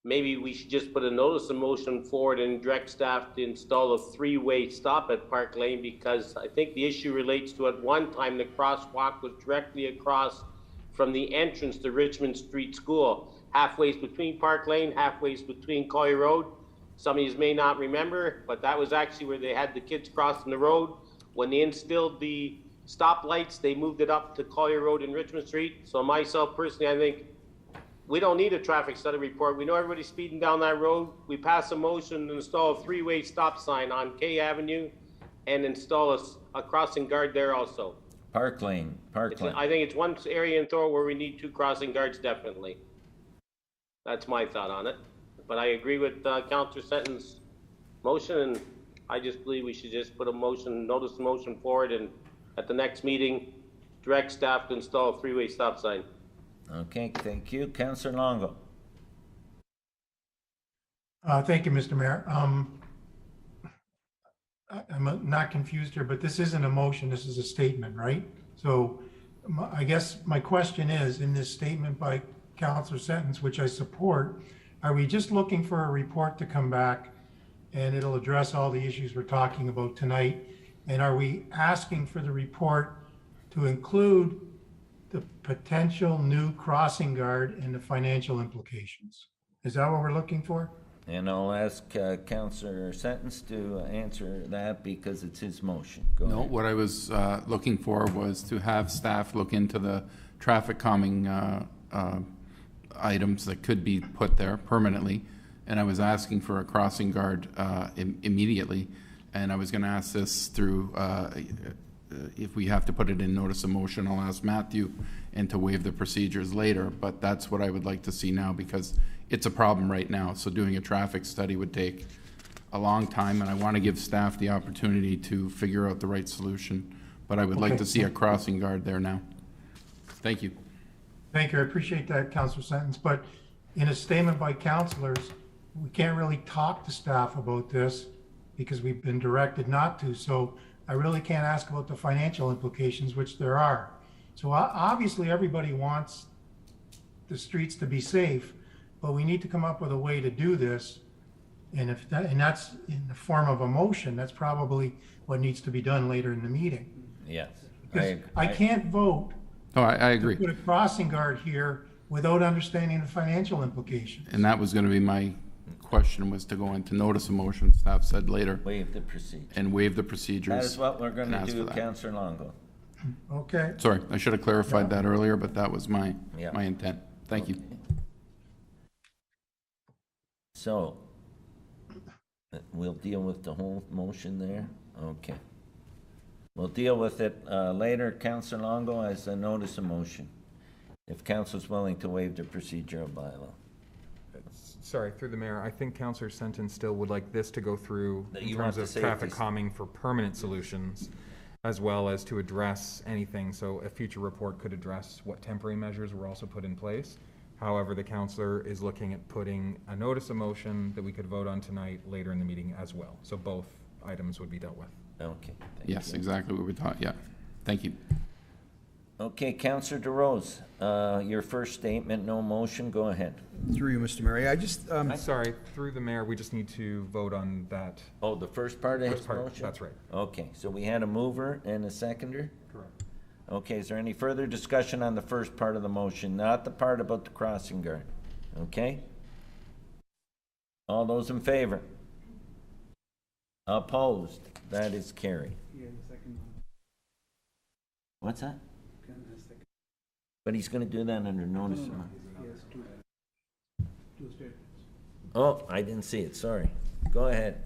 [SPEAKER 18] maybe we should just put a notice of motion forward and direct staff to install a 3-way stop at Park Lane, because I think the issue relates to, at one time, the crosswalk was directly across from the entrance to Richmond Street School, halfway between Park Lane, halfway between Collier Road. Some of you may not remember, but that was actually where they had the kids crossing the road. When they instilled the stoplights, they moved it up to Collier Road and Richmond Street. So myself personally, I think we don't need a traffic study report. We know everybody's speeding down that road. We pass a motion to install a 3-way stop sign on K Avenue and install a crossing guard there also.
[SPEAKER 1] Park Lane.
[SPEAKER 18] I think it's one area in Thorold where we need 2 crossing guards, definitely. That's my thought on it. But I agree with Councillor Senton's motion, and I just believe we should just put a notice of motion forward, and at the next meeting, direct staff to install a 3-way stop sign.
[SPEAKER 1] Okay, thank you. Councillor Longo.
[SPEAKER 7] Thank you, Mr. Mayor. I'm not confused here, but this isn't a motion, this is a statement, right? So I guess my question is, in this statement by Councillor Sentence, which I support, are we just looking for a report to come back and it'll address all the issues we're talking about tonight? And are we asking for the report to include the potential new crossing guard and the financial implications? Is that what we're looking for?
[SPEAKER 1] And I'll ask Councillor Sentence to answer that because it's his motion. Go ahead.
[SPEAKER 8] What I was looking for was to have staff look into the traffic calming items that could be put there permanently. And I was asking for a crossing guard immediately. And I was going to ask this through, if we have to put it in notice of motion, I'll ask Matthew and to waive the procedures later, but that's what I would like to see now because it's a problem right now. So doing a traffic study would take a long time, and I want to give staff the opportunity to figure out the right solution. But I would like to see a crossing guard there now. Thank you.
[SPEAKER 7] Thank you. I appreciate that, Councillor Sentence. But in a statement by councillors, we can't really talk to staff about this because we've been directed not to. So I really can't ask about the financial implications, which there are. So obviously everybody wants the streets to be safe, but we need to come up with a way to do this. And that's in the form of a motion, that's probably what needs to be done later in the meeting.
[SPEAKER 1] Yes.
[SPEAKER 7] I can't vote.
[SPEAKER 8] Oh, I agree.
[SPEAKER 7] To put a crossing guard here without understanding the financial implications.
[SPEAKER 8] And that was going to be my question, was to go into notice of motion. Staff said later.
[SPEAKER 1] Waive the procedure.
[SPEAKER 8] And waive the procedures.
[SPEAKER 1] That is what we're going to do, Councillor Longo.
[SPEAKER 7] Okay.
[SPEAKER 8] Sorry, I should have clarified that earlier, but that was my intent. Thank you.
[SPEAKER 1] So, we'll deal with the whole motion there? Okay. We'll deal with it later, Councillor Longo, as a notice of motion, if Council's willing to waive the procedural bylaw.
[SPEAKER 13] Sorry, through the mayor, I think Councillor Sentence still would like this to go through in terms of traffic calming for permanent solutions, as well as to address anything. So a future report could address what temporary measures were also put in place. However, the councillor is looking at putting a notice of motion that we could vote on tonight later in the meeting as well. So both items would be dealt with.
[SPEAKER 1] Okay.
[SPEAKER 8] Yes, exactly what we thought. Yeah. Thank you.
[SPEAKER 1] Okay, Councillor DeRose, your first statement, no motion, go ahead.
[SPEAKER 4] Through you, Mr. Mayor. I just...
[SPEAKER 13] Sorry, through the mayor, we just need to vote on that.
[SPEAKER 1] Oh, the first part of his motion?
[SPEAKER 13] That's right.
[SPEAKER 1] Okay, so we had a mover and a seconder?
[SPEAKER 13] Correct.
[SPEAKER 1] Okay, is there any further discussion on the first part of the motion, not the part about the crossing guard? Okay? All those in favor? Opposed? That is carried. What's that? But he's going to do that under notice. Oh, I didn't see it. Sorry. Go ahead.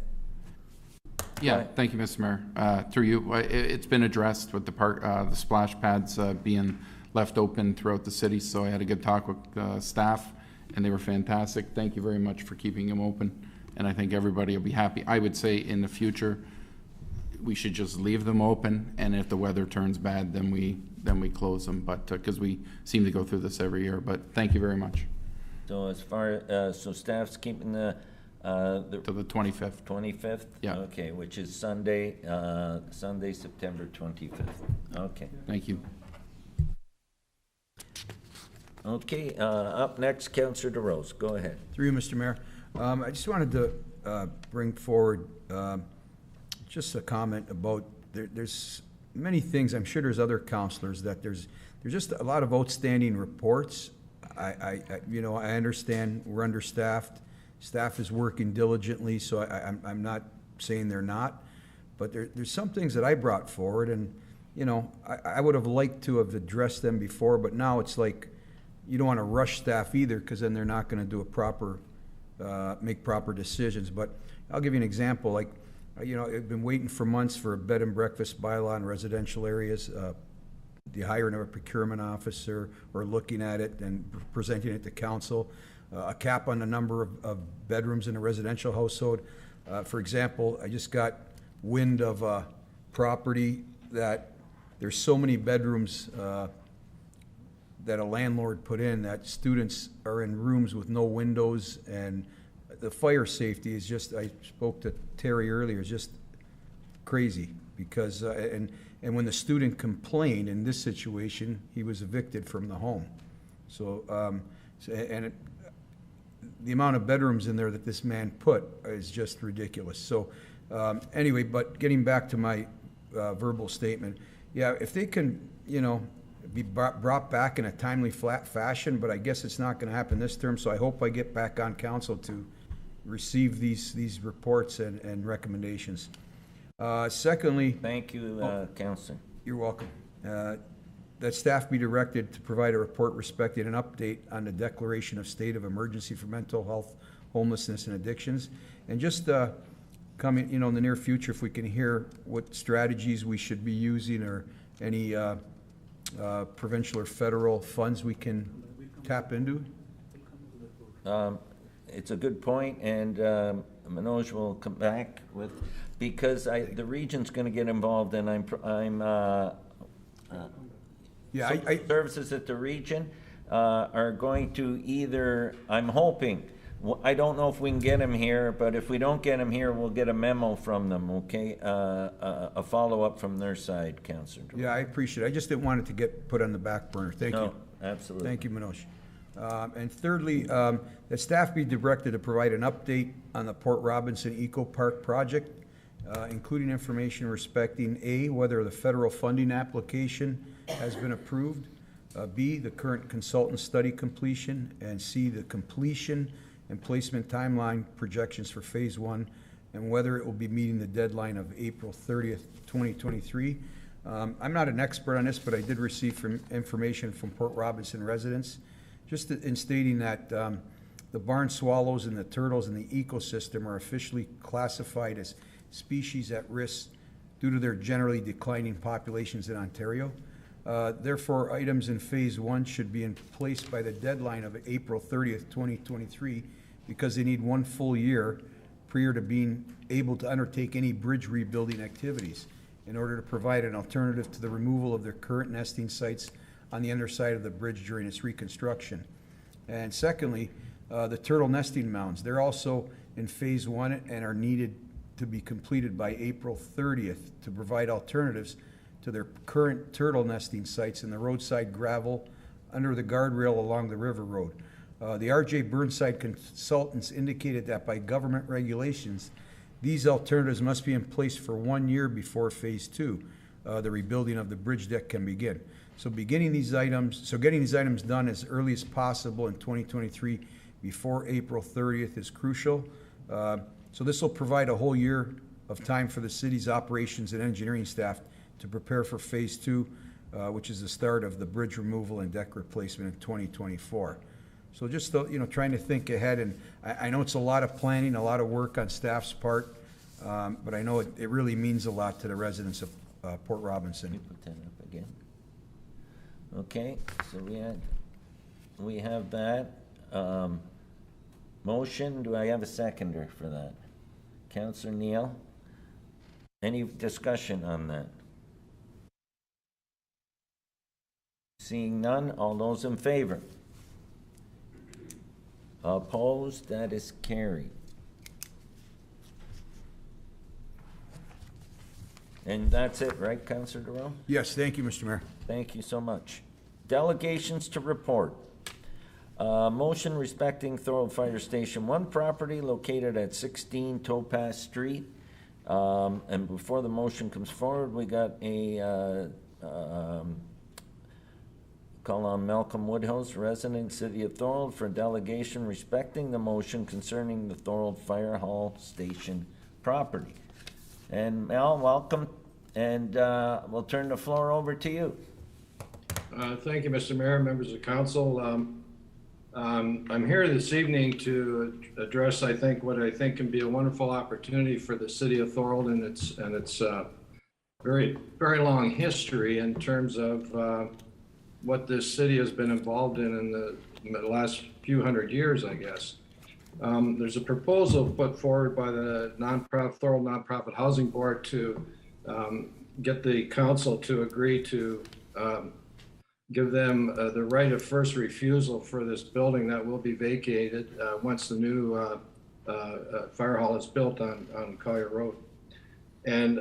[SPEAKER 8] Yeah, thank you, Mr. Mayor. Through you, it's been addressed with the splash pads being left open throughout the city. So I had a good talk with staff, and they were fantastic. Thank you very much for keeping them open, and I think everybody will be happy. I would say in the future, we should just leave them open, and if the weather turns bad, then we close them. But because we seem to go through this every year. But thank you very much.
[SPEAKER 1] So as far so staff's keeping the
[SPEAKER 8] to the 25th.
[SPEAKER 1] 25th?
[SPEAKER 8] Yeah.
[SPEAKER 1] Okay, which is Sunday, Sunday, September 25th. Okay.
[SPEAKER 8] Thank you.
[SPEAKER 1] Okay, up next, Councillor DeRose. Go ahead.
[SPEAKER 4] Through you, Mr. Mayor. I just wanted to bring forward just a comment about there's many things. I'm sure there's other councillors that there's just a lot of outstanding reports. I understand we're understaffed. Staff is working diligently, so I'm not saying they're not, but there's some things that I brought forward, and I would have liked to have addressed them before, but now it's like you don't want to rush staff either, because then they're not going to do make proper decisions. But I'll give you an example. Like, I've been waiting for months for a bed and breakfast bylaw in residential areas. The hiring of a procurement officer, or looking at it and presenting it to council. A cap on the number of bedrooms in a residential household. For example, I just got wind of a property that there's so many bedrooms that a landlord put in that students are in rooms with no windows, and the fire safety is just, I spoke to Terry earlier, is just crazy because, and when the student complained in this situation, he was evicted from the home. So, the amount of bedrooms in there that this man put is just ridiculous. So anyway, but getting back to my verbal statement, yeah, if they can, be brought back in a timely, flat fashion, but I guess it's not going to happen this term, so I hope I get back on council to receive these reports and recommendations. Secondly...
[SPEAKER 1] Thank you, Councillor.
[SPEAKER 4] You're welcome. That staff be directed to provide a report respecting an update on the declaration of state of emergency for mental health, homelessness, and addictions. And just coming, in the near future, if we can hear what strategies we should be using, or any provincial or federal funds we can tap into?
[SPEAKER 1] It's a good point, and Manoj will come back with, because the region's gonna get involved, and services at the region are going to either, I'm hoping, I don't know if we can get them here, but if we don't get them here, we'll get a memo from them, okay? A follow-up from their side, Councillor.
[SPEAKER 4] Yeah, I appreciate it. I just didn't want it to get put on the back burner. Thank you.
[SPEAKER 1] No, absolutely.
[SPEAKER 4] Thank you, Manoj. And thirdly, that staff be directed to provide an update on the Port Robinson Eco Park project, including information respecting A, whether the federal funding application has been approved, B, the current consultant study completion, and C, the completion and placement timeline projections for phase 1, and whether it will be meeting the deadline of April 30th, 2023. I'm not an expert on this, but I did receive information from Port Robinson residents, just in stating that the barn swallows and the turtles in the ecosystem are officially classified as species at risk due to their generally declining populations in Ontario. Therefore, items in phase 1 should be in place by the deadline of April 30th, 2023, because they need 1 full year prior to being able to undertake any bridge rebuilding activities in order to provide an alternative to the removal of their current nesting sites on the underside of the bridge during its reconstruction. And secondly, the turtle nesting mounds, they're also in phase 1 and are needed to be completed by April 30th to provide alternatives to their current turtle nesting sites in the roadside gravel under the guardrail along the river road. The R.J. Burnside consultants indicated that by government regulations, these alternatives must be in place for 1 year before phase 2, the rebuilding of the bridge deck, can begin. So getting these items done as early as possible in 2023 before April 30th is crucial. So this will provide a whole year of time for the city's operations and engineering staff to prepare for phase 2, which is the start of the bridge removal and deck replacement in 2024. So just trying to think ahead, and I know it's a lot of planning, a lot of work on staff's part, but I know it really means a lot to the residents of Port Robinson.
[SPEAKER 1] Can you put that up again? Okay, so we have that motion. Do I have a seconder for that? Councillor Neal? Any discussion on that? Seeing none, all those in favor? Opposed? That is carried. And that's it, right, Councillor Durrell?
[SPEAKER 4] Yes, thank you, Mr. Mayor.
[SPEAKER 1] Thank you so much. Delegations to report. Motion respecting Thorold Fire Station 1 property located at 16 Topaz Street. And before the motion comes forward, we got a call on Malcolm Woodhouse, resident, City of Thorold, for a delegation respecting the motion concerning the Thorold Fire Hall Station property. And Mel, welcome, and we'll turn the floor over to you.
[SPEAKER 20] Thank you, Mr. Mayor, members of council. I'm here this evening to address, what I think can be a wonderful opportunity for the City of Thorold and its very, very long history in terms of what this city has been involved in the last few hundred years, I guess. There's a proposal put forward by the Thorold Nonprofit Housing Board to get the council to agree to give them the right of first refusal for this building that will be vacated once the new fire hall is built on Collier Road. And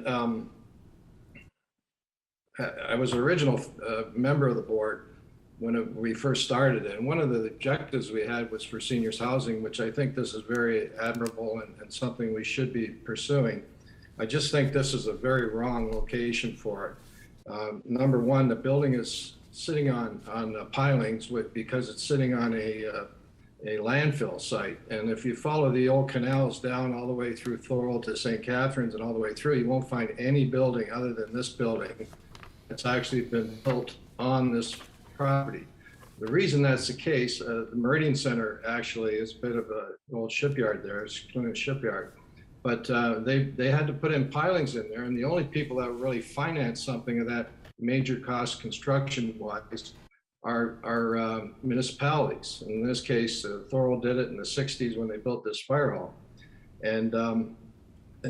[SPEAKER 20] I was an original member of the board when we first started it. And one of the objectives we had was for seniors housing, which I think this is very admirable and something we should be pursuing. I just think this is a very wrong location for it. Number one, the building is sitting on pilings because it's sitting on a landfill site. And if you follow the old canals down all the way through Thorold to St. Catharines and all the way through, you won't find any building other than this building that's actually been built on this property. The reason that's the case, the Meridian Center actually is a bit of an old shipyard there, it's Cluna Shipyard. But they had to put in pilings in there, and the only people that really financed something of that major cost construction-wise are municipalities. In this case, Thorold did it in the 60s when they built this fire hall. And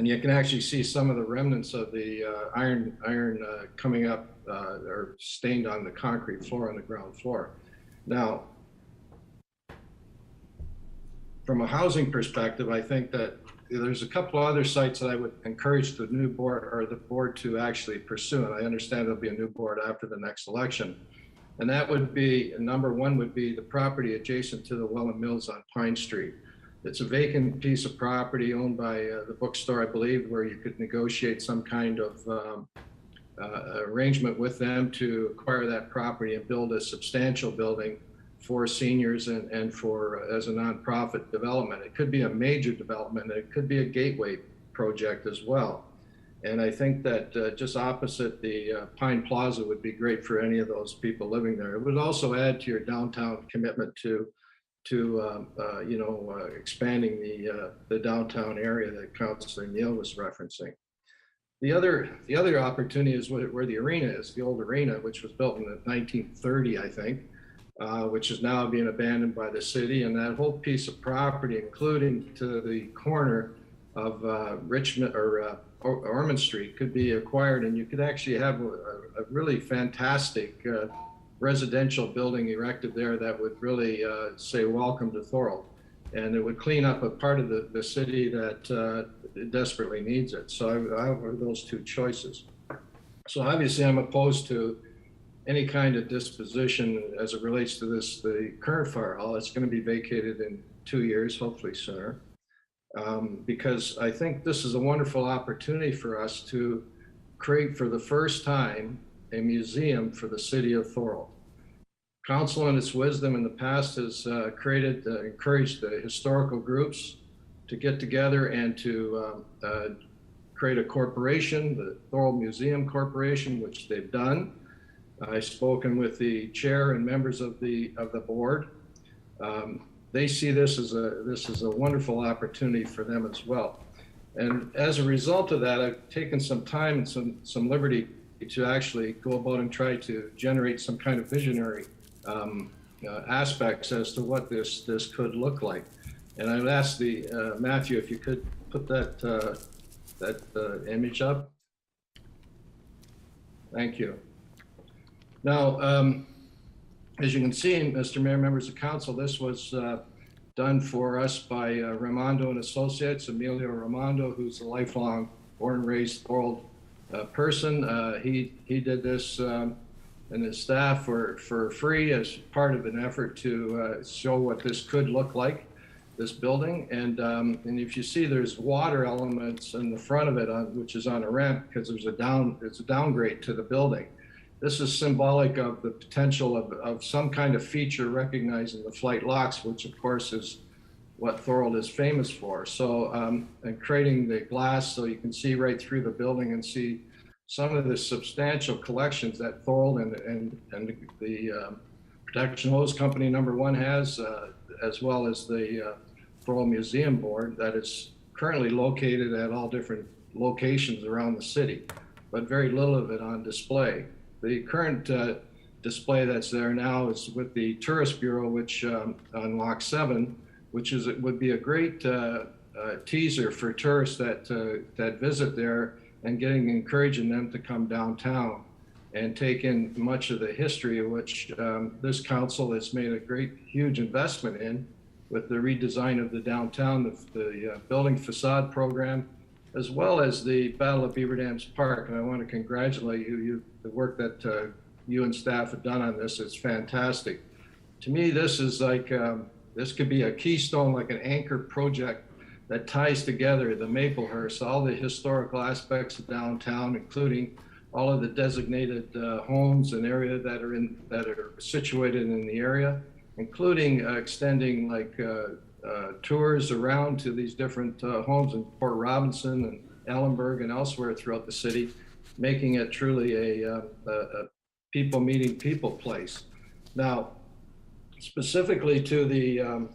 [SPEAKER 20] you can actually see some of the remnants of the iron coming up or stained on the concrete floor on the ground floor. Now, from a housing perspective, I think that there's a couple of other sites that I would encourage the new board or the board to actually pursue. And I understand there'll be a new board after the next election. And that would be, number one would be the property adjacent to the Welland Mills on Pine Street. It's a vacant piece of property owned by the bookstore, I believe, where you could negotiate some kind of arrangement with them to acquire that property and build a substantial building for seniors and for as a nonprofit development. It could be a major development. It could be a gateway project as well. And I think that just opposite the Pine Plaza would be great for any of those people living there. It would also add to your downtown commitment to expanding the downtown area that Councilor Neal was referencing. The other opportunity is where the arena is, the old arena, which was built in 1930, I think, which is now being abandoned by the city. And that whole piece of property, including to the corner of Richmond or Ormond Street, could be acquired, and you could actually have a really fantastic residential building erected there that would really say welcome to Thorold, and it would clean up a part of the city that desperately needs it. So I have those two choices. So obviously I'm opposed to any kind of disposition as it relates to the current fire hall. It's going to be vacated in 2 years, hopefully sooner, because I think this is a wonderful opportunity for us to create for the first time a museum for the city of Thorold. Council in its wisdom in the past has encouraged the historical groups to get together and to create a corporation, the Thorold Museum Corporation, which they've done. I've spoken with the chair and members of the board. They see this as a wonderful opportunity for them as well. And as a result of that, I've taken some time and some liberty to actually go about and try to generate some kind of visionary aspects as to what this could look like. And I would ask Matthew if you could put that image up. Thank you. Now, as you can see, Mr. Mayor, members of council, this was done for us by Raimondo and Associates, Emilio Raimondo, who's a lifelong born and raised Thorold person. He did this and his staff for free as part of an effort to show what this could look like, this building. And if you see, there's water elements in the front of it, which is on a ramp because it's a downgrade to the building. This is symbolic of the potential of some kind of feature recognizing the flight locks, which of course is what Thorold is famous for. So, and creating the glass so you can see right through the building and see some of the substantial collections that Thorold and the Protection Hose Company #1 has, as well as the Thorold Museum Board that is currently located at all different locations around the city, but very little of it on display. The current display that's there now is with the Tourist Bureau, which on Lock 7, which would be a great teaser for tourists that visit there and encouraging them to come downtown and take in much of the history of which this council has made a huge investment in with the redesign of the downtown, the building facade program, as well as the Battle of Beaver Dams Park. And I want to congratulate you, the work that you and staff have done on this. It's fantastic. To me, this is like, this could be a keystone, like an anchor project that ties together the Maplehurst, all the historical aspects of downtown, including all of the designated homes and area that are situated in the area, including extending like tours around to these different homes in Port Robinson and Ellenburg and elsewhere throughout the city, making it truly a people meeting people place. Now, specifically to the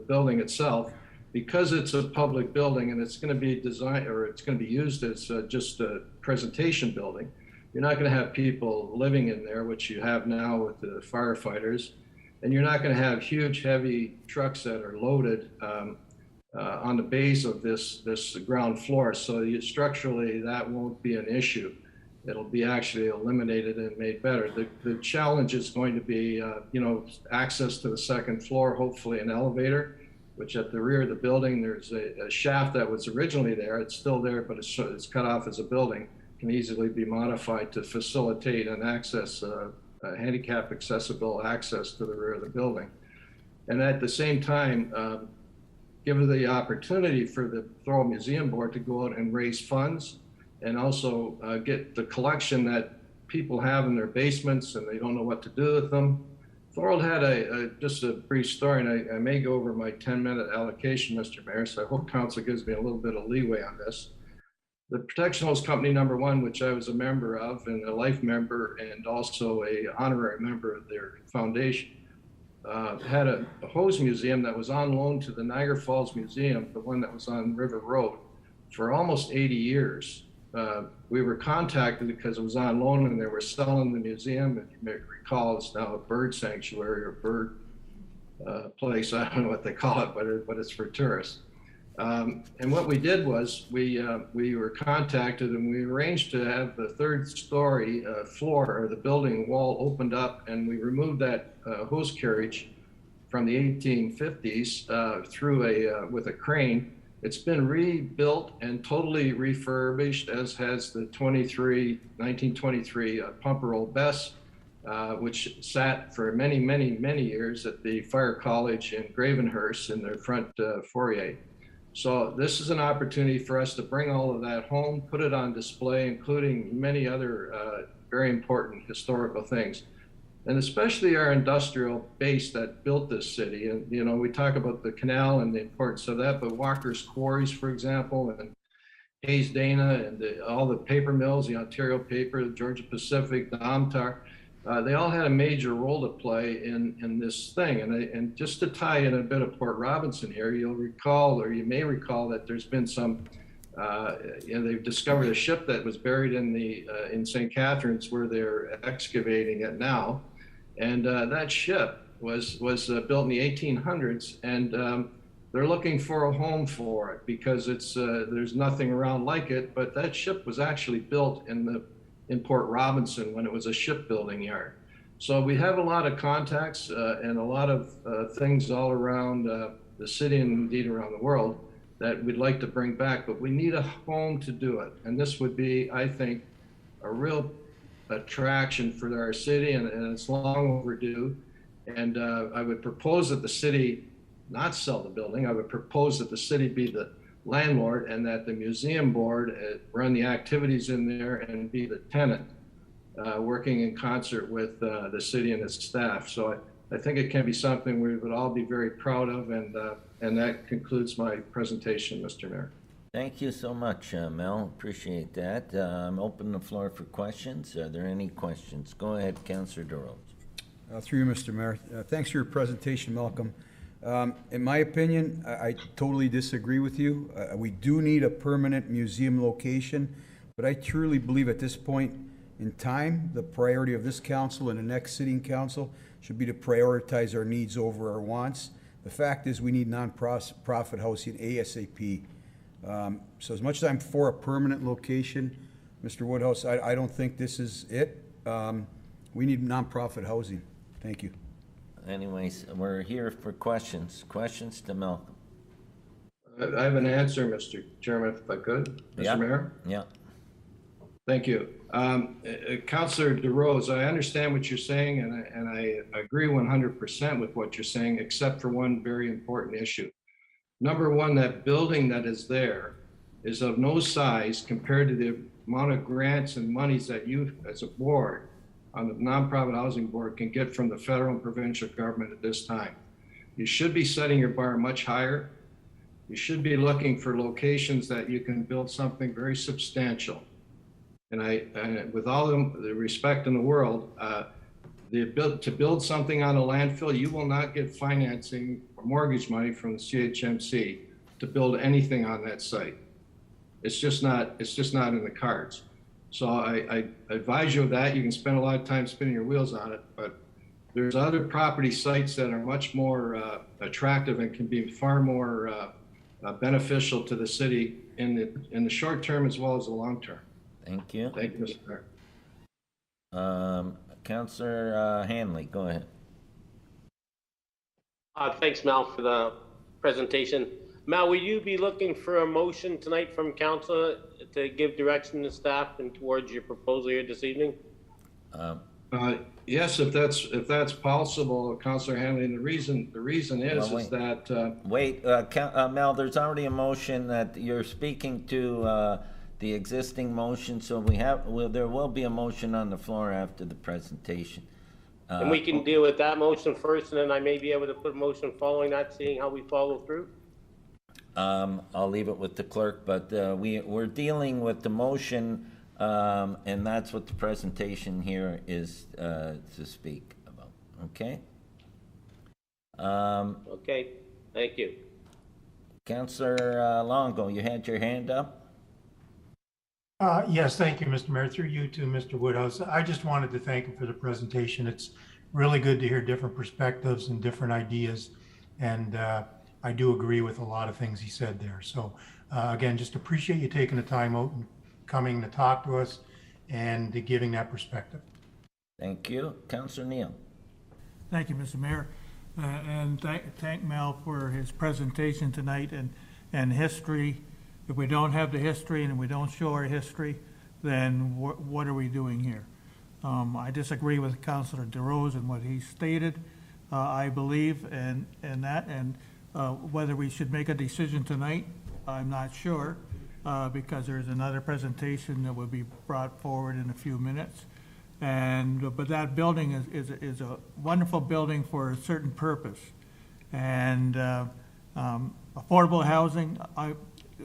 [SPEAKER 20] building itself, because it's a public building and it's going to be designed, or it's going to be used as just a presentation building, You're not going to have people living in there, which you have now with the firefighters. And you're not going to have huge, heavy trucks that are loaded on the base of this ground floor. So structurally, that won't be an issue. It'll be actually eliminated and made better. The challenge is going to be, access to the second floor, hopefully an elevator, which at the rear of the building, there's a shaft that was originally there. It's still there, but it's cut off as a building. Can easily be modified to facilitate and access handicap accessible access to the rear of the building. And at the same time, give the opportunity for the Thorold Museum Board to go out and raise funds and also get the collection that people have in their basements and they don't know what to do with them. Thorold had just a brief story, and I may go over my 10-minute allocation, Mr. Mayor, so I hope council gives me a little bit of leeway on this. The Protection Hose Company #1, which I was a member of and a life member and also a honorary member of their foundation, had a hose museum that was on loan to the Niagara Falls Museum, the one that was on River Road, for almost 80 years. We were contacted because it was on loan and they were selling the museum. If you may recall, it's now a bird sanctuary or bird place. I don't know what they call it, but it's for tourists. And what we did was we were contacted and we arranged to have the third story floor or the building wall opened up, and we removed that hose carriage from the 1850s through with a crane. It's been rebuilt and totally refurbished, as has the 1923 Pumper Old Bess, which sat for many, many, many years at the Fire College in Gravenhurst in their front foyer. So this is an opportunity for us to bring all of that home, put it on display, including many other very important historical things. And especially our industrial base that built this city. And, we talk about the canal and the importance of that, but Walker's Quarries, for example, and Hayes Dana and all the paper mills, the Ontario Paper, the Georgia Pacific, the Amtar, they all had a major role to play in this thing. And just to tie in a bit of Port Robinson here, you'll recall, or you may recall, that there's been some, they've discovered a ship that was buried in St. Catharines, where they're excavating it now. And that ship was built in the 1800s, and they're looking for a home for it because there's nothing around like it. But that ship was actually built in Port Robinson when it was a shipbuilding yard. So we have a lot of contacts and a lot of things all around the city and indeed around the world that we'd like to bring back, but we need a home to do it. And this would be, I think, a real attraction for our city, and it's long overdue. And I would propose that the city not sell the building. I would propose that the city be the landlord and that the museum board run the activities in there and be the tenant, working in concert with the city and its staff. So I think it can be something we would all be very proud of, and that concludes my presentation, Mr. Mayor.
[SPEAKER 1] Thank you so much, Mel. Appreciate that. I'm open the floor for questions. Are there any questions? Go ahead, Councillor DeRose.
[SPEAKER 4] Through you, Mr. Mayor. Thanks for your presentation, Malcolm. In my opinion, I totally disagree with you. We do need a permanent museum location, but I truly believe at this point in time, the priority of this council and the next sitting council should be to prioritize our needs over our wants. The fact is we need non-profit housing ASAP. So as much as I'm for a permanent location, Mr. Woodhouse, I don't think this is it. We need nonprofit housing. Thank you.
[SPEAKER 1] Anyways, we're here for questions. Questions to Malcolm.
[SPEAKER 20] I have an answer, Mr. Chairman, if I could, Mr. Mayor.
[SPEAKER 1] Yeah.
[SPEAKER 20] Thank you. Councillor DeRose, I understand what you're saying, and I agree 100% with what you're saying, except for one very important issue. Number one, that building that is there is of no size compared to the amount of grants and monies that you, as a board, on the nonprofit housing board, can get from the federal and provincial government at this time. You should be setting your bar much higher. You should be looking for locations that you can build something very substantial. And with all the respect in the world, to build something on a landfill, you will not get financing or mortgage money from the CHMC to build anything on that site. It's just not in the cards. So I advise you of that. You can spend a lot of time spinning your wheels on it, but there's other property sites that are much more attractive and can be far more beneficial to the city in the short term as well as the long term.
[SPEAKER 1] Thank you.
[SPEAKER 20] Thank you, Mr. Mayor.
[SPEAKER 1] Councillor Hanley, go ahead.
[SPEAKER 18] Thanks, Mel, for the presentation. Mel, will you be looking for a motion tonight from council to give direction to staff and towards your proposal here this evening?
[SPEAKER 20] Yes, if that's possible, Councillor Hanley. And the reason is that
[SPEAKER 1] wait, Mel, there's already a motion that you're speaking to the existing motion, so there will be a motion on the floor after the presentation.
[SPEAKER 18] And we can deal with that motion first, and then I may be able to put a motion following that, seeing how we follow through.
[SPEAKER 1] I'll leave it with the clerk, but we're dealing with the motion, and that's what the presentation here is to speak about. Okay?
[SPEAKER 18] Okay, thank you.
[SPEAKER 1] Councillor Longo, you had your hand up?
[SPEAKER 7] Yes, thank you, Mr. Mayor. Through you to Mr. Woodhouse. I just wanted to thank him for the presentation. It's really good to hear different perspectives and different ideas. And I do agree with a lot of things he said there. So again, just appreciate you taking the time out and coming to talk to us and to giving that perspective.
[SPEAKER 1] Thank you. Councillor Neal.
[SPEAKER 2] Thank you, Mr. Mayor. And thank Mel for his presentation tonight and history. If we don't have the history and we don't show our history, then what are we doing here? I disagree with Councillor DeRose and what he stated. I believe in that, and whether we should make a decision tonight, I'm not sure, because there's another presentation that will be brought forward in a few minutes. But that building is a wonderful building for a certain purpose. And affordable housing,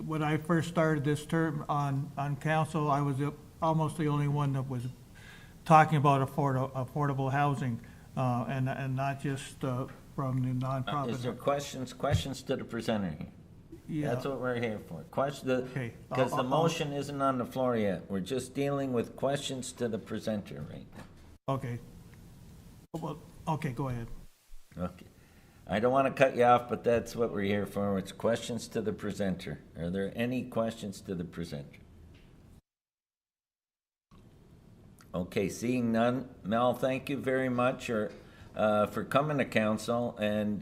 [SPEAKER 2] when I first started this term on council, I was almost the only one that was talking about affordable housing, and not just from the nonprofit.
[SPEAKER 1] Is there questions to the presenter here?
[SPEAKER 2] Yeah.
[SPEAKER 1] That's what we're here for. Because the motion isn't on the floor yet. We're just dealing with questions to the presenter right now.
[SPEAKER 2] Okay. Well, okay, go ahead.
[SPEAKER 1] Okay. I don't want to cut you off, but that's what we're here for. It's questions to the presenter. Are there any questions to the presenter? Okay, seeing none. Mel, thank you very much for coming to council and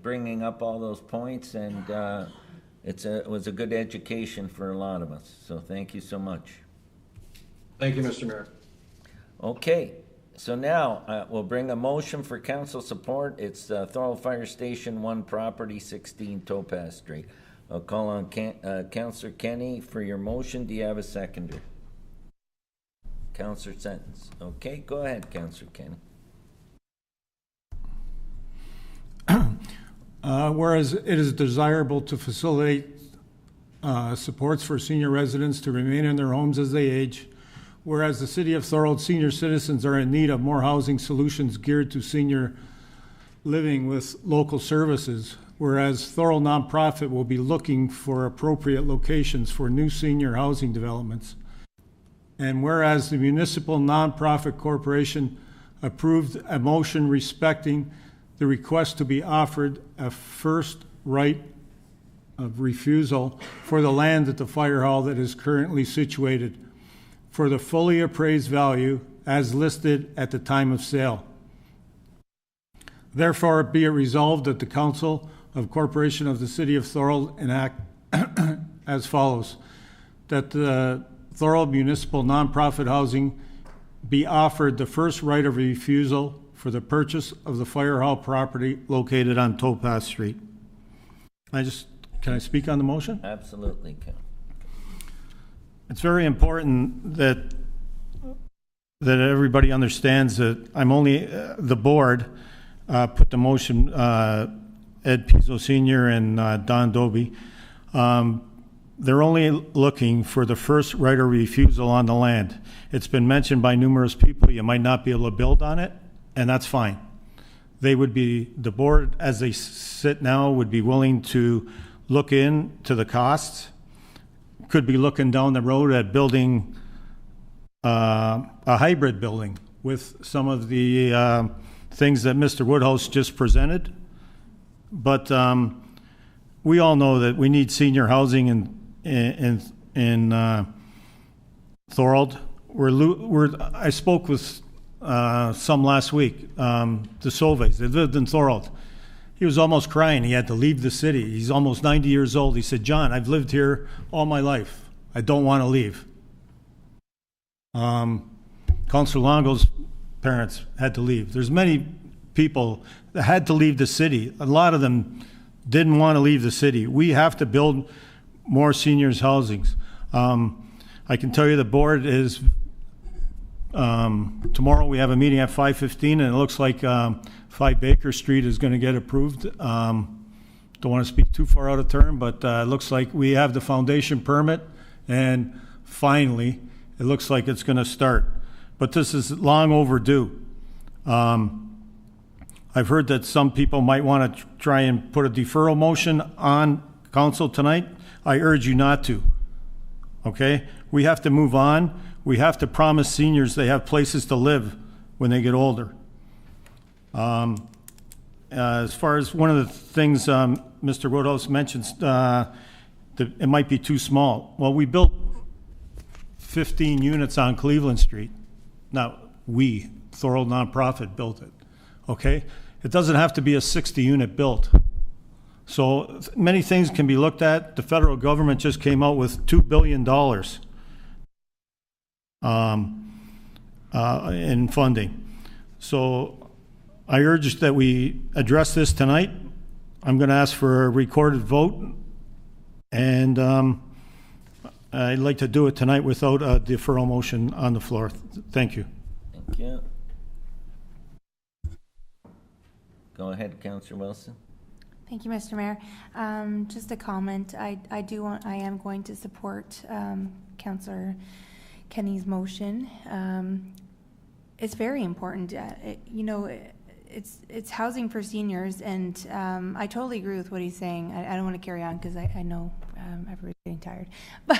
[SPEAKER 1] bringing up all those points. And it was a good education for a lot of us. So thank you so much.
[SPEAKER 20] Thank you, Mr. Mayor.
[SPEAKER 1] Okay. So now we'll bring a motion for council support. It's Thorold Fire Station 1 property, 16 Topaz Street. I'll call on Councillor Kenny for your motion. Do you have a seconder? Councillor Sentence. Okay, go ahead, Councillor Kenny.
[SPEAKER 5] Whereas it is desirable to facilitate supports for senior residents to remain in their homes as they age, whereas the City of Thorold senior citizens are in need of more housing solutions geared to senior living with local services, whereas Thorold nonprofit will be looking for appropriate locations for new senior housing developments, and whereas the municipal nonprofit corporation approved a motion respecting the request to be offered a first right of refusal for the land at the fire hall that is currently situated for the fully appraised value as listed at the time of sale. Therefore, be it resolved that the Council of Corporation of the City of Thorold enact as follows: that the Thorold Municipal Nonprofit Housing be offered the first right of refusal for the purchase of the fire hall property located on Topaz Street. Can I speak on the motion?
[SPEAKER 1] Absolutely, Ken.
[SPEAKER 5] It's very important that everybody understands that I'm only, the board put the motion, Ed Pizzo Sr. and Don Doby. They're only looking for the first right of refusal on the land. It's been mentioned by numerous people, you might not be able to build on it, and that's fine. They would be, the board as they sit now would be willing to look into the costs, could be looking down the road at building a hybrid building with some of the things that Mr. Woodhouse just presented. But we all know that we need senior housing in Thorold. I spoke with some last week, the Solveys. They lived in Thorold. He was almost crying. He had to leave the city. He's almost 90 years old. He said, "John, I've lived here all my life. I don't want to leave." Councillor Longo's parents had to leave. There's many people that had to leave the city. A lot of them didn't want to leave the city. We have to build more seniors' housings. I can tell you the board is, tomorrow we have a meeting at 5:15, and it looks like 5 Baker Street is going to get approved. Don't want to speak too far out of turn, but it looks like we have the foundation permit, and finally, it looks like it's going to start. But this is long overdue. I've heard that some people might want to try and put a deferral motion on council tonight. I urge you not to. Okay? We have to move on. We have to promise seniors they have places to live when they get older. As far as one of the things Mr. Woodhouse mentions, that it might be too small. Well, we built 15 units on Cleveland Street. Now, we, Thorold Nonprofit, built it. Okay? It doesn't have to be a 60-unit built. So many things can be looked at. The federal government just came out with $2 billion in funding. So I urge that we address this tonight. I'm going to ask for a recorded vote, and I'd like to do it tonight without a deferral motion on the floor. Thank you.
[SPEAKER 1] Thank you. Go ahead, Councillor Wilson.
[SPEAKER 6] Thank you, Mr. Mayor. Just a comment. I am going to support Councillor Kenny's motion. It's very important. It's housing for seniors, and I totally agree with what he's saying. I don't want to carry on because I know everybody's getting tired, but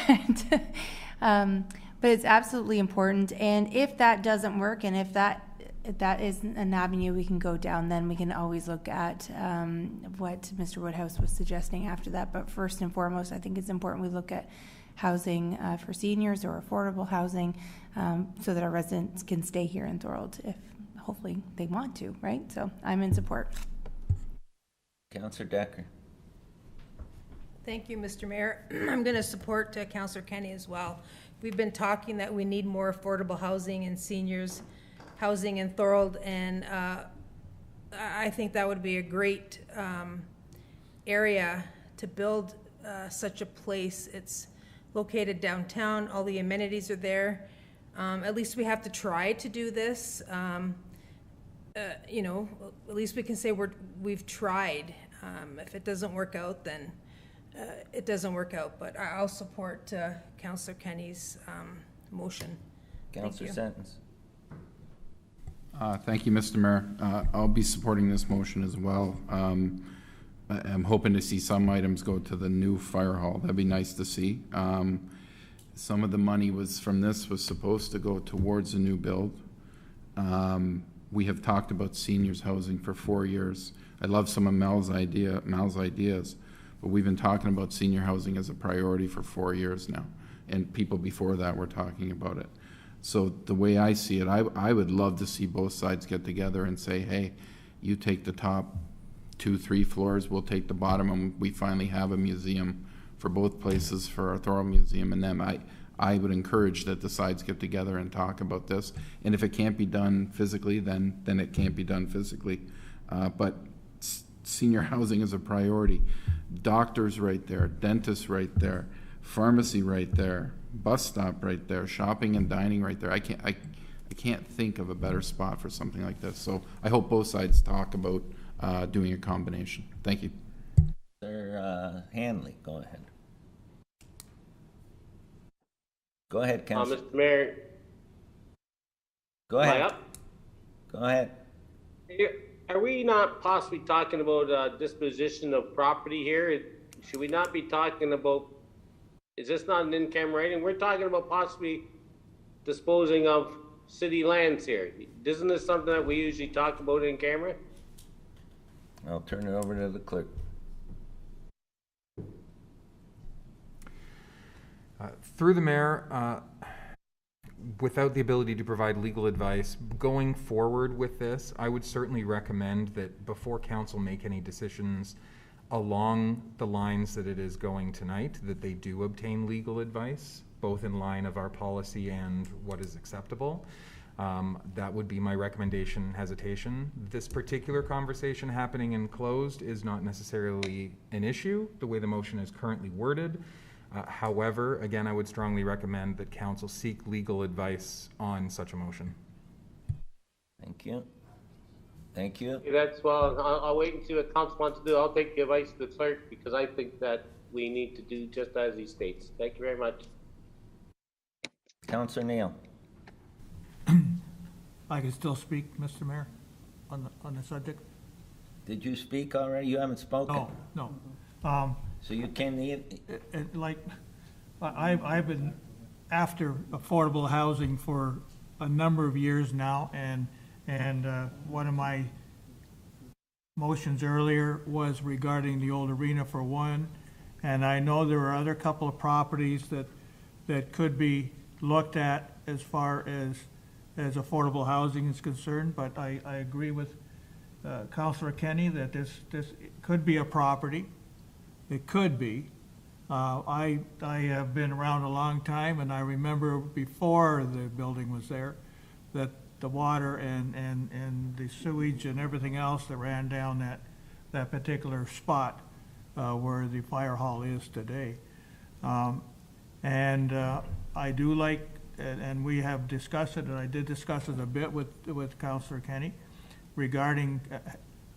[SPEAKER 6] it's absolutely important. And if that doesn't work, and if that isn't an avenue we can go down, then we can always look at what Mr. Woodhouse was suggesting after that. But first and foremost, I think it's important we look at housing for seniors, or affordable housing, so that our residents can stay here in Thorold if hopefully they want to, right? So I'm in support.
[SPEAKER 1] Councillor Decker.
[SPEAKER 14] Thank you, Mr. Mayor. I'm going to support Councillor Kenny as well. We've been talking that we need more affordable housing and seniors housing in Thorold, and I think that would be a great area to build such a place. It's located downtown. All the amenities are there. At least we have to try to do this. At least we can say we've tried. If it doesn't work out, then it doesn't work out. But I'll support Councillor Kenny's motion.
[SPEAKER 1] Councillor Sentence.
[SPEAKER 8] Thank you, Mr. Mayor. I'll be supporting this motion as well. I'm hoping to see some items go to the new fire hall. That'd be nice to see. Some of the money was supposed to go towards a new build. We have talked about seniors housing for 4 years. I love some of Mal's ideas, but we've been talking about senior housing as a priority for 4 years now, and people before that were talking about it. So the way I see it, I would love to see both sides get together and say, hey, you take the top 2-3 floors, we'll take the bottom, and we finally have a museum for both places, for our Thorold Museum and them. I would encourage that the sides get together and talk about this. And if it can't be done physically, then it can't be done physically. But senior housing is a priority. Doctors right there, dentists right there, pharmacy right there, bus stop right there, shopping and dining right there. I can't think of a better spot for something like this. So I hope both sides talk about doing a combination. Thank you.
[SPEAKER 1] Sir Hanley, go ahead. Go ahead, Councillor.
[SPEAKER 18] Mr. Mayor.
[SPEAKER 1] Go ahead.
[SPEAKER 18] Am I up?
[SPEAKER 1] Go ahead.
[SPEAKER 18] Are we not possibly talking about disposition of property here? Should we not be talking about, is this not an in-camera item? We're talking about possibly disposing of city lands here? Isn't this something that we usually talk about in camera?
[SPEAKER 1] I'll turn it over to the clerk.
[SPEAKER 13] Through the mayor, without the ability to provide legal advice, going forward with this, I would certainly recommend that before council make any decisions along the lines that it is going tonight, that they do obtain legal advice, both in line of our policy and what is acceptable. That would be my recommendation and hesitation. This particular conversation happening in closed is not necessarily an issue, the way the motion is currently worded. However, again, I would strongly recommend that council seek legal advice on such a motion.
[SPEAKER 1] Thank you. Thank you.
[SPEAKER 18] Okay, that's, well, I'll wait and see what council wants to do. I'll take the advice of the clerk because I think that we need to do just as he states. Thank you very much.
[SPEAKER 1] Councillor Neal.
[SPEAKER 2] I can still speak, Mr. Mayor, on the subject?
[SPEAKER 1] Did you speak already? You haven't spoken?
[SPEAKER 2] No.
[SPEAKER 1] So you can't even...
[SPEAKER 2] Like, I've been after affordable housing for a number of years now, and one of my motions earlier was regarding the old arena for one, and I know there are other couple of properties that could be looked at as far as affordable housing is concerned, but I agree with Councillor Kenny that this could be a property. It could be. I have been around a long time, and I remember before the building was there that the water and the sewage and everything else that ran down that particular spot where the fire hall is today. I do like, and we have discussed it, and I did discuss it a bit with Councillor Kenny regarding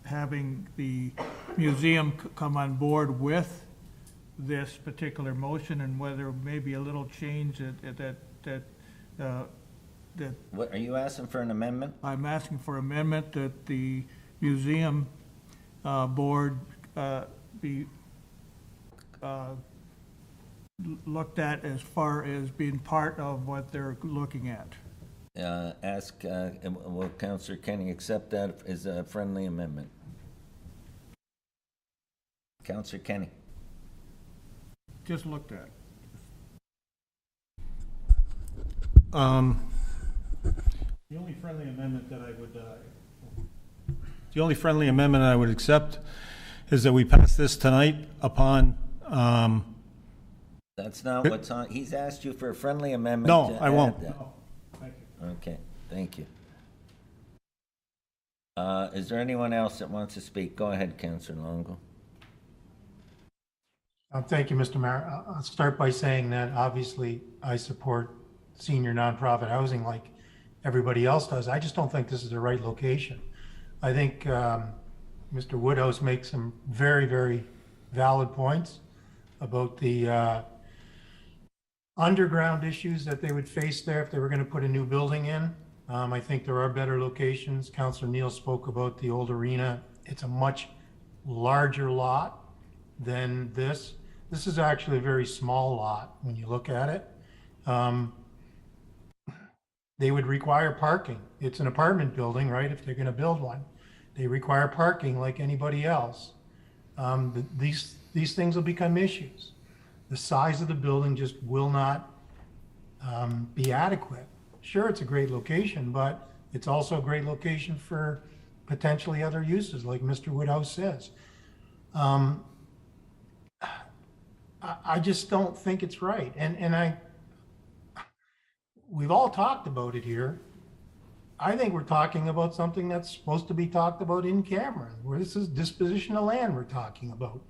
[SPEAKER 2] having the museum come on board with this particular motion, and whether maybe a little change that
[SPEAKER 1] What, are you asking for an amendment?
[SPEAKER 2] I'm asking for amendment that the museum board be looked at as far as being part of what they're looking at.
[SPEAKER 1] Will Councillor Kenny accept that as a friendly amendment? Councillor Kenny.
[SPEAKER 2] Just looked at.
[SPEAKER 5] The only friendly amendment that I would accept is that we pass this tonight upon.
[SPEAKER 1] That's not what's on. He's asked you for a friendly amendment.
[SPEAKER 5] No, I won't.
[SPEAKER 2] No, thank you.
[SPEAKER 1] Okay, thank you. Is there anyone else that wants to speak? Go ahead, Councillor Longo.
[SPEAKER 7] Thank you, Mr. Mayor. I'll start by saying that obviously I support senior nonprofit housing like everybody else does. I just don't think this is the right location. I think Mr. Woodhouse makes some very, very valid points about the underground issues that they would face there if they were going to put a new building in. I think there are better locations. Councillor Neal spoke about the old arena. It's a much larger lot than this. This is actually a very small lot when you look at it. They would require parking. It's an apartment building, right? If they're going to build one, they require parking like anybody else. These things will become issues. The size of the building just will not be adequate. Sure, it's a great location, but it's also a great location for potentially other uses, like Mr. Woodhouse says. I just don't think it's right. And we've all talked about it here. I think we're talking about something that's supposed to be talked about in camera, where this is disposition of land we're talking about.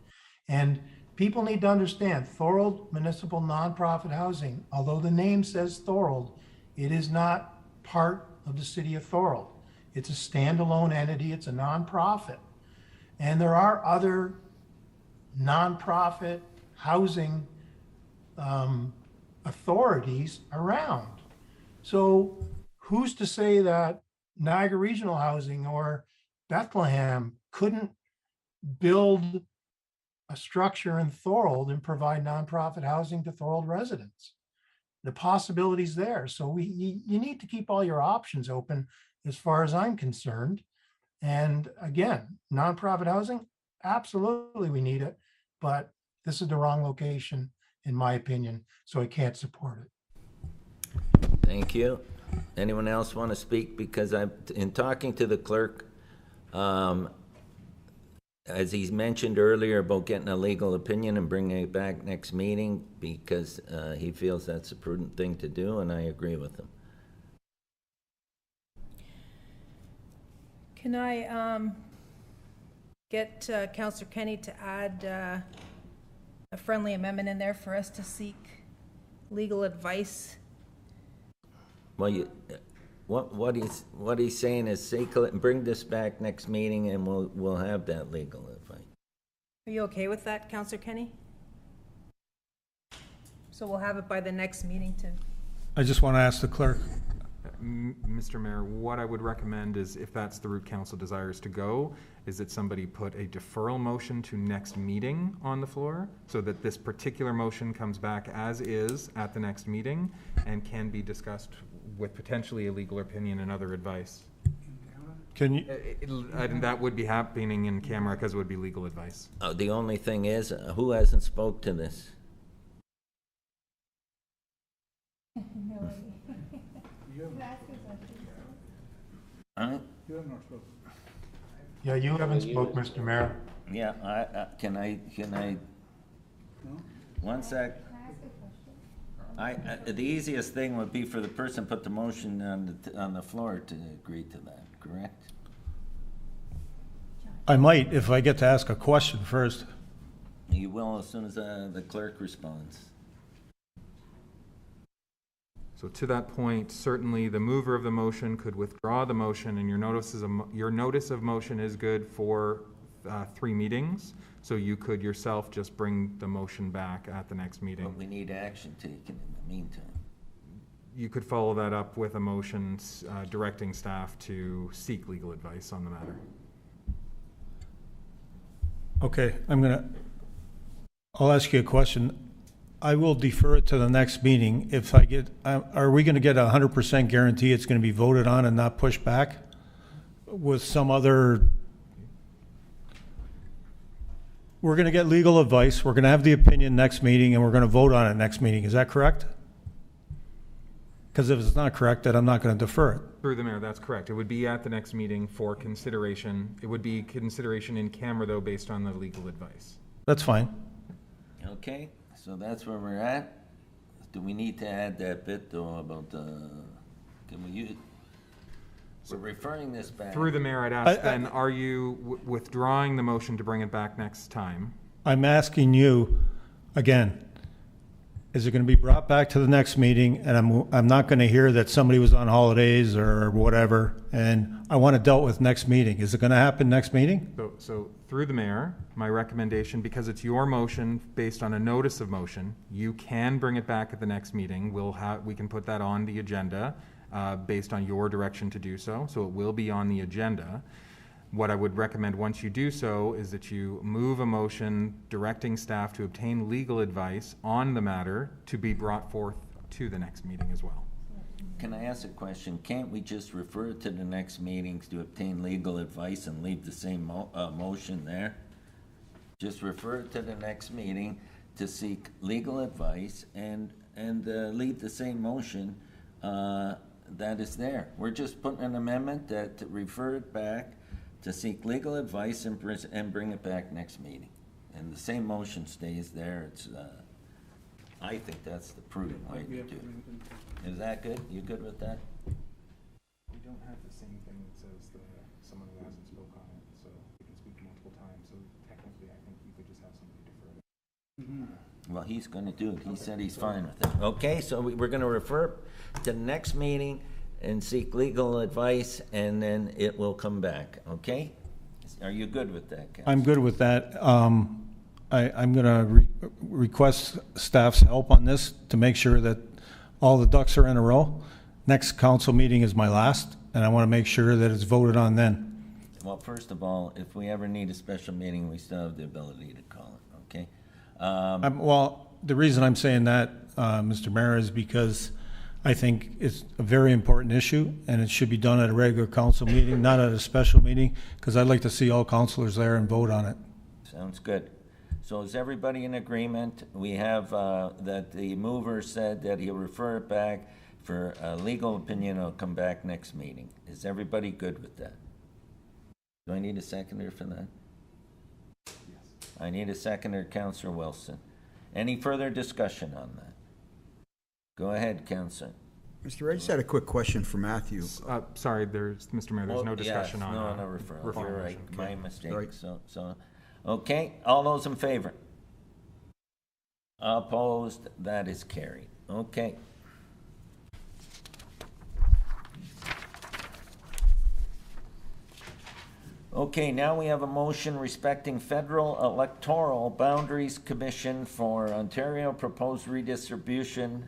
[SPEAKER 7] And people need to understand Thorold Municipal Nonprofit Housing, although the name says Thorold, it is not part of the city of Thorold. It's a standalone entity, it's a nonprofit. And there are other nonprofit housing authorities around. So who's to say that Niagara Regional Housing or Bethlehem couldn't build a structure in Thorold and provide nonprofit housing to Thorold residents?
[SPEAKER 21] the possibilities there. So you need to keep all your options open as far as I'm concerned. And again, nonprofit housing, absolutely we need it, but this is the wrong location, in my opinion, so I can't support it.
[SPEAKER 1] Thank you. Anyone else want to speak? Because in talking to the clerk, as he's mentioned earlier about getting a legal opinion and bringing it back next meeting, because he feels that's a prudent thing to do, and I agree with him.
[SPEAKER 14] Can I get Councillor Kenny to add a friendly amendment in there for us to seek legal advice?
[SPEAKER 1] Well, what he's saying is bring this back next meeting, and we'll have that legal advice.
[SPEAKER 14] Are you okay with that, Councillor Kenny? So we'll have it by the next meeting to.
[SPEAKER 5] I just want to ask the clerk.
[SPEAKER 13] Mr. Mayor, what I would recommend is, if that's the route council desires to go, is that somebody put a deferral motion to next meeting on the floor, so that this particular motion comes back as is at the next meeting and can be discussed with potentially a legal opinion and other advice.
[SPEAKER 5] Can you?
[SPEAKER 13] And that would be happening in camera because it would be legal advice.
[SPEAKER 1] The only thing is, who hasn't spoke to this?
[SPEAKER 21] Yeah, you haven't spoke, Mr. Mayor.
[SPEAKER 1] Yeah, can I, one sec. The easiest thing would be for the person put the motion on the floor to agree to that, correct?
[SPEAKER 5] I might, if I get to ask a question first.
[SPEAKER 1] You will as soon as the clerk responds.
[SPEAKER 13] So to that point, certainly the mover of the motion could withdraw the motion, and your notice of motion is good for 3 meetings. So you could yourself just bring the motion back at the next meeting.
[SPEAKER 1] But we need action taken in the meantime.
[SPEAKER 13] You could follow that up with a motion directing staff to seek legal advice on the matter.
[SPEAKER 5] Okay, I'll ask you a question. I will defer it to the next meeting. If I get, are we going to get a 100% guarantee it's going to be voted on and not pushed back with some other? We're going to get legal advice. We're going to have the opinion next meeting, and we're going to vote on it next meeting. Is that correct? Because if it's not correct, then I'm not going to defer it.
[SPEAKER 13] Through the mayor, that's correct. It would be at the next meeting for consideration. It would be consideration in camera, though, based on the legal advice.
[SPEAKER 5] That's fine.
[SPEAKER 1] Okay, so that's where we're at. Do we need to add that bit, though, about can we use? We're referring this back.
[SPEAKER 13] Through the mayor, I'd ask then, are you withdrawing the motion to bring it back next time?
[SPEAKER 5] I'm asking you, again, is it going to be brought back to the next meeting? And I'm not going to hear that somebody was on holidays or whatever, and I want it dealt with next meeting. Is it going to happen next meeting?
[SPEAKER 13] So through the mayor, my recommendation, because it's your motion based on a notice of motion, you can bring it back at the next meeting. We can put that on the agenda based on your direction to do so. So it will be on the agenda. What I would recommend once you do so is that you move a motion directing staff to obtain legal advice on the matter to be brought forth to the next meeting as well.
[SPEAKER 1] Can I ask a question? Can't we just refer to the next meetings to obtain legal advice and leave the same motion there? Just refer to the next meeting to seek legal advice and leave the same motion that is there. We're just putting an amendment that to refer it back to seek legal advice and bring it back next meeting. And the same motion stays there. It's, I think that's the prudent way to do it. Is that good? You good with that?
[SPEAKER 13] We don't have the same thing that says someone who hasn't spoke on it, so we can speak multiple times. So technically, I think you could just have somebody defer it.
[SPEAKER 1] Well, he's going to do it. He said he's fine with it. Okay, so we're going to refer to the next meeting and seek legal advice, and then it will come back, okay? Are you good with that, Councilor?
[SPEAKER 5] I'm good with that. I'm going to request staff's help on this to make sure that all the ducks are in a row. Next council meeting is my last, and I want to make sure that it's voted on then.
[SPEAKER 1] Well, first of all, if we ever need a special meeting, we still have the ability to call it, okay?
[SPEAKER 5] Well, the reason I'm saying that, Mr. Mayor, is because I think it's a very important issue, and it should be done at a regular council meeting, not at a special meeting, because I'd like to see all councilors there and vote on it.
[SPEAKER 1] Sounds good. So is everybody in agreement? We have that the mover said that he'll refer it back for a legal opinion. It'll come back next meeting. Is everybody good with that? Do I need a seconder for that? Yes. I need a seconder, Councillor Wilson. Any further discussion on that? Go ahead, Councillor.
[SPEAKER 4] Mr. I just had a quick question for Matthew.
[SPEAKER 13] Sorry, Mr. Mayor, there's no discussion on
[SPEAKER 1] no referral.
[SPEAKER 13] referral.
[SPEAKER 1] You're right,
[SPEAKER 13] Okay.
[SPEAKER 1] my mistake.
[SPEAKER 4] Right.
[SPEAKER 1] So, okay, all those in favor? Opposed? That is carried. Okay. Okay, now we have a motion respecting Federal Electoral Boundaries Commission for Ontario proposed redistribution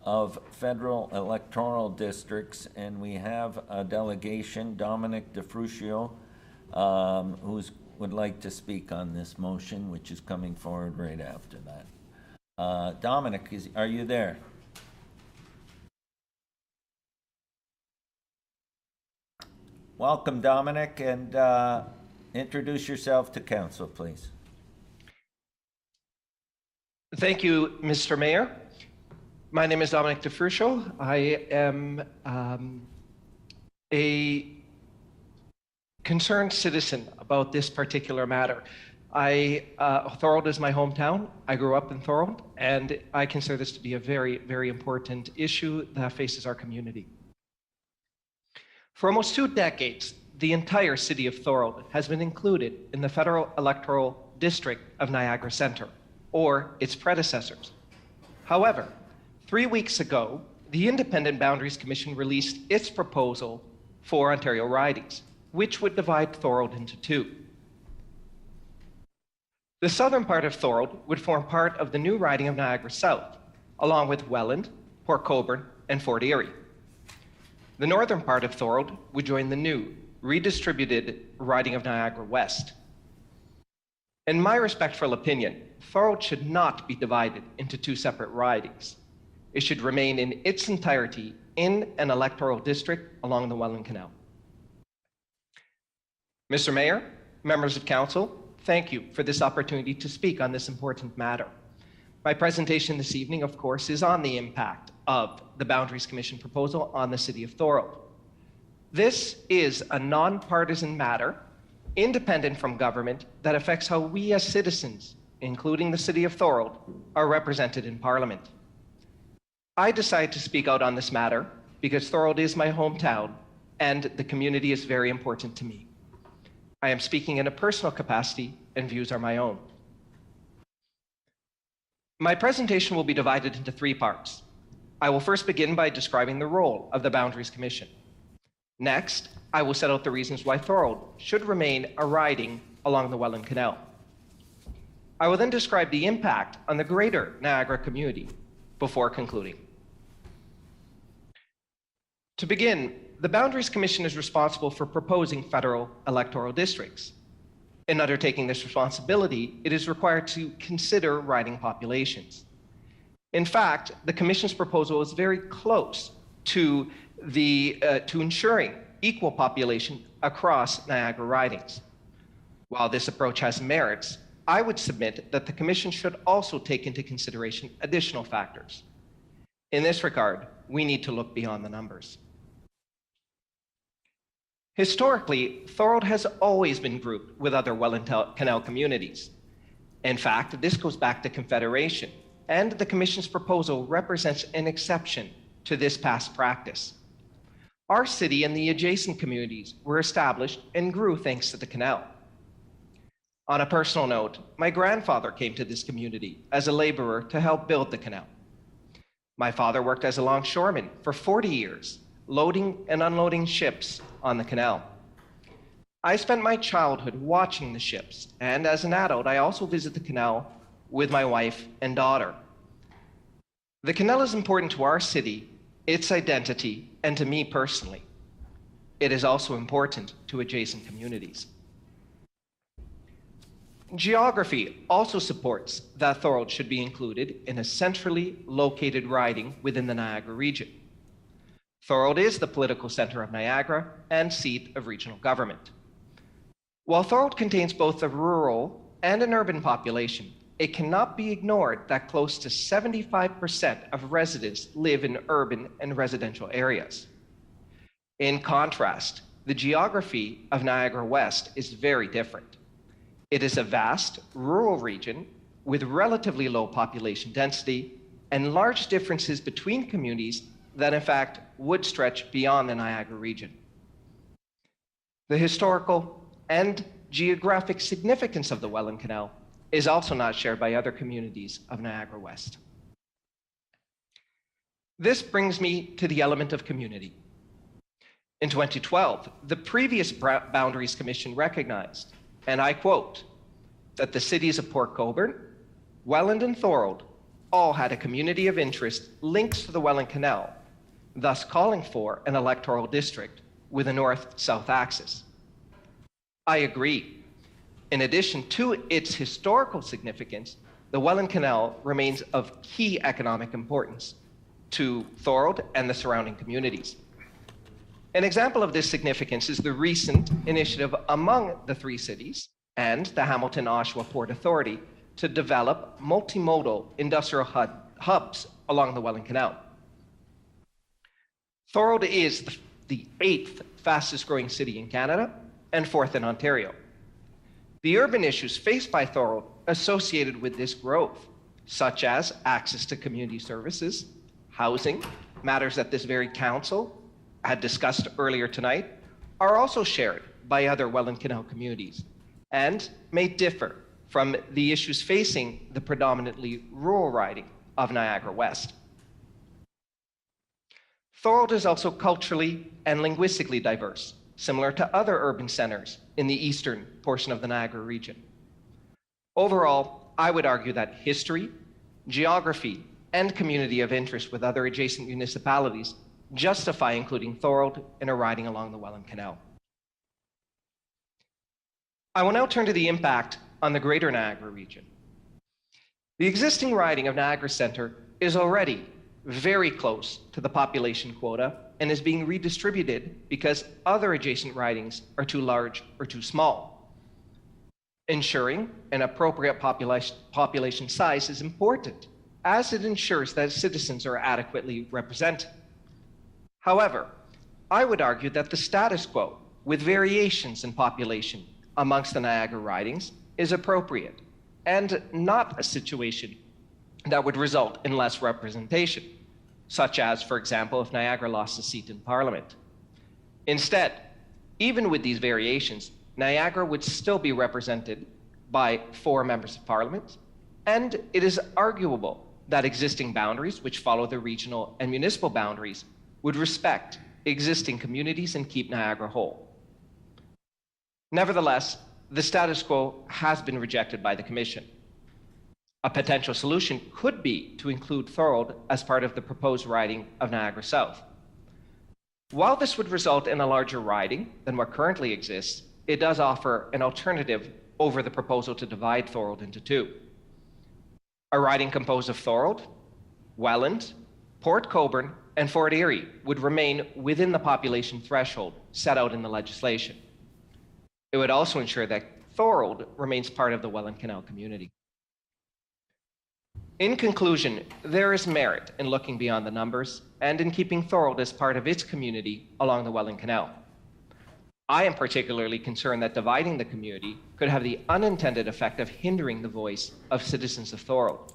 [SPEAKER 1] of federal electoral districts, and we have a delegation, Dominic DeFrucio, who would like to speak on this motion, which is coming forward right after that. Dominic, are you there? Welcome, Dominic, and introduce yourself to council, please.
[SPEAKER 3] Thank you, Mr. Mayor. My name is Dominic DeFrucio. I am a concerned citizen about this particular matter. Thorold is my hometown. I grew up in Thorold, and I consider this to be a very, very important issue that faces our community. For almost 2 decades, the entire city of Thorold has been included in the Federal Electoral District of Niagara Centre, or its predecessors. However, 3 weeks ago, the Independent Boundaries Commission released its proposal for Ontario ridings, which would divide Thorold into 2. The southern part of Thorold would form part of the new riding of Niagara South, along with Welland, Port Colborne, and Fort Erie. The northern part of Thorold would join the new, redistributed riding of Niagara West. In my respectful opinion, Thorold should not be divided into 2 separate ridings. It should remain in its entirety in an electoral district along the Welland Canal. Mr. Mayor, members of council, thank you for this opportunity to speak on this important matter. My presentation this evening, of course, is on the impact of the Boundaries Commission proposal on the city of Thorold. This is a nonpartisan matter, independent from government, that affects how we as citizens, including the city of Thorold, are represented in Parliament. I decided to speak out on this matter because Thorold is my hometown and the community is very important to me. I am speaking in a personal capacity and views are my own. My presentation will be divided into 3 parts. I will first begin by describing the role of the Boundaries Commission. Next, I will set out the reasons why Thorold should remain a riding along the Welland Canal. I will then describe the impact on the greater Niagara community before concluding. To begin, the Boundaries Commission is responsible for proposing federal electoral districts. In undertaking this responsibility, it is required to consider riding populations. In fact, the Commission's proposal is very close to ensuring equal population across Niagara ridings. While this approach has merits, I would submit that the Commission should also take into consideration additional factors. In this regard, we need to look beyond the numbers. Historically, Thorold has always been grouped with other Welland Canal communities. In fact, this goes back to Confederation, and the Commission's proposal represents an exception to this past practice. Our city and the adjacent communities were established and grew thanks to the canal. On a personal note, my grandfather came to this community as a laborer to help build the canal. My father worked as a longshoreman for 40 years, loading and unloading ships on the canal. I spent my childhood watching the ships, and as an adult, I also visit the canal with my wife and daughter. The canal is important to our city, its identity, and to me personally. It is also important to adjacent communities. Geography also supports that Thorold should be included in a centrally located riding within the Niagara region. Thorold is the political center of Niagara and seat of regional government. While Thorold contains both a rural and an urban population, it cannot be ignored that close to 75% of residents live in urban and residential areas. In contrast, the geography of Niagara West is very different. It is a vast rural region with relatively low population density and large differences between communities that in fact would stretch beyond the Niagara region. The historical and geographic significance of the Welland Canal is also not shared by other communities of Niagara West. This brings me to the element of community. In 2012, the previous Boundaries Commission recognized, and I quote, that the cities of Port Colborne, Welland, and Thorold all had a community of interest linked to the Welland Canal, thus calling for an electoral district with a north-south axis. I agree. In addition to its historical significance, the Welland Canal remains of key economic importance to Thorold and the surrounding communities. An example of this significance is the recent initiative among the three cities and the Hamilton-Oshawa Port Authority to develop multimodal industrial hubs along the Welland Canal. Thorold is the 8th fastest growing city in Canada and 4th in Ontario. The urban issues faced by Thorold associated with this growth, such as access to community services, housing, matters that this very council had discussed earlier tonight, are also shared by other Welland Canal communities and may differ from the issues facing the predominantly rural riding of Niagara West. Thorold is also culturally and linguistically diverse, similar to other urban centers in the eastern portion of the Niagara region. Overall, I would argue that history, geography, and community of interest with other adjacent municipalities justify including Thorold in a riding along the Welland Canal. I will now turn to the impact on the greater Niagara region. The existing riding of Niagara Centre is already very close to the population quota and is being redistributed because other adjacent ridings are too large or too small. Ensuring an appropriate population size is important, as it ensures that citizens are adequately represented. However, I would argue that the status quo, with variations in population amongst the Niagara ridings, is appropriate and not a situation that would result in less representation, such as, for example, if Niagara lost a seat in Parliament. Instead, even with these variations, Niagara would still be represented by 4 members of Parliament, and it is arguable that existing boundaries, which follow the regional and municipal boundaries, would respect existing communities and keep Niagara whole. Nevertheless, the status quo has been rejected by the Commission. A potential solution could be to include Thorold as part of the proposed riding of Niagara South. While this would result in a larger riding than what currently exists, it does offer an alternative over the proposal to divide Thorold into 2. A riding composed of Thorold, Welland, Port Colborne, and Fort Erie would remain within the population threshold set out in the legislation. It would also ensure that Thorold remains part of the Welland Canal community. In conclusion, there is merit in looking beyond the numbers and in keeping Thorold as part of its community along the Welland Canal. I am particularly concerned that dividing the community could have the unintended effect of hindering the voice of citizens of Thorold.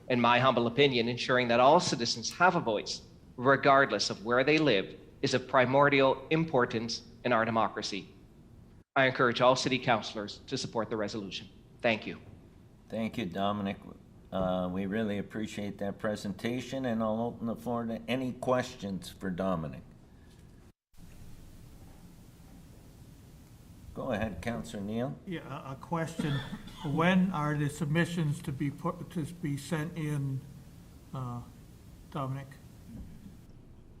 [SPEAKER 3] In my humble opinion, ensuring that all citizens have a voice, regardless of where they live, is of primordial importance in our democracy. I encourage all city councillors to support the resolution. Thank you.
[SPEAKER 1] Thank you, Dominic. We really appreciate that presentation, and I'll open the floor to any questions for Dominic. Go ahead, Councillor Neal.
[SPEAKER 2] Yeah, a question. When are the submissions to be sent in, Dominic?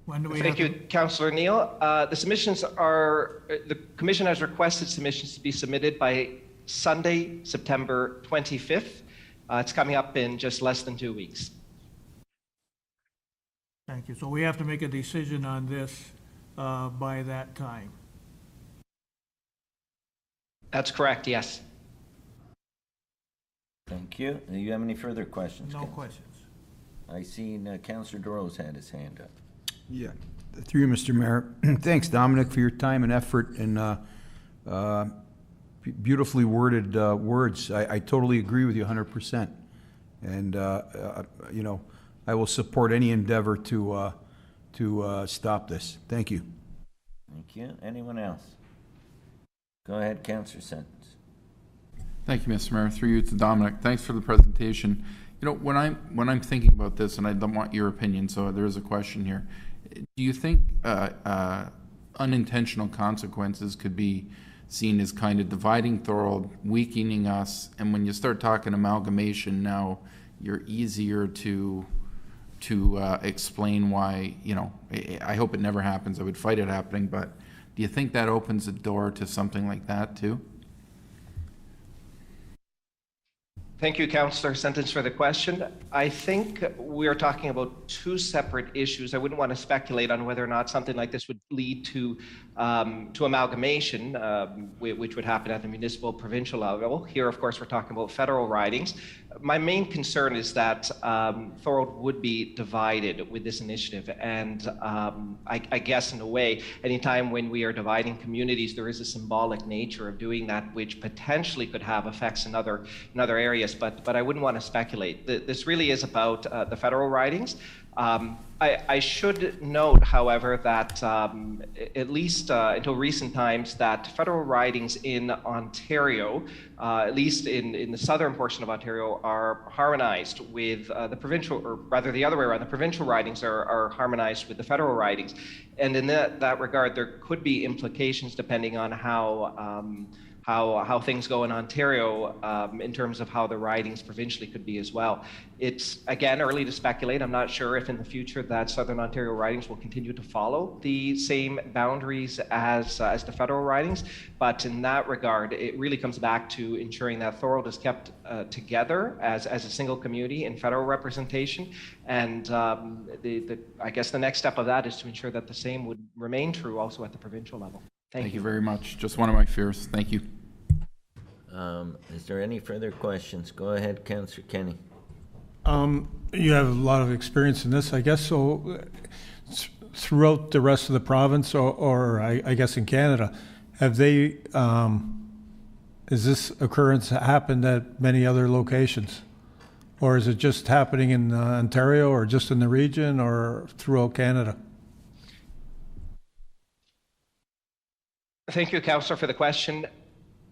[SPEAKER 2] When do we
[SPEAKER 3] Thank you, Councillor Neal. The submissions are, the Commission has requested submissions to be submitted by Sunday, September 25th. It's coming up in just less than 2 weeks.
[SPEAKER 2] Thank you. So we have to make a decision on this by that time.
[SPEAKER 3] That's correct, yes.
[SPEAKER 1] Thank you. Do you have any further questions?
[SPEAKER 2] No
[SPEAKER 1] Councillor?
[SPEAKER 2] questions.
[SPEAKER 1] I seen Councillor DeRose had his hand up.
[SPEAKER 4] Yeah, through you, Mr. Mayor. Thanks, Dominic, for your time and effort and beautifully worded words. I totally agree with you 100%. And, you know, I will support any endeavor to stop this. Thank you.
[SPEAKER 1] Thank you. Anyone else? Go ahead, Councillor Sentence.
[SPEAKER 8] Thank you, Mr. Mayor. Through you to Dominic. Thanks for the presentation. You know, when I'm thinking about this, and I don't want your opinion, so there is a question here. Do you think unintentional consequences could be seen as kind of dividing Thorold, weakening us, and when you start talking amalgamation now, you're easier to explain why, you know, I hope it never happens. I would fight it happening, but do you think that opens the door to something like that too?
[SPEAKER 3] Thank you, Councillor Sentence, for the question. I think we are talking about two separate issues. I wouldn't want to speculate on whether or not something like this would lead to amalgamation, which would happen at the municipal, provincial level. Here, of course, we're talking about federal ridings. My main concern is that Thorold would be divided with this initiative. And I guess in a way, anytime when we are dividing communities, there is a symbolic nature of doing that, which potentially could have effects in other areas. But I wouldn't want to speculate. This really is about the federal ridings. I should note, however, that at least until recent times, that federal ridings in Ontario, at least in the southern portion of Ontario, are harmonized with the provincial, or rather the other way around. The provincial ridings are harmonized with the federal ridings. And in that regard, there could be implications depending on how things go in Ontario in terms of how the ridings provincially could be as well. It's, again, early to speculate. I'm not sure if in the future that Southern Ontario ridings will continue to follow the same boundaries as the federal ridings. But in that regard, it really comes back to ensuring that Thorold is kept together as a single community in federal representation. And I guess the next step of that is to ensure that the same would remain true also at the provincial level.
[SPEAKER 8] Thank you very much. Just one of my fears. Thank you.
[SPEAKER 1] Is there any further questions? Go ahead, Councillor Kenny.
[SPEAKER 5] You have a lot of experience in this, I guess. So throughout the rest of the province, or I guess in Canada, have they, is this occurrence happened at many other locations? Or is it just happening in Ontario, or just in the region, or throughout Canada?
[SPEAKER 3] Thank you, Councillor, for the question.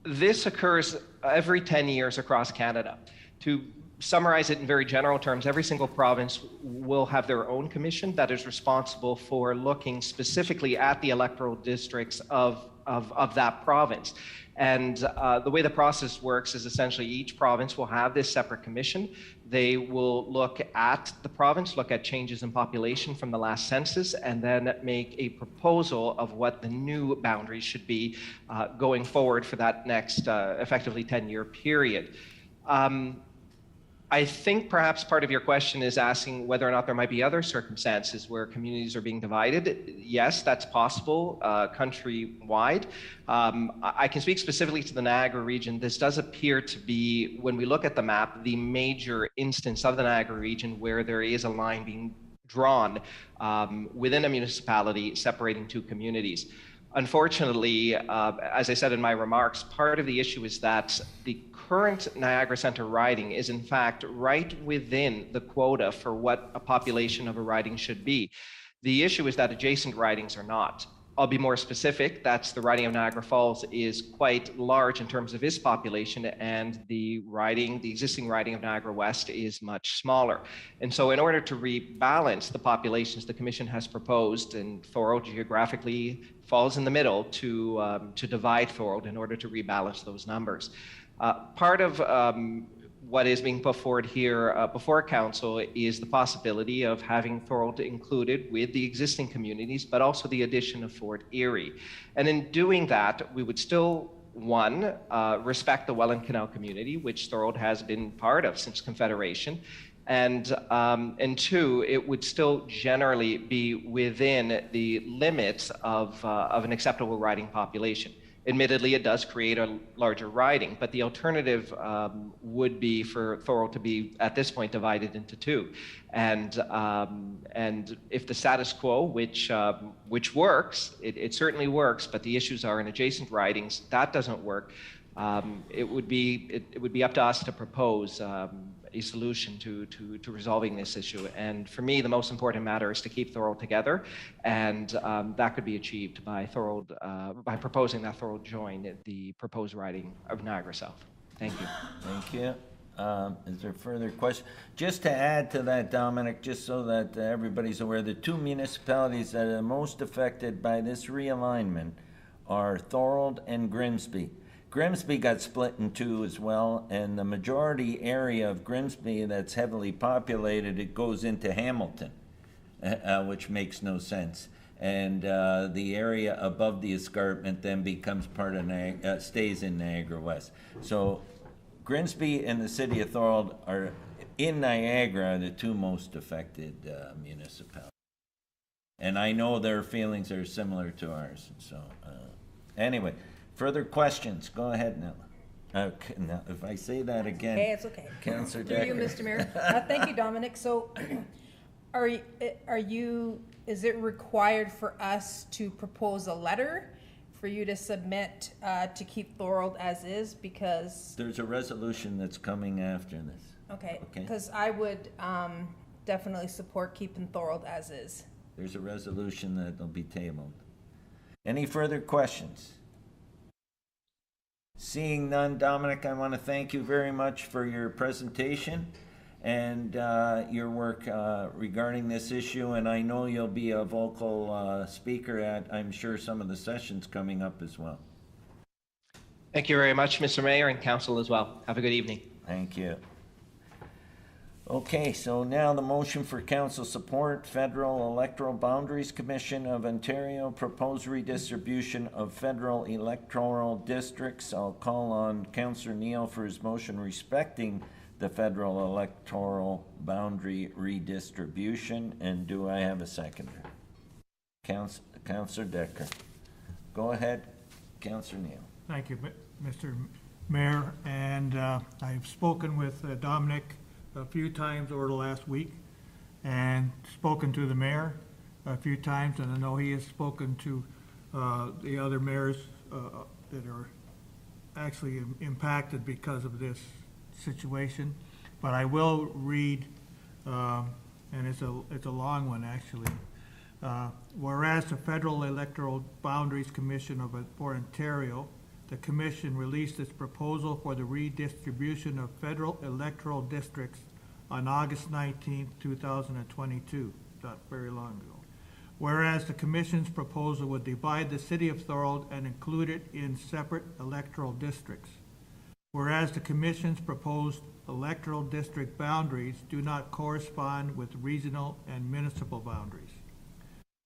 [SPEAKER 3] This occurs every 10 years across Canada. To summarize it in very general terms, every single province will have their own commission that is responsible for looking specifically at the electoral districts of that province. And the way the process works is essentially each province will have this separate commission. They will look at the province, look at changes in population from the last census, and then make a proposal of what the new boundaries should be going forward for that next effectively 10-year period. I think perhaps part of your question is asking whether or not there might be other circumstances where communities are being divided. Yes, that's possible countrywide. I can speak specifically to the Niagara region. This does appear to be, when we look at the map, the major instance of the Niagara region where there is a line being drawn within a municipality separating two communities. Unfortunately, as I said in my remarks, part of the issue is that the current Niagara Centre riding is in fact right within the quota for what a population of a riding should be. The issue is that adjacent ridings are not. I'll be more specific. That's the riding of Niagara Falls is quite large in terms of its population, and the existing riding of Niagara West is much smaller. And so in order to rebalance the populations, the Commission has proposed, and Thorold geographically falls in the middle, to divide Thorold in order to rebalance those numbers. Part of what is being put forward here before Council is the possibility of having Thorold included with the existing communities, but also the addition of Fort Erie. And in doing that, we would still one, respect the Welland Canal community, which Thorold has been part of since Confederation. And two, it would still generally be within the limits of an acceptable riding population. Admittedly, it does create a larger riding, but the alternative would be for Thorold to be, at this point, divided into two. And if the status quo, which works, it certainly works, but the issues are in adjacent ridings, that doesn't work. It would be up to us to propose a solution to resolving this issue. And for me, the most important matter is to keep Thorold together, and that could be achieved by Thorold, by proposing that Thorold join the proposed riding of Niagara South. Thank you.
[SPEAKER 1] Thank you. Is there further question? Just to add to that, Dominic, just so that everybody's aware, the two municipalities that are most affected by this realignment are Thorold and Grimsby. Grimsby got split in two as well, and the majority area of Grimsby that's heavily populated, it goes into Hamilton, which makes no sense. And the area above the escarpment then becomes part of stays in Niagara West. So Grimsby and the city of Thorold are in Niagara, the two most affected municipalities. And I know their feelings are similar to ours. So anyway. Further questions? Go ahead, Nella. Now, if I say that again.
[SPEAKER 14] Okay, it's okay.
[SPEAKER 1] Councillor
[SPEAKER 14] Through
[SPEAKER 1] Decker.
[SPEAKER 14] you, Mr. Mayor. Thank you, Dominic. So is it required for us to propose a letter for you to submit to keep Thorold as is? Because
[SPEAKER 1] there's a resolution that's coming after this.
[SPEAKER 14] Okay, because I would definitely support keeping Thorold as is.
[SPEAKER 1] There's a resolution that'll be tabled. Any further questions? Seeing none, Dominic, I want to thank you very much for your presentation and your work regarding this issue, and I know you'll be a vocal speaker at, I'm sure, some of the sessions coming up as well.
[SPEAKER 3] Thank you very much, Mr. Mayor, and Council as well. Have a good evening.
[SPEAKER 1] Thank you. Okay, so now the motion for council support, Federal Electoral Boundaries Commission of Ontario, proposed redistribution of federal electoral districts. I'll call on Councillor Neal for his motion respecting the federal electoral boundary redistribution. And do I have a seconder? Councillor Decker. Go ahead, Councillor Neal.
[SPEAKER 2] Thank you, Mr. Mayor. And I've spoken with Dominic a few times over the last week and spoken to the mayor a few times, and I know he has spoken to the other mayors that are actually impacted because of this situation. But I will read, and it's a long one actually. Whereas the Federal Electoral Boundaries Commission for Ontario, the Commission released its proposal for the redistribution of federal electoral districts on August 19, 2022, not very long ago. Whereas the Commission's proposal would divide the city of Thorold and include it in separate electoral districts. Whereas the Commission's proposed electoral district boundaries do not correspond with regional and municipal boundaries.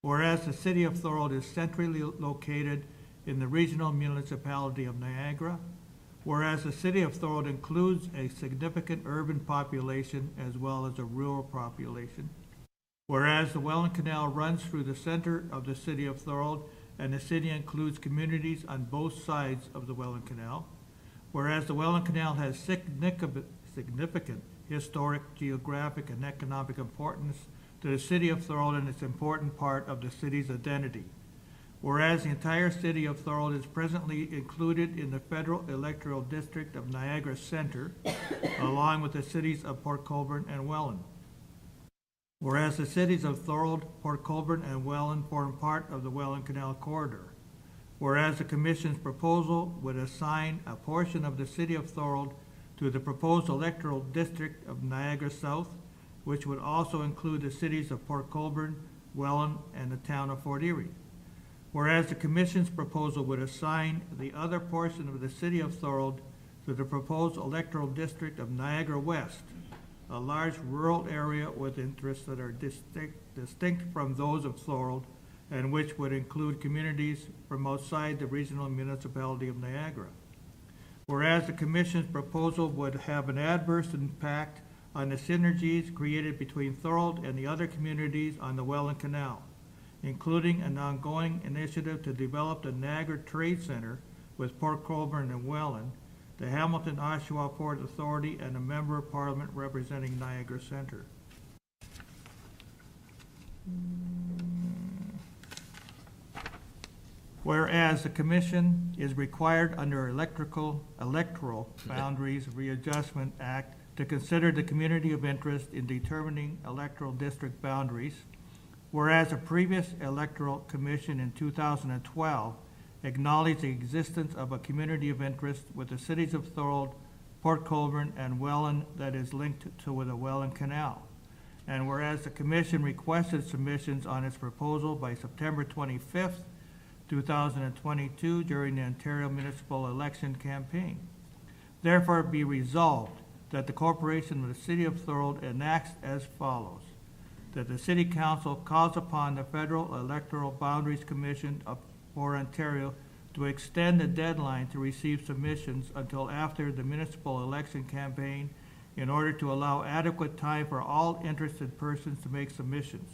[SPEAKER 2] Whereas the city of Thorold is centrally located in the regional municipality of Niagara, whereas the city of Thorold includes a significant urban population as well as a rural population, whereas the Welland Canal runs through the center of the city of Thorold and the city includes communities on both sides of the Welland Canal, whereas the Welland Canal has significant historic, geographic, and economic importance to the city of Thorold and it's an important part of the city's identity. Whereas the entire city of Thorold is presently included in the federal electoral district of Niagara Center, along with the cities of Port Colborne and Welland. Whereas the cities of Thorold, Port Colborne, and Welland form part of the Welland Canal Corridor. Whereas the Commission's proposal would assign a portion of the city of Thorold to the proposed electoral district of Niagara South, which would also include the cities of Port Colborne, Welland, and the town of Fort Erie. Whereas the Commission's proposal would assign the other portion of the city of Thorold to the proposed electoral district of Niagara West, a large rural area with interests that are distinct from those of Thorold and which would include communities from outside the regional municipality of Niagara. Whereas the Commission's proposal would have an adverse impact on the synergies created between Thorold and the other communities on the Welland Canal, including an ongoing initiative to develop the Niagara Trade Center with Port Colborne and Welland, the Hamilton-Oshawa Port Authority, and a member of Parliament representing Niagara Center. Whereas the Commission is required under Electoral Boundaries Readjustment Act to consider the community of interest in determining electoral district boundaries, whereas a previous electoral commission in 2012 acknowledged the existence of a community of interest with the cities of Thorold, Port Colborne, and Welland that is linked to the Welland Canal. And whereas the Commission requested submissions on its proposal by September 25th, 2022 during the Ontario municipal election campaign. Therefore be resolved that the Corporation of the City of Thorold enacts as follows. That the City Council calls upon the Federal Electoral Boundaries Commission for Ontario to extend the deadline to receive submissions until after the municipal election campaign in order to allow adequate time for all interested persons to make submissions.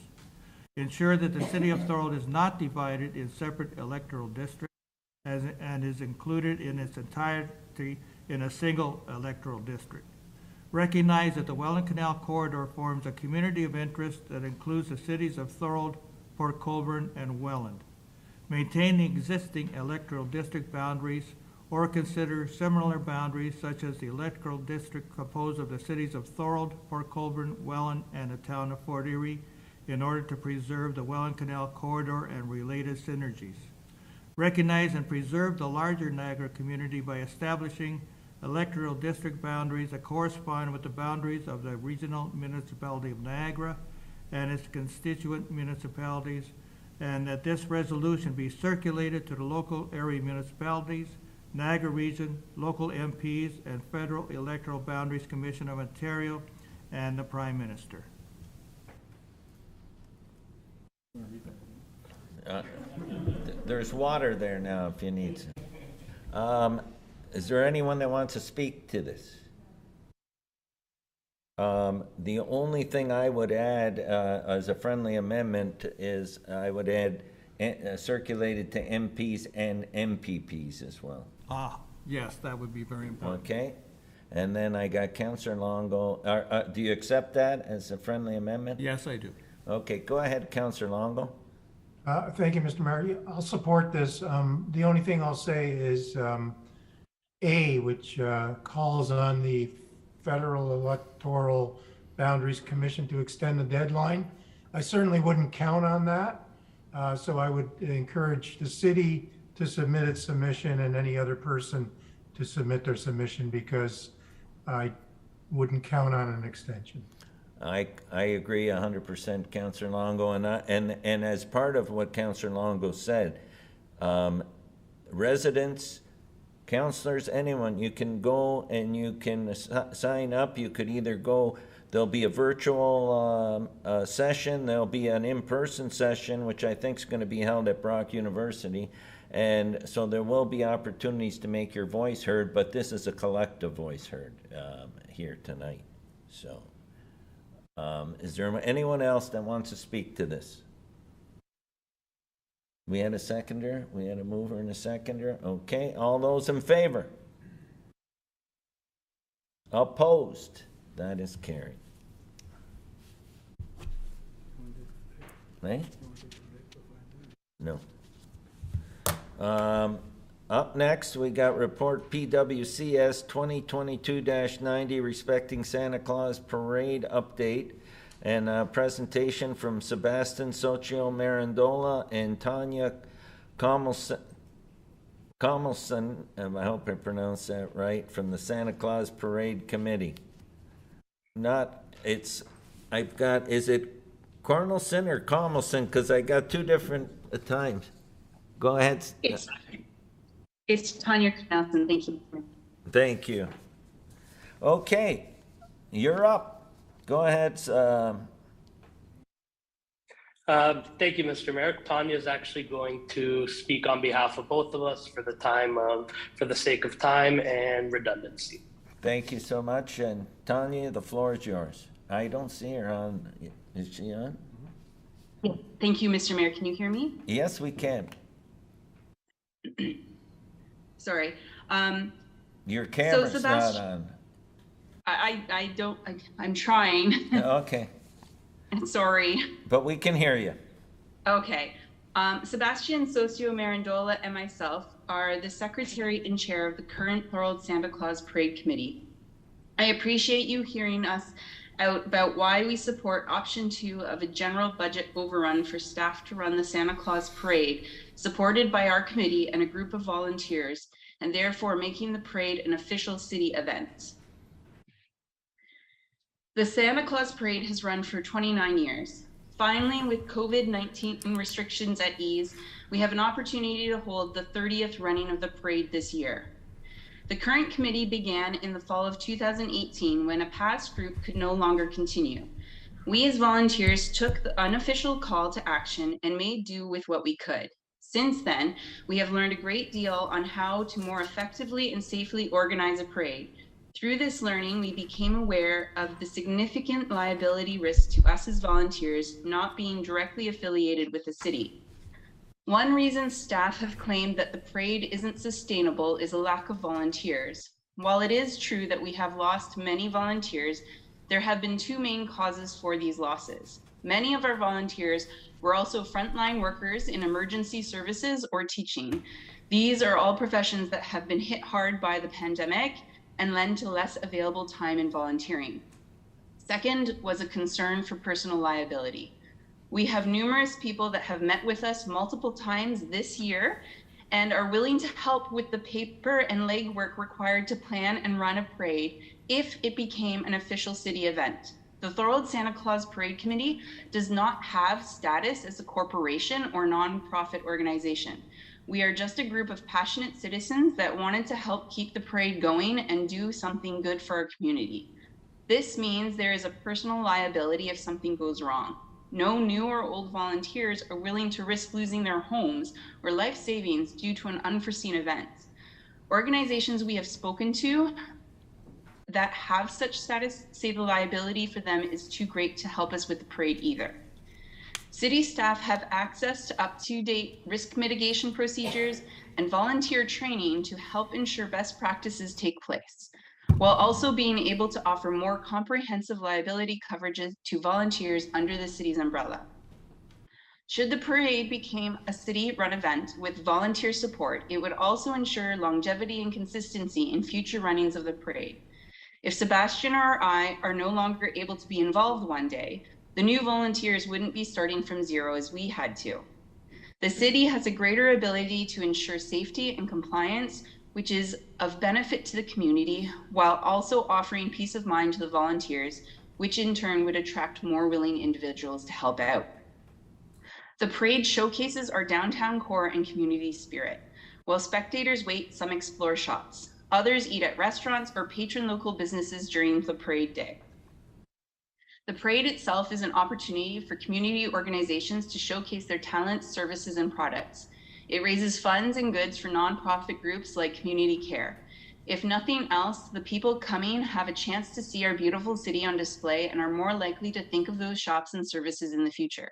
[SPEAKER 2] Ensure that the City of Thorold is not divided in separate electoral districts and is included in its entirety in a single electoral district. Recognize that the Welland Canal Corridor forms a community of interest that includes the cities of Thorold, Port Colborne, and Welland. Maintain the existing electoral district boundaries or consider similar boundaries such as the electoral district composed of the cities of Thorold, Port Colborne, Welland, and the town of Fort Erie in order to preserve the Welland Canal Corridor and related synergies. Recognize and preserve the larger Niagara community by establishing electoral district boundaries that correspond with the boundaries of the regional municipality of Niagara and its constituent municipalities, and that this resolution be circulated to the local area municipalities, Niagara Region, local MPs, and Federal Electoral Boundaries Commission of Ontario, and the Prime Minister.
[SPEAKER 1] There's water there now if you need some. Is there anyone that wants to speak to this? The only thing I would add as a friendly amendment is I would add circulated to MPs and MPPs as well.
[SPEAKER 2] Yes, that would be very important.
[SPEAKER 1] Okay. And then I got Councillor Longo. Do you accept that as a friendly amendment?
[SPEAKER 2] Yes, I do.
[SPEAKER 1] Okay, go ahead, Councillor Longo.
[SPEAKER 21] Thank you, Mr. Mayor. I'll support this. The only thing I'll say is A, which calls on the Federal Electoral Boundaries Commission to extend the deadline. I certainly wouldn't count on that. So I would encourage the city to submit its submission and any other person to submit their submission because I wouldn't count on an extension.
[SPEAKER 1] I agree 100%, Councillor Longo, and as part of what Councillor Longo said, residents, councillors, anyone, you can go and you can sign up. You could either go, there'll be a virtual session, there'll be an in-person session, which I think is going to be held at Brock University, and so there will be opportunities to make your voice heard, but this is a collective voice heard here tonight. So, is there anyone else that wants to speak to this? We had a seconder, we had a mover and a seconder. Okay, all those in favor? Opposed? That is carried. Eh? No. Up next, we got report PWCS 2022-90 respecting Santa Claus Parade update and a presentation from Sebastian Socio Marandola and Tanya Comelson, I hope I pronounced that right, from the Santa Claus Parade Committee. Is it Cornelson or Comelson? Because I got two different times. Go ahead.
[SPEAKER 9] It's Tanya Knudsen. Thank you.
[SPEAKER 1] Thank you. Okay, you're up. Go ahead.
[SPEAKER 12] Thank you, Mr. Mayor. Tanya is actually going to speak on behalf of both of us for the sake of time and redundancy.
[SPEAKER 1] Thank you so much. And Tanya, the floor is yours. I don't see her on. Is she on?
[SPEAKER 9] Yeah. Thank you, Mr. Mayor. Can you hear me?
[SPEAKER 1] Yes, we can.
[SPEAKER 9] Sorry.
[SPEAKER 1] Your camera's
[SPEAKER 9] so
[SPEAKER 1] not on.
[SPEAKER 9] I'm trying.
[SPEAKER 1] Okay.
[SPEAKER 9] Sorry.
[SPEAKER 1] But we can hear you.
[SPEAKER 9] Okay. Sebastian Socio Marandola and myself are the secretary and chair of the current Thorold Santa Claus Parade Committee. I appreciate you hearing us out about why we support option 2 of a general budget overrun for staff to run the Santa Claus Parade, supported by our committee and a group of volunteers, and therefore making the parade an official city event. The Santa Claus Parade has run for 29 years. Finally, with COVID-19 restrictions at ease, we have an opportunity to hold the 30th running of the parade this year. The current committee began in the fall of 2018 when a past group could no longer continue. We as volunteers took the unofficial call to action and made do with what we could. Since then, we have learned a great deal on how to more effectively and safely organize a parade. Through this learning, we became aware of the significant liability risk to us as volunteers not being directly affiliated with the city. One reason staff have claimed that the parade isn't sustainable is a lack of volunteers. While it is true that we have lost many volunteers, there have been 2 main causes for these losses. Many of our volunteers were also frontline workers in emergency services or teaching. These are all professions that have been hit hard by the pandemic and lend to less available time in volunteering. Second was a concern for personal liability. We have numerous people that have met with us multiple times this year and are willing to help with the paper and legwork required to plan and run a parade if it became an official city event. The Thorold Santa Claus Parade Committee does not have status as a corporation or nonprofit organization. We are just a group of passionate citizens that wanted to help keep the parade going and do something good for our community. This means there is a personal liability if something goes wrong. No new or old volunteers are willing to risk losing their homes or life savings due to an unforeseen event. Organizations we have spoken to that have such status say the liability for them is too great to help us with the parade either. City staff have access to up-to-date risk mitigation procedures and volunteer training to help ensure best practices take place, while also being able to offer more comprehensive liability coverages to volunteers under the city's umbrella. Should the parade become a city-run event with volunteer support, it would also ensure longevity and consistency in future runnings of the parade. If Sebastian or I are no longer able to be involved one day, the new volunteers wouldn't be starting from zero as we had to. The city has a greater ability to ensure safety and compliance, which is of benefit to the community, while also offering peace of mind to the volunteers, which in turn would attract more willing individuals to help out. The parade showcases our downtown core and community spirit. While spectators wait, some explore shops. Others eat at restaurants or patron local businesses during the parade day. The parade itself is an opportunity for community organizations to showcase their talents, services, and products. It raises funds and goods for nonprofit groups like Community Care. If nothing else, the people coming have a chance to see our beautiful city on display and are more likely to think of those shops and services in the future.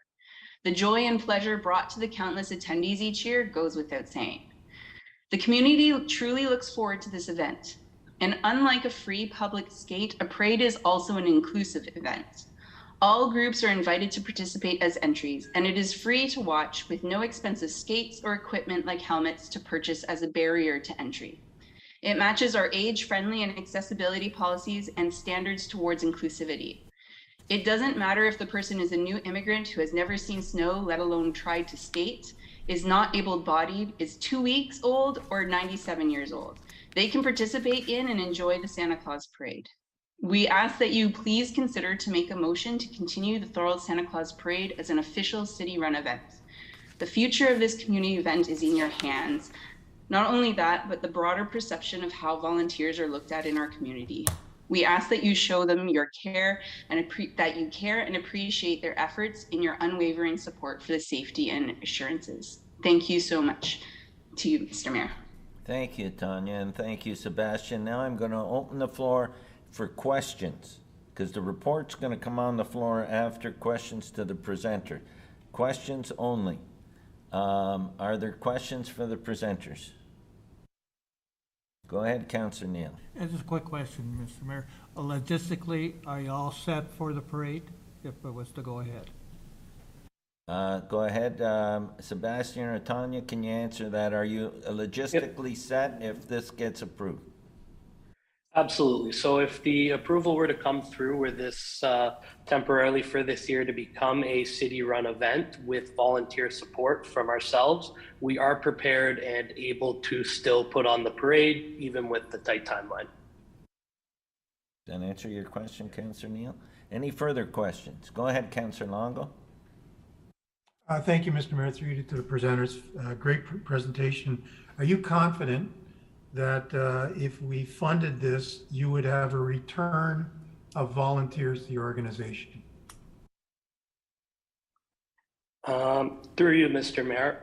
[SPEAKER 9] The joy and pleasure brought to the countless attendees each year goes without saying. The community truly looks forward to this event. And unlike a free public skate, a parade is also an inclusive event. All groups are invited to participate as entries, and it is free to watch with no expensive skates or equipment like helmets to purchase as a barrier to entry. It matches our age-friendly and accessibility policies and standards towards inclusivity. It doesn't matter if the person is a new immigrant who has never seen snow, let alone tried to skate, is not able-bodied, is 2 weeks old, or 97 years old. They can participate in and enjoy the Santa Claus Parade. We ask that you please consider to make a motion to continue the Thorold Santa Claus Parade as an official city-run event. The future of this community event is in your hands. Not only that, but the broader perception of how volunteers are looked at in our community. We ask that you show them your care and that you care and appreciate their efforts in your unwavering support for the safety and assurances. Thank you so much to you, Mr. Mayor.
[SPEAKER 1] Thank you, Tanya, and thank you, Sebastian. Now I'm going to open the floor for questions, because the report's going to come on the floor after questions to the presenter. Questions only. Are there questions for the presenters? Go ahead, Councillor Neal.
[SPEAKER 2] Just a quick question, Mr. Mayor. Logistically, are you all set for the parade if it was to go ahead?
[SPEAKER 1] Go ahead, Sebastian or Tanya, can you answer that? Are you logistically set if this gets approved?
[SPEAKER 12] Absolutely. So if the approval were to come through where this temporarily for this year to become a city-run event with volunteer support from ourselves, we are prepared and able to still put on the parade, even with the tight timeline.
[SPEAKER 1] Does that answer your question, Councillor Neal? Any further questions? Go ahead, Councillor Longo.
[SPEAKER 7] Thank you, Mr. Mayor, through you to the presenters. Great presentation. Are you confident that if we funded this, you would have a return of volunteers to the organization?
[SPEAKER 12] Through you, Mr. Mayor,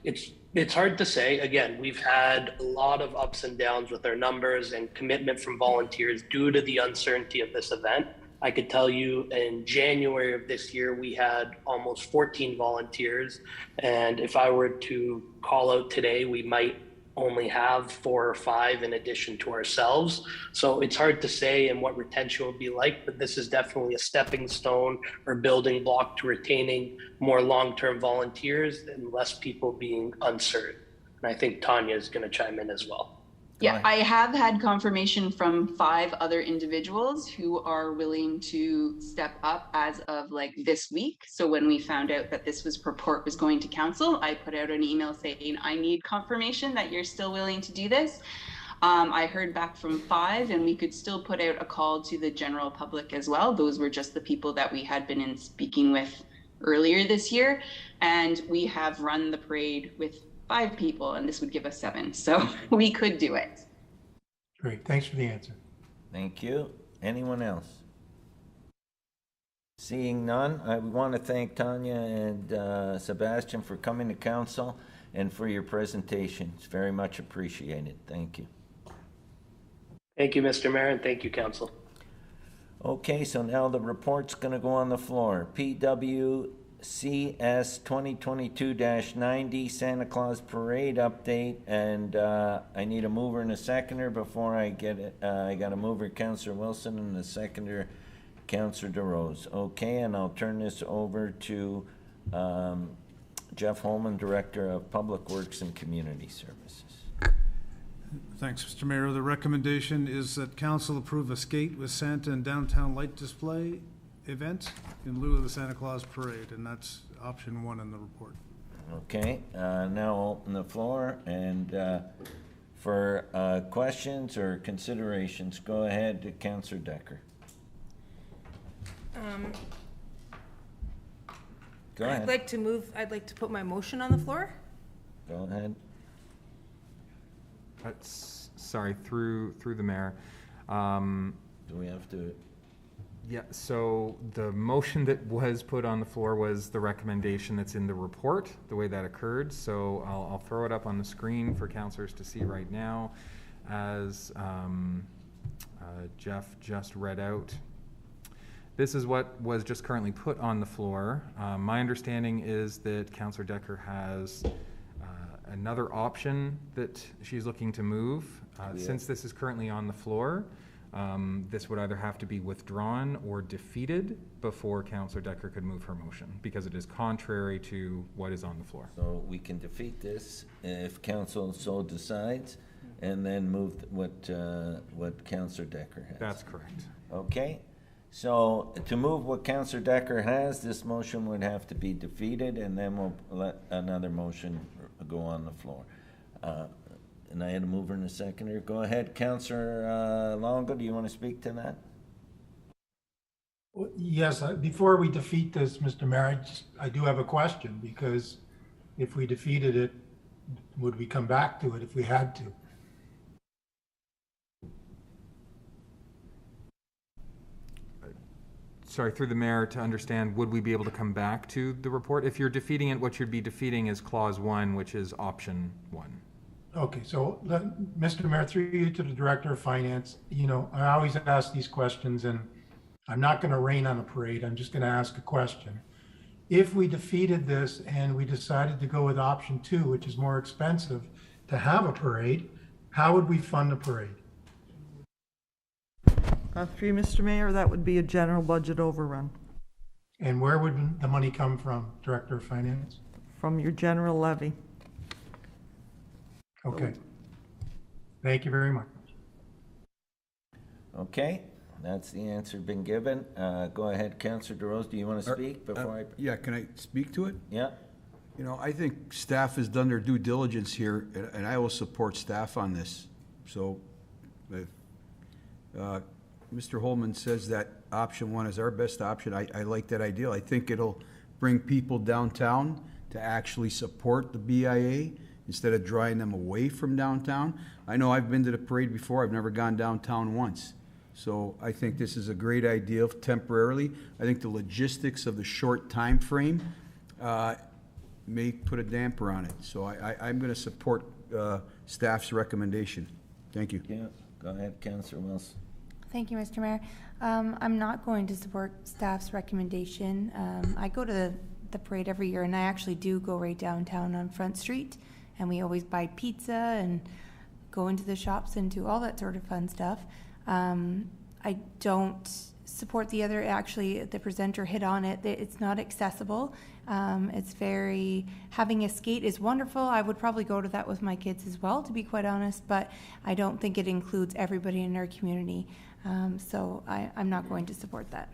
[SPEAKER 12] it's hard to say. Again, we've had a lot of ups and downs with our numbers and commitment from volunteers due to the uncertainty of this event. I could tell you in January of this year, we had almost 14 volunteers. And if I were to call out today, we might only have 4 or 5 in addition to ourselves. So it's hard to say and what retention will be like, but this is definitely a stepping stone or building block to retaining more long-term volunteers and less people being uncertain. And I think Tanya is going to chime in as well.
[SPEAKER 9] Yeah, I have had confirmation from 5 other individuals who are willing to step up as of like this week. So when we found out that this report was going to council, I put out an email saying, I need confirmation that you're still willing to do this. I heard back from 5, and we could still put out a call to the general public as well. Those were just the people that we had been speaking with earlier this year. And we have run the parade with 5 people, and this would give us 7. So we could do it.
[SPEAKER 7] Great. Thanks for the answer.
[SPEAKER 1] Thank you. Anyone else? Seeing none, I want to thank Tanya and Sebastian for coming to council and for your presentation. It's very much appreciated. Thank you.
[SPEAKER 12] Thank you, Mr. Mayor, and thank you, council.
[SPEAKER 1] Okay, so now the report's going to go on the floor. CS 2022-90 Santa Claus Parade update, and I need a mover and a seconder before I get it. I got a mover, Councillor Wilson, and a seconder, Councillor DeRose. Okay, and I'll turn this over to Jeff Holman, Director of Public Works and Community Services.
[SPEAKER 19] Thanks, Mr. Mayor. The recommendation is that council approve a skate with Santa and downtown light display event in lieu of the Santa Claus Parade, and that's option 1 in the report.
[SPEAKER 1] Okay, now open the floor, and for questions or considerations, go ahead to Councillor Decker. Go ahead.
[SPEAKER 14] I'd like to put my motion on the floor.
[SPEAKER 1] Go ahead.
[SPEAKER 13] Sorry, through the mayor.
[SPEAKER 1] Do we have to?
[SPEAKER 13] Yeah, so the motion that was put on the floor was the recommendation that's in the report, the way that occurred. So I'll throw it up on the screen for councillors to see right now as Jeff just read out. This is what was just currently put on the floor. My understanding is that Councillor Decker has another option that she's looking to move. Since this is currently on the floor, this would either have to be withdrawn or defeated before Councillor Decker could move her motion, because it is contrary to what is on the floor.
[SPEAKER 1] So we can defeat this if council so decides, and then move what Councillor Decker has.
[SPEAKER 13] That's correct.
[SPEAKER 1] Okay, so to move what Councillor Decker has, this motion would have to be defeated, and then we'll let another motion go on the floor. And I had a mover and a seconder. Go ahead, Councillor Longo, do you want to speak to that?
[SPEAKER 7] Well, yes, before we defeat this, Mr. Mayor, I do have a question, because if we defeated it, would we come back to it if we had to?
[SPEAKER 13] sorry, through the mayor, to understand, would we be able to come back to the report? If you're defeating it, what you'd be defeating is clause 1, which is option 1.
[SPEAKER 21] Okay, so Mr. Mayor, through you to the Director of Finance, I always ask these questions, and I'm not going to rain on a parade. I'm just going to ask a question. If we defeated this and we decided to go with option 2, which is more expensive to have a parade, how would we fund a parade?
[SPEAKER 17] Through you, Mr. Mayor, that would be a general budget overrun
[SPEAKER 21] And where would the money come from, Director of Finance?
[SPEAKER 17] from your general levy.
[SPEAKER 21] Okay. Thank you very much.
[SPEAKER 1] Okay, that's the answer been given. Go ahead, Councillor DeRose, do you want to speak before
[SPEAKER 4] Yeah, can I speak to it?
[SPEAKER 1] Yeah.
[SPEAKER 4] I think staff has done their due diligence here, and I will support staff on this. So, if Mr. Holman says that option 1 is our best option, I like that idea. I think it'll bring people downtown to actually support the BIA instead of drawing them away from downtown. I know I've been to the parade before. I've never gone downtown once. So I think this is a great idea temporarily. I think the logistics of the short time frame may put a damper on it. So I'm going to support staff's recommendation. Thank you.
[SPEAKER 1] Yeah, go ahead, Councillor Wilson.
[SPEAKER 6] Thank you, Mr. Mayor. I'm not going to support staff's recommendation. I go to the parade every year, and I actually do go right downtown on Front Street, and we always buy pizza and go into the shops and do all that sort of fun stuff. I don't support the other, actually, the presenter hit on it. It's not accessible. It's having a skate is wonderful. I would probably go to that with my kids as well, to be quite honest, but I don't think it includes everybody in our community. So I'm not going to support that.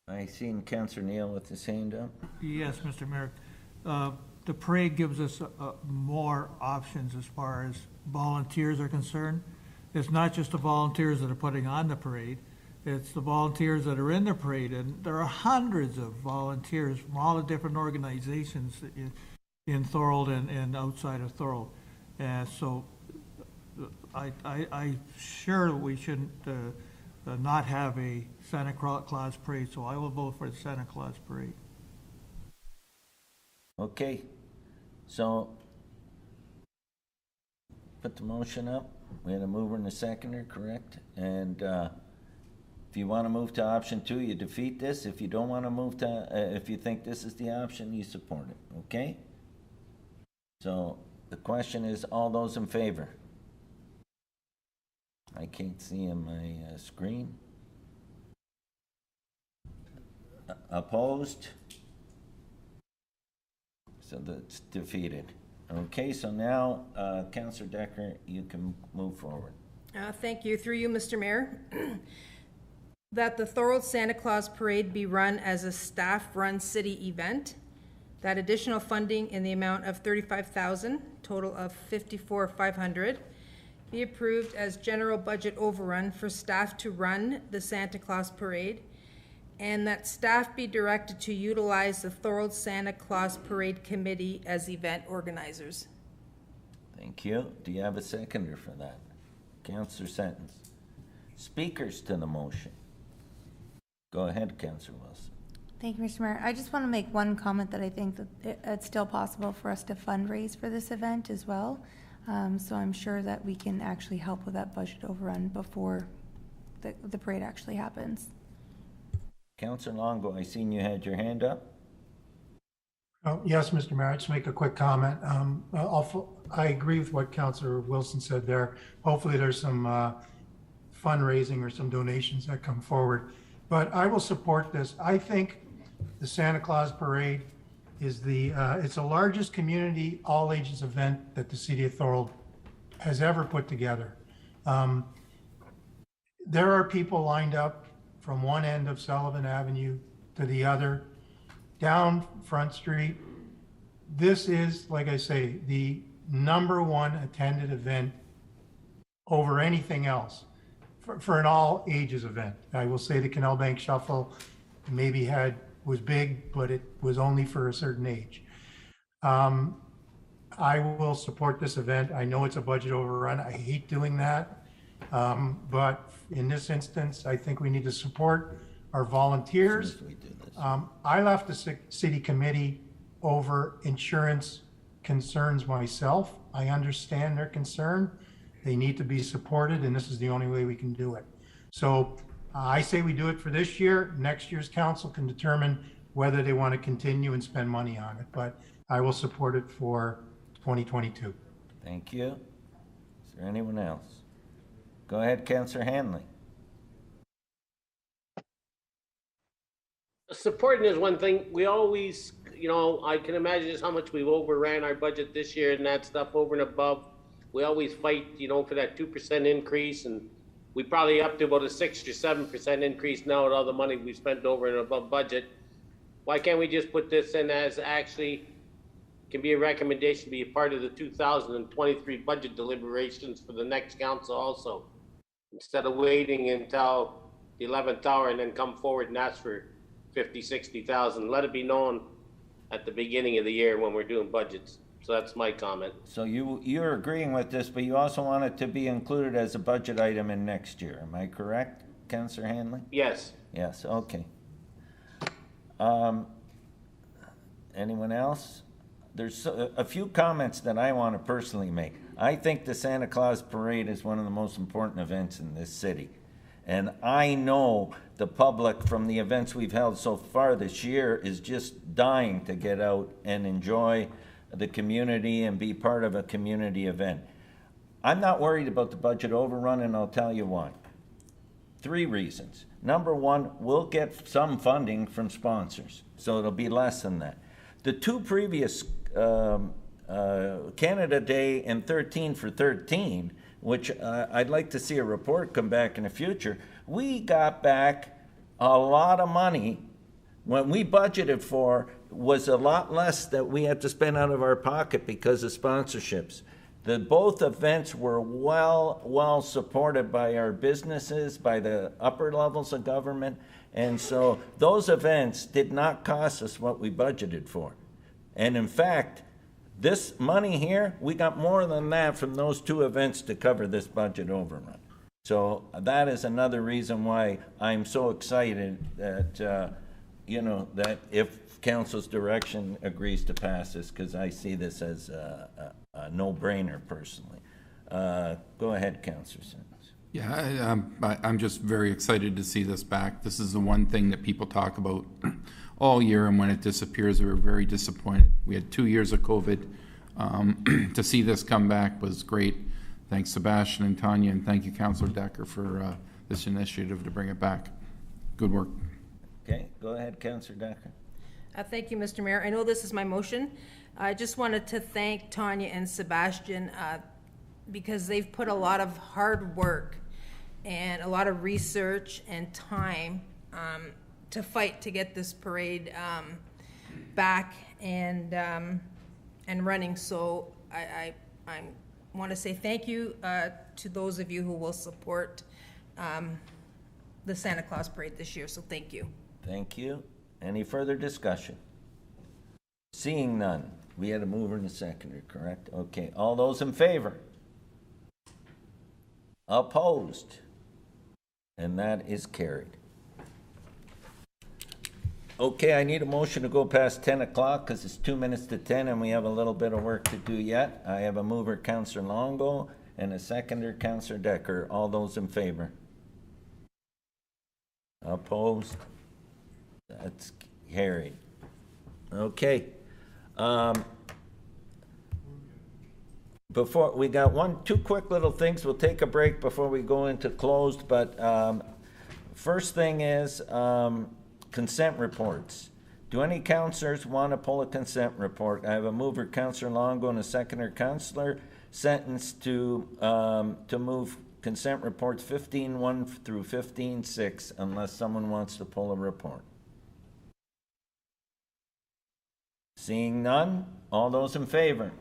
[SPEAKER 1] I seen Councillor Neal with his hand up.
[SPEAKER 2] Yes, Mr. Mayor. The parade gives us more options as far as volunteers are concerned. It's not just the volunteers that are putting on the parade. It's the volunteers that are in the parade, and there are hundreds of volunteers from all the different organizations in Thorold and outside of Thorold. So I sure we shouldn't not have a Santa Claus parade, so I will vote for the Santa Claus parade.
[SPEAKER 1] Okay, so put the motion up. We had a mover and a seconder, correct? And if you want to move to option 2, you defeat this. If you don't want to move to, if you think this is the option, you support it, okay? So the question is, all those in favor? I can't see on my screen. Opposed? So that's defeated. Okay, so now, Councillor Decker, you can move forward.
[SPEAKER 14] Thank you. Through you, Mr. Mayor. That the Thorold Santa Claus Parade be run as a staff-run city event. That additional funding in the amount of $35,000, total of $54,500, be approved as general budget overrun for staff to run the Santa Claus Parade, and that staff be directed to utilize the Thorold Santa Claus Parade Committee as event organizers.
[SPEAKER 1] Thank you. Do you have a seconder for that? Councillor Sentence. Speakers to the motion. Go ahead, Councillor Wilson.
[SPEAKER 6] Thank you, Mr. Mayor. I just want to make one comment that I think that it's still possible for us to fundraise for this event as well. So I'm sure that we can actually help with that budget overrun before the parade actually happens.
[SPEAKER 1] Councillor Longo, I seen you had your hand up.
[SPEAKER 21] Oh, yes, Mr. Mayor, I'll just make a quick comment. I agree with what Councillor Wilson said there. Hopefully there's some fundraising or some donations that come forward. But I will support this. I think the Santa Claus Parade is it's the largest community all ages event that the city of Thorold has ever put together. There are people lined up from one end of Sullivan Avenue to the other, down Front Street. This is, like I say, the #1 attended event over anything else for an all ages event. I will say the Canal Bank Shuffle maybe was big, but it was only for a certain age. I will support this event. I know it's a budget overrun. I hate doing that. But in this instance, I think we need to support our volunteers. I left the city committee over insurance concerns myself. I understand their concern. They need to be supported, and this is the only way we can do it. So I say we do it for this year. Next year's council can determine whether they want to continue and spend money on it, but I will support it for 2022.
[SPEAKER 1] Thank you. Is there anyone else? Go ahead, Councillor Hanley.
[SPEAKER 18] Supporting is one thing. We always, you know, I can imagine just how much we've overran our budget this year and that stuff over and above. We always fight, you know, for that 2% increase, and we probably up to about a 6 or 7% increase now with all the money we spent over and above budget. Why can't we just put this in as actually can be a recommendation to be a part of the 2023 budget deliberations for the next council also, instead of waiting until the 11th hour and then come forward and ask for 50, 60,000. Let it be known at the beginning of the year when we're doing budgets. So that's my comment.
[SPEAKER 1] So you're agreeing with this, but you also want it to be included as a budget item in next year. Am I correct, Councillor Hanley?
[SPEAKER 18] Yes.
[SPEAKER 1] Yes, okay. Anyone else? There's a few comments that I want to personally make. I think the Santa Claus Parade is one of the most important events in this city. And I know the public from the events we've held so far this year is just dying to get out and enjoy the community and be part of a community event. I'm not worried about the budget overrun, and I'll tell you why. 3 reasons. Number one, we'll get some funding from sponsors, so it'll be less than that. The 2 previous Canada Day and 13 for 13, which I'd like to see a report come back in the future, we got back a lot of money. When we budgeted for was a lot less that we had to spend out of our pocket because of sponsorships. Both events were well supported by our businesses, by the upper levels of government, and so those events did not cost us what we budgeted for. And in fact, this money here, we got more than that from those 2 events to cover this budget overrun. So that is another reason why I'm so excited that, you know, that if council's direction agrees to pass this, because I see this as a no-brainer personally. Go ahead, Councillor Simmons.
[SPEAKER 8] Yeah, I'm just very excited to see this back. This is the one thing that people talk about all year, and when it disappears, we're very disappointed. We had 2 years of COVID. To see this come back was great. Thanks, Sebastian and Tanya, and thank you, Councillor Decker, for this initiative to bring it back. Good work.
[SPEAKER 1] Okay, go ahead, Councillor Decker.
[SPEAKER 14] Thank you, Mr. Mayor. I know this is my motion. I just wanted to thank Tanya and Sebastian because they've put a lot of hard work and a lot of research and time to fight to get this parade back and running. So I want to say thank you to those of you who will support the Santa Claus Parade this year. So thank you.
[SPEAKER 1] Thank you. Any further discussion? Seeing none. We had a mover and a seconder, correct? Okay. All those in favor? Opposed? And that is carried. Okay, I need a motion to go past 10 o'clock because it's 2 minutes to 10 and we have a little bit of work to do yet. I have a mover, Councillor Longo, and a seconder, Councillor Decker. All those in favor? Opposed? That's carried. Okay. Before we got 2 quick little things. We'll take a break before we go into closed, but first thing is consent reports. Do any councillors want to pull a consent report? I have a mover, Councillor Longo, and a seconder, Councillor Sentence, to move consent reports 15.1 through 15.6 unless someone wants to pull a report. Seeing none, all those in favor?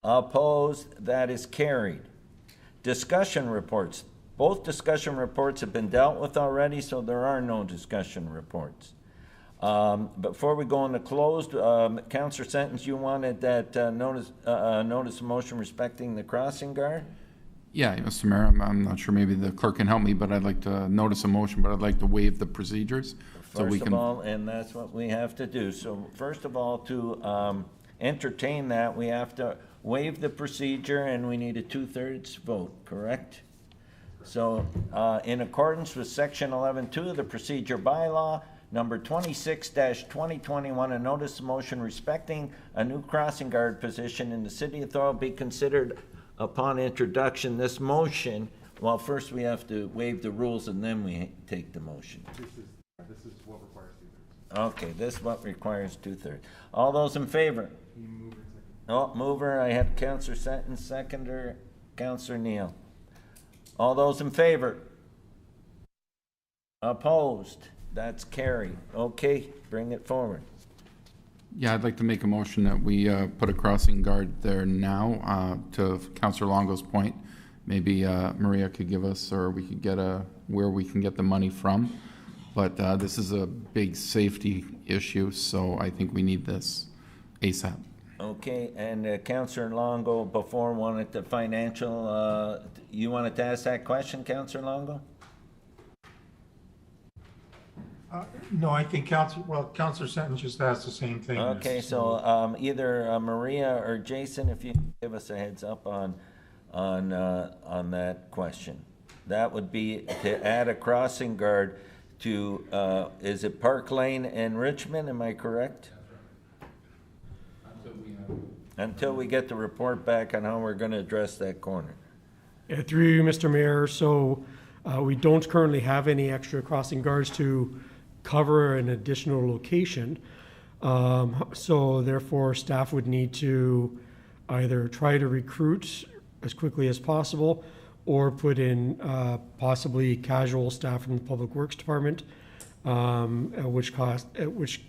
[SPEAKER 1] Opposed? That is carried. Discussion reports. Both discussion reports have been dealt with already, so there are no discussion reports. Before we go into closed, Councillor Sentence, you wanted that notice of motion respecting the crossing guard?
[SPEAKER 8] Yeah, Mr. Mayor, I'm not sure, maybe the clerk can help me, but I'd like to notice a motion, but I'd like to waive the procedures. So we
[SPEAKER 1] First
[SPEAKER 8] can.
[SPEAKER 1] of all, and that's what we have to do. So first of all, to entertain that, we have to waive the procedure and we need a 2/3 vote, correct? So in accordance with section 11.2 of the procedure bylaw, number 26-2021, a notice of motion respecting a new crossing guard position in the city of Thorold be considered upon introduction. This motion, well, first we have to waive the rules and then we take the motion.
[SPEAKER 13] This is what requires 2/3.
[SPEAKER 1] Okay, this is what requires 2/3. All those in favor? Oh, mover, I have Councillor Sutton, seconder, Councillor Neal. All those in favor? Opposed? That's carried. Okay, bring it forward.
[SPEAKER 8] Yeah, I'd like to make a motion that we put a crossing guard there now. To Councillor Longo's point, maybe Maria could give us, or we could get where we can get the money from. But this is a big safety issue, so I think we need this ASAP.
[SPEAKER 1] Okay, and Councillor Longo before wanted the financial, you wanted to ask that question, Councillor Longo?
[SPEAKER 7] No, I think Councillor Sutton just asked the same thing.
[SPEAKER 1] Okay, so either Maria or Jason, if you can give us a heads up on that question. That would be to add a crossing guard to, is it Park Lane and Richmond, am I correct? Until we get the report back on how we're going to address that corner.
[SPEAKER 11] Yeah, through you, Mr. Mayor. So we don't currently have any extra crossing guards to cover an additional location. So therefore, staff would need to either try to recruit as quickly as possible or put in possibly casual staff from the Public Works Department, at which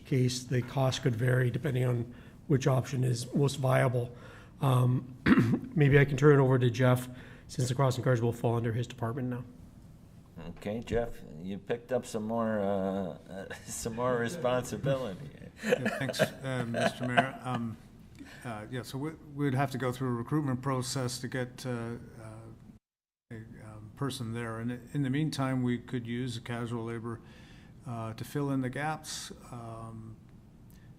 [SPEAKER 11] case the cost could vary depending on which option is most viable. Maybe I can turn it over to Jeff, since the crossing guards will fall under his department now.
[SPEAKER 1] Okay, Jeff, you picked up some more responsibility.
[SPEAKER 19] Yeah, thanks, Mr. Mayor. Yeah, so we'd have to go through a recruitment process to get a person there. And in the meantime, we could use casual labor to fill in the gaps.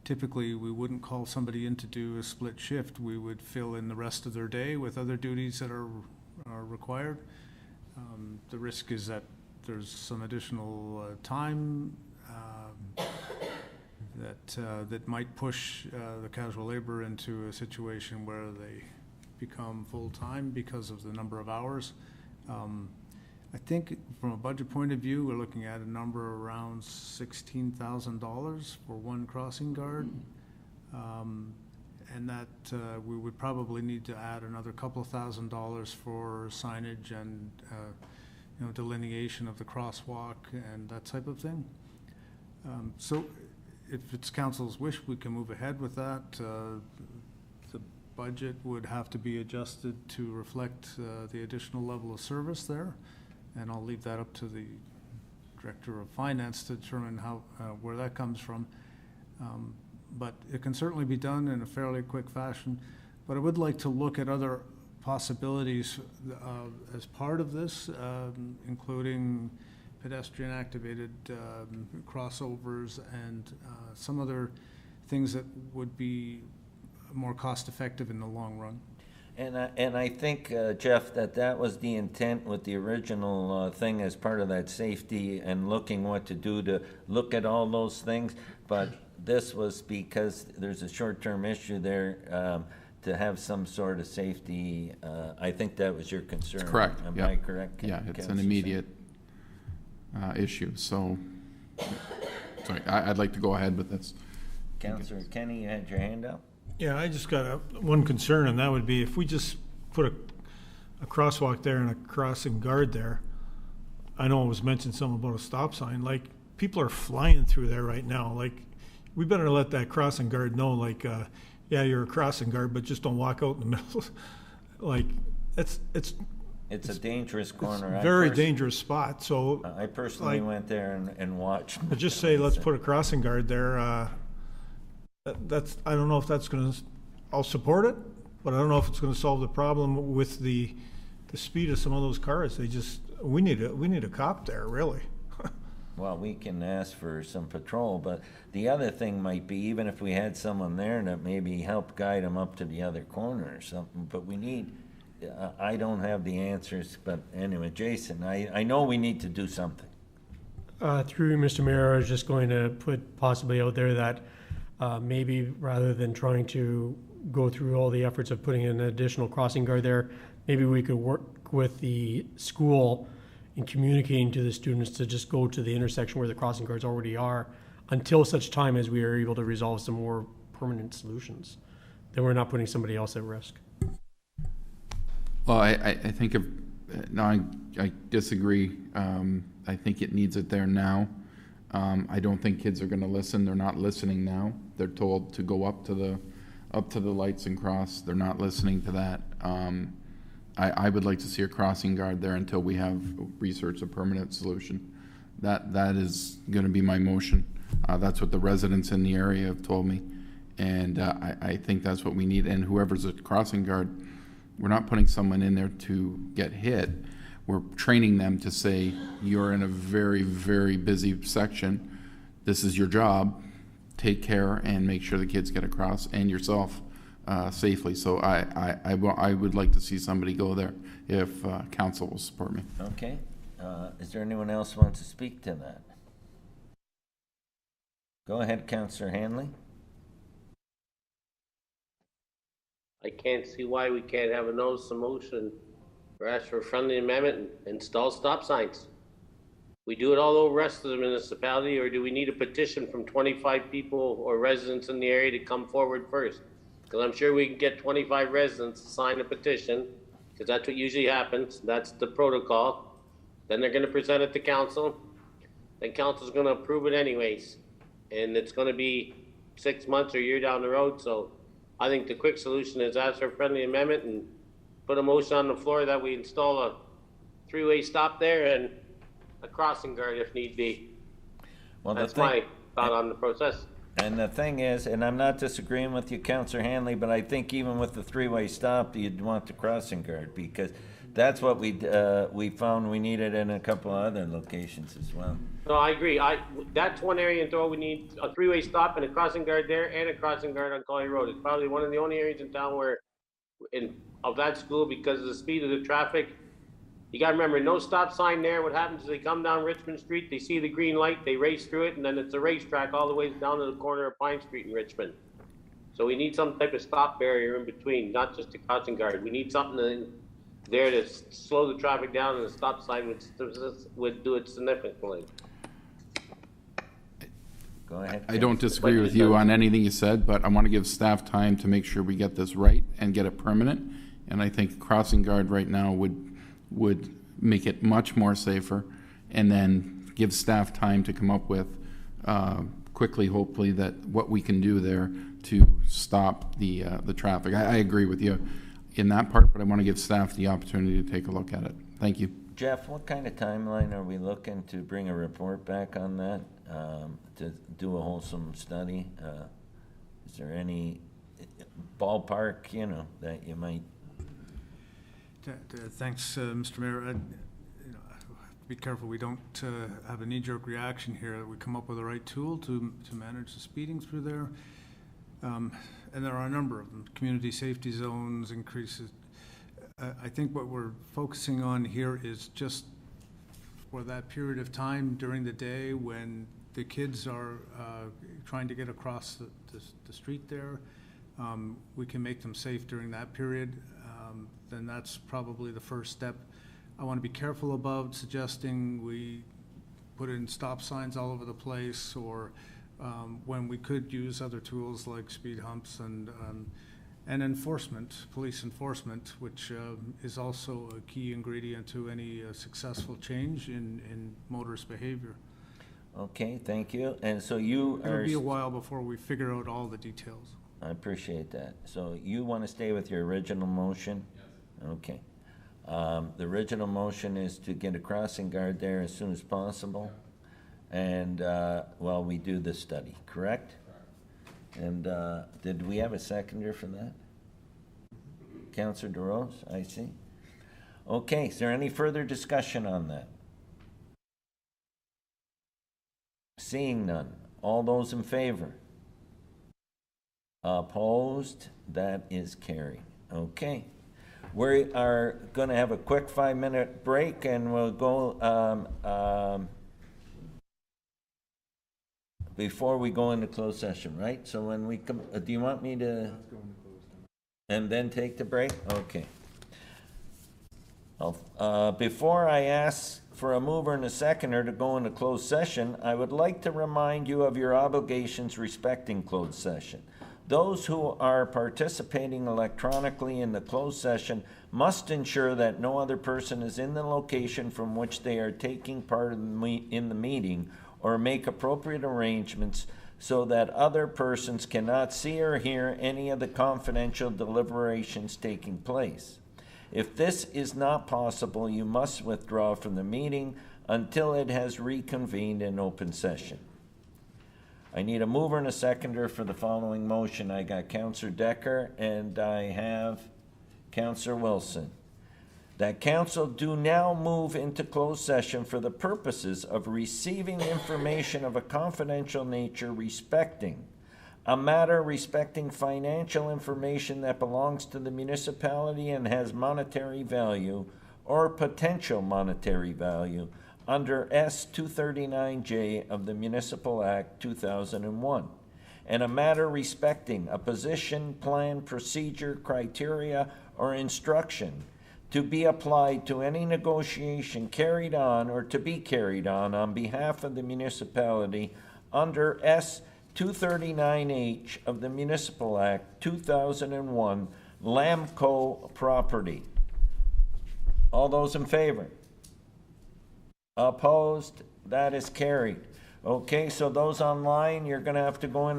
[SPEAKER 19] Typically, we wouldn't call somebody in to do a split shift. We would fill in the rest of their day with other duties that are required. The risk is that there's some additional time that might push the casual labor into a situation where they become full-time because of the number of hours. I think from a budget point of view, we're looking at a number around $16,000 for one crossing guard. And that we would probably need to add another couple of $1,000s for signage and delineation of the crosswalk and that type of thing. So if it's council's wish, we can move ahead with that. The budget would have to be adjusted to reflect the additional level of service there. And I'll leave that up to the Director of Finance to determine where that comes from. But it can certainly be done in a fairly quick fashion. But I would like to look at other possibilities as part of this, including pedestrian-activated crossovers and some other things that would be more cost-effective in the long run.
[SPEAKER 1] And I think, Jeff, that was the intent with the original thing as part of that safety and looking what to do to look at all those things. But this was because there's a short-term issue there to have some sort of safety. I think that was your concern.
[SPEAKER 8] That's correct.
[SPEAKER 1] Am I correct?
[SPEAKER 8] Yeah, it's an immediate issue. So, sorry, I'd like to go ahead with this.
[SPEAKER 1] Councillor Kenny, you had your hand up?
[SPEAKER 5] Yeah, I just got one concern, and that would be if we just put a crosswalk there and a crossing guard there. I know it was mentioned something about a stop sign. Like, people are flying through there right now. Like, we better let that crossing guard know, like, yeah, you're a crossing guard, but just don't walk out in the middle. Like, it's
[SPEAKER 1] a dangerous corner.
[SPEAKER 5] Very dangerous spot. So
[SPEAKER 1] I personally went there and watched.
[SPEAKER 5] But just say, let's put a crossing guard there. I don't know if that's going to, I'll support it, but I don't know if it's going to solve the problem with the the speed of some of those cars, we need a cop there, really.
[SPEAKER 1] Well, we can ask for some patrol, but the other thing might be, even if we had someone there that maybe help guide them up to the other corner or something, but we need, I don't have the answers, but anyway, Jason, I know we need to do something.
[SPEAKER 11] Through you, Mr. Mayor, I was just going to put possibly out there that maybe rather than trying to go through all the efforts of putting an additional crossing guard there, maybe we could work with the school in communicating to the students to just go to the intersection where the crossing guards already are until such time as we are able to resolve some more permanent solutions. Then we're not putting somebody else at risk.
[SPEAKER 8] Well, I think I disagree. I think it needs it there now. I don't think kids are going to listen. They're not listening now. They're told to go up to the lights and cross. They're not listening to that. I would like to see a crossing guard there until we have researched a permanent solution. That is going to be my motion. That's what the residents in the area have told me, and I think that's what we need. And whoever's a crossing guard, we're not putting someone in there to get hit. We're training them to say, you're in a very, very busy section. This is your job. Take care and make sure the kids get across and yourself safely. So I would like to see somebody go there if council will support me.
[SPEAKER 1] Okay. Is there anyone else who wants to speak to that? Go ahead, Councillor Hanley.
[SPEAKER 18] I can't see why we can't have a notice of motion or ask for a friendly amendment and install stop signs. We do it all over the rest of the municipality, or do we need a petition from 25 people or residents in the area to come forward first? Because I'm sure we can get 25 residents to sign a petition, because that's what usually happens. That's the protocol. Then they're going to present it to council. Then council's going to approve it anyways. And it's going to be 6 months or a year down the road. So I think the quick solution is ask for a friendly amendment and put a motion on the floor that we install a three-way stop there and a crossing guard if need be.
[SPEAKER 1] Well,
[SPEAKER 18] that's my thought on the process.
[SPEAKER 1] And the thing is, and I'm not disagreeing with you, Councillor Hanley, but I think even with the three-way stop, you'd want the crossing guard, because that's what we found we needed in a couple of other locations as well.
[SPEAKER 18] No, I agree. That's one area in Thorold we need a three-way stop and a crossing guard there and a crossing guard on Collier Road. It's probably one of the only areas in town where, of that school, because of the speed of the traffic, you gotta remember, no stop sign there. What happens is they come down Richmond Street, they see the green light, they race through it, and then it's a racetrack all the way down to the corner of Pine Street in Richmond. So we need some type of stop barrier in between, not just a crossing guard. We need something there to slow the traffic down, and the stop sign would do it significantly.
[SPEAKER 1] Go ahead.
[SPEAKER 8] I don't disagree with you on anything you said, but I want to give staff time to make sure we get this right and get it permanent. And I think crossing guard right now would make it much more safer, and then give staff time to come up with quickly, hopefully, that what we can do there to stop the traffic. I agree with you in that part, but I want to give staff the opportunity to take a look at it. Thank you.
[SPEAKER 1] Jeff, what kind of timeline are we looking to bring a report back on that, to do a wholesome study? Is there any ballpark, that you might?
[SPEAKER 19] Thanks, Mr. Mayor. Be careful we don't have a knee-jerk reaction here, that we come up with the right tool to manage the speeding through there. And there are a number of them. Community safety zones, increases. I think what we're focusing on here is just for that period of time during the day when the kids are trying to get across the street there. We can make them safe during that period. Then that's probably the first step. I want to be careful about suggesting we put in stop signs all over the place, or when we could use other tools like speed humps and enforcement, police enforcement, which is also a key ingredient to any successful change in motorist behavior.
[SPEAKER 1] Okay, thank you. And so
[SPEAKER 19] it'll be a while before we figure out all the details.
[SPEAKER 1] I appreciate that. So you want to stay with your original motion? Yes. Okay. The original motion is to get a crossing guard there as soon as possible, and while we do the study, correct? And did we have a seconder for that? Councillor DeRose, I see. Okay, is there any further discussion on that? Seeing none. All those in favor? Opposed? That is carried. Okay. We are going to have a quick 5-minute break, and we'll go before we go into closed session, right? So when we come, do you want me to? Let's go into closed session. And then take the break? Okay. Before I ask for a mover and a seconder to go into closed session, I would like to remind you of your obligations respecting closed session. Those who are participating electronically in the closed session must ensure that no other person is in the location from which they are taking part in the meeting, or make appropriate arrangements so that other persons cannot see or hear any of the confidential deliberations taking place. If this is not possible, you must withdraw from the meeting until it has reconvened in open session. I need a mover and a seconder for the following motion. I got Councillor Decker and I have Councillor Wilson. That council do now move into closed session for the purposes of receiving information of a confidential nature respecting a matter respecting financial information that belongs to the municipality and has monetary value or potential monetary value under S 239J of the Municipal Act 2001, and a matter respecting a position, plan, procedure, criteria, or instruction to be applied to any negotiation carried on or to be carried on behalf of the municipality under S 239H of the Municipal Act 2001, Lamco property. All those in favor? Opposed? That is carried. Okay, so those online, you're going to have to go in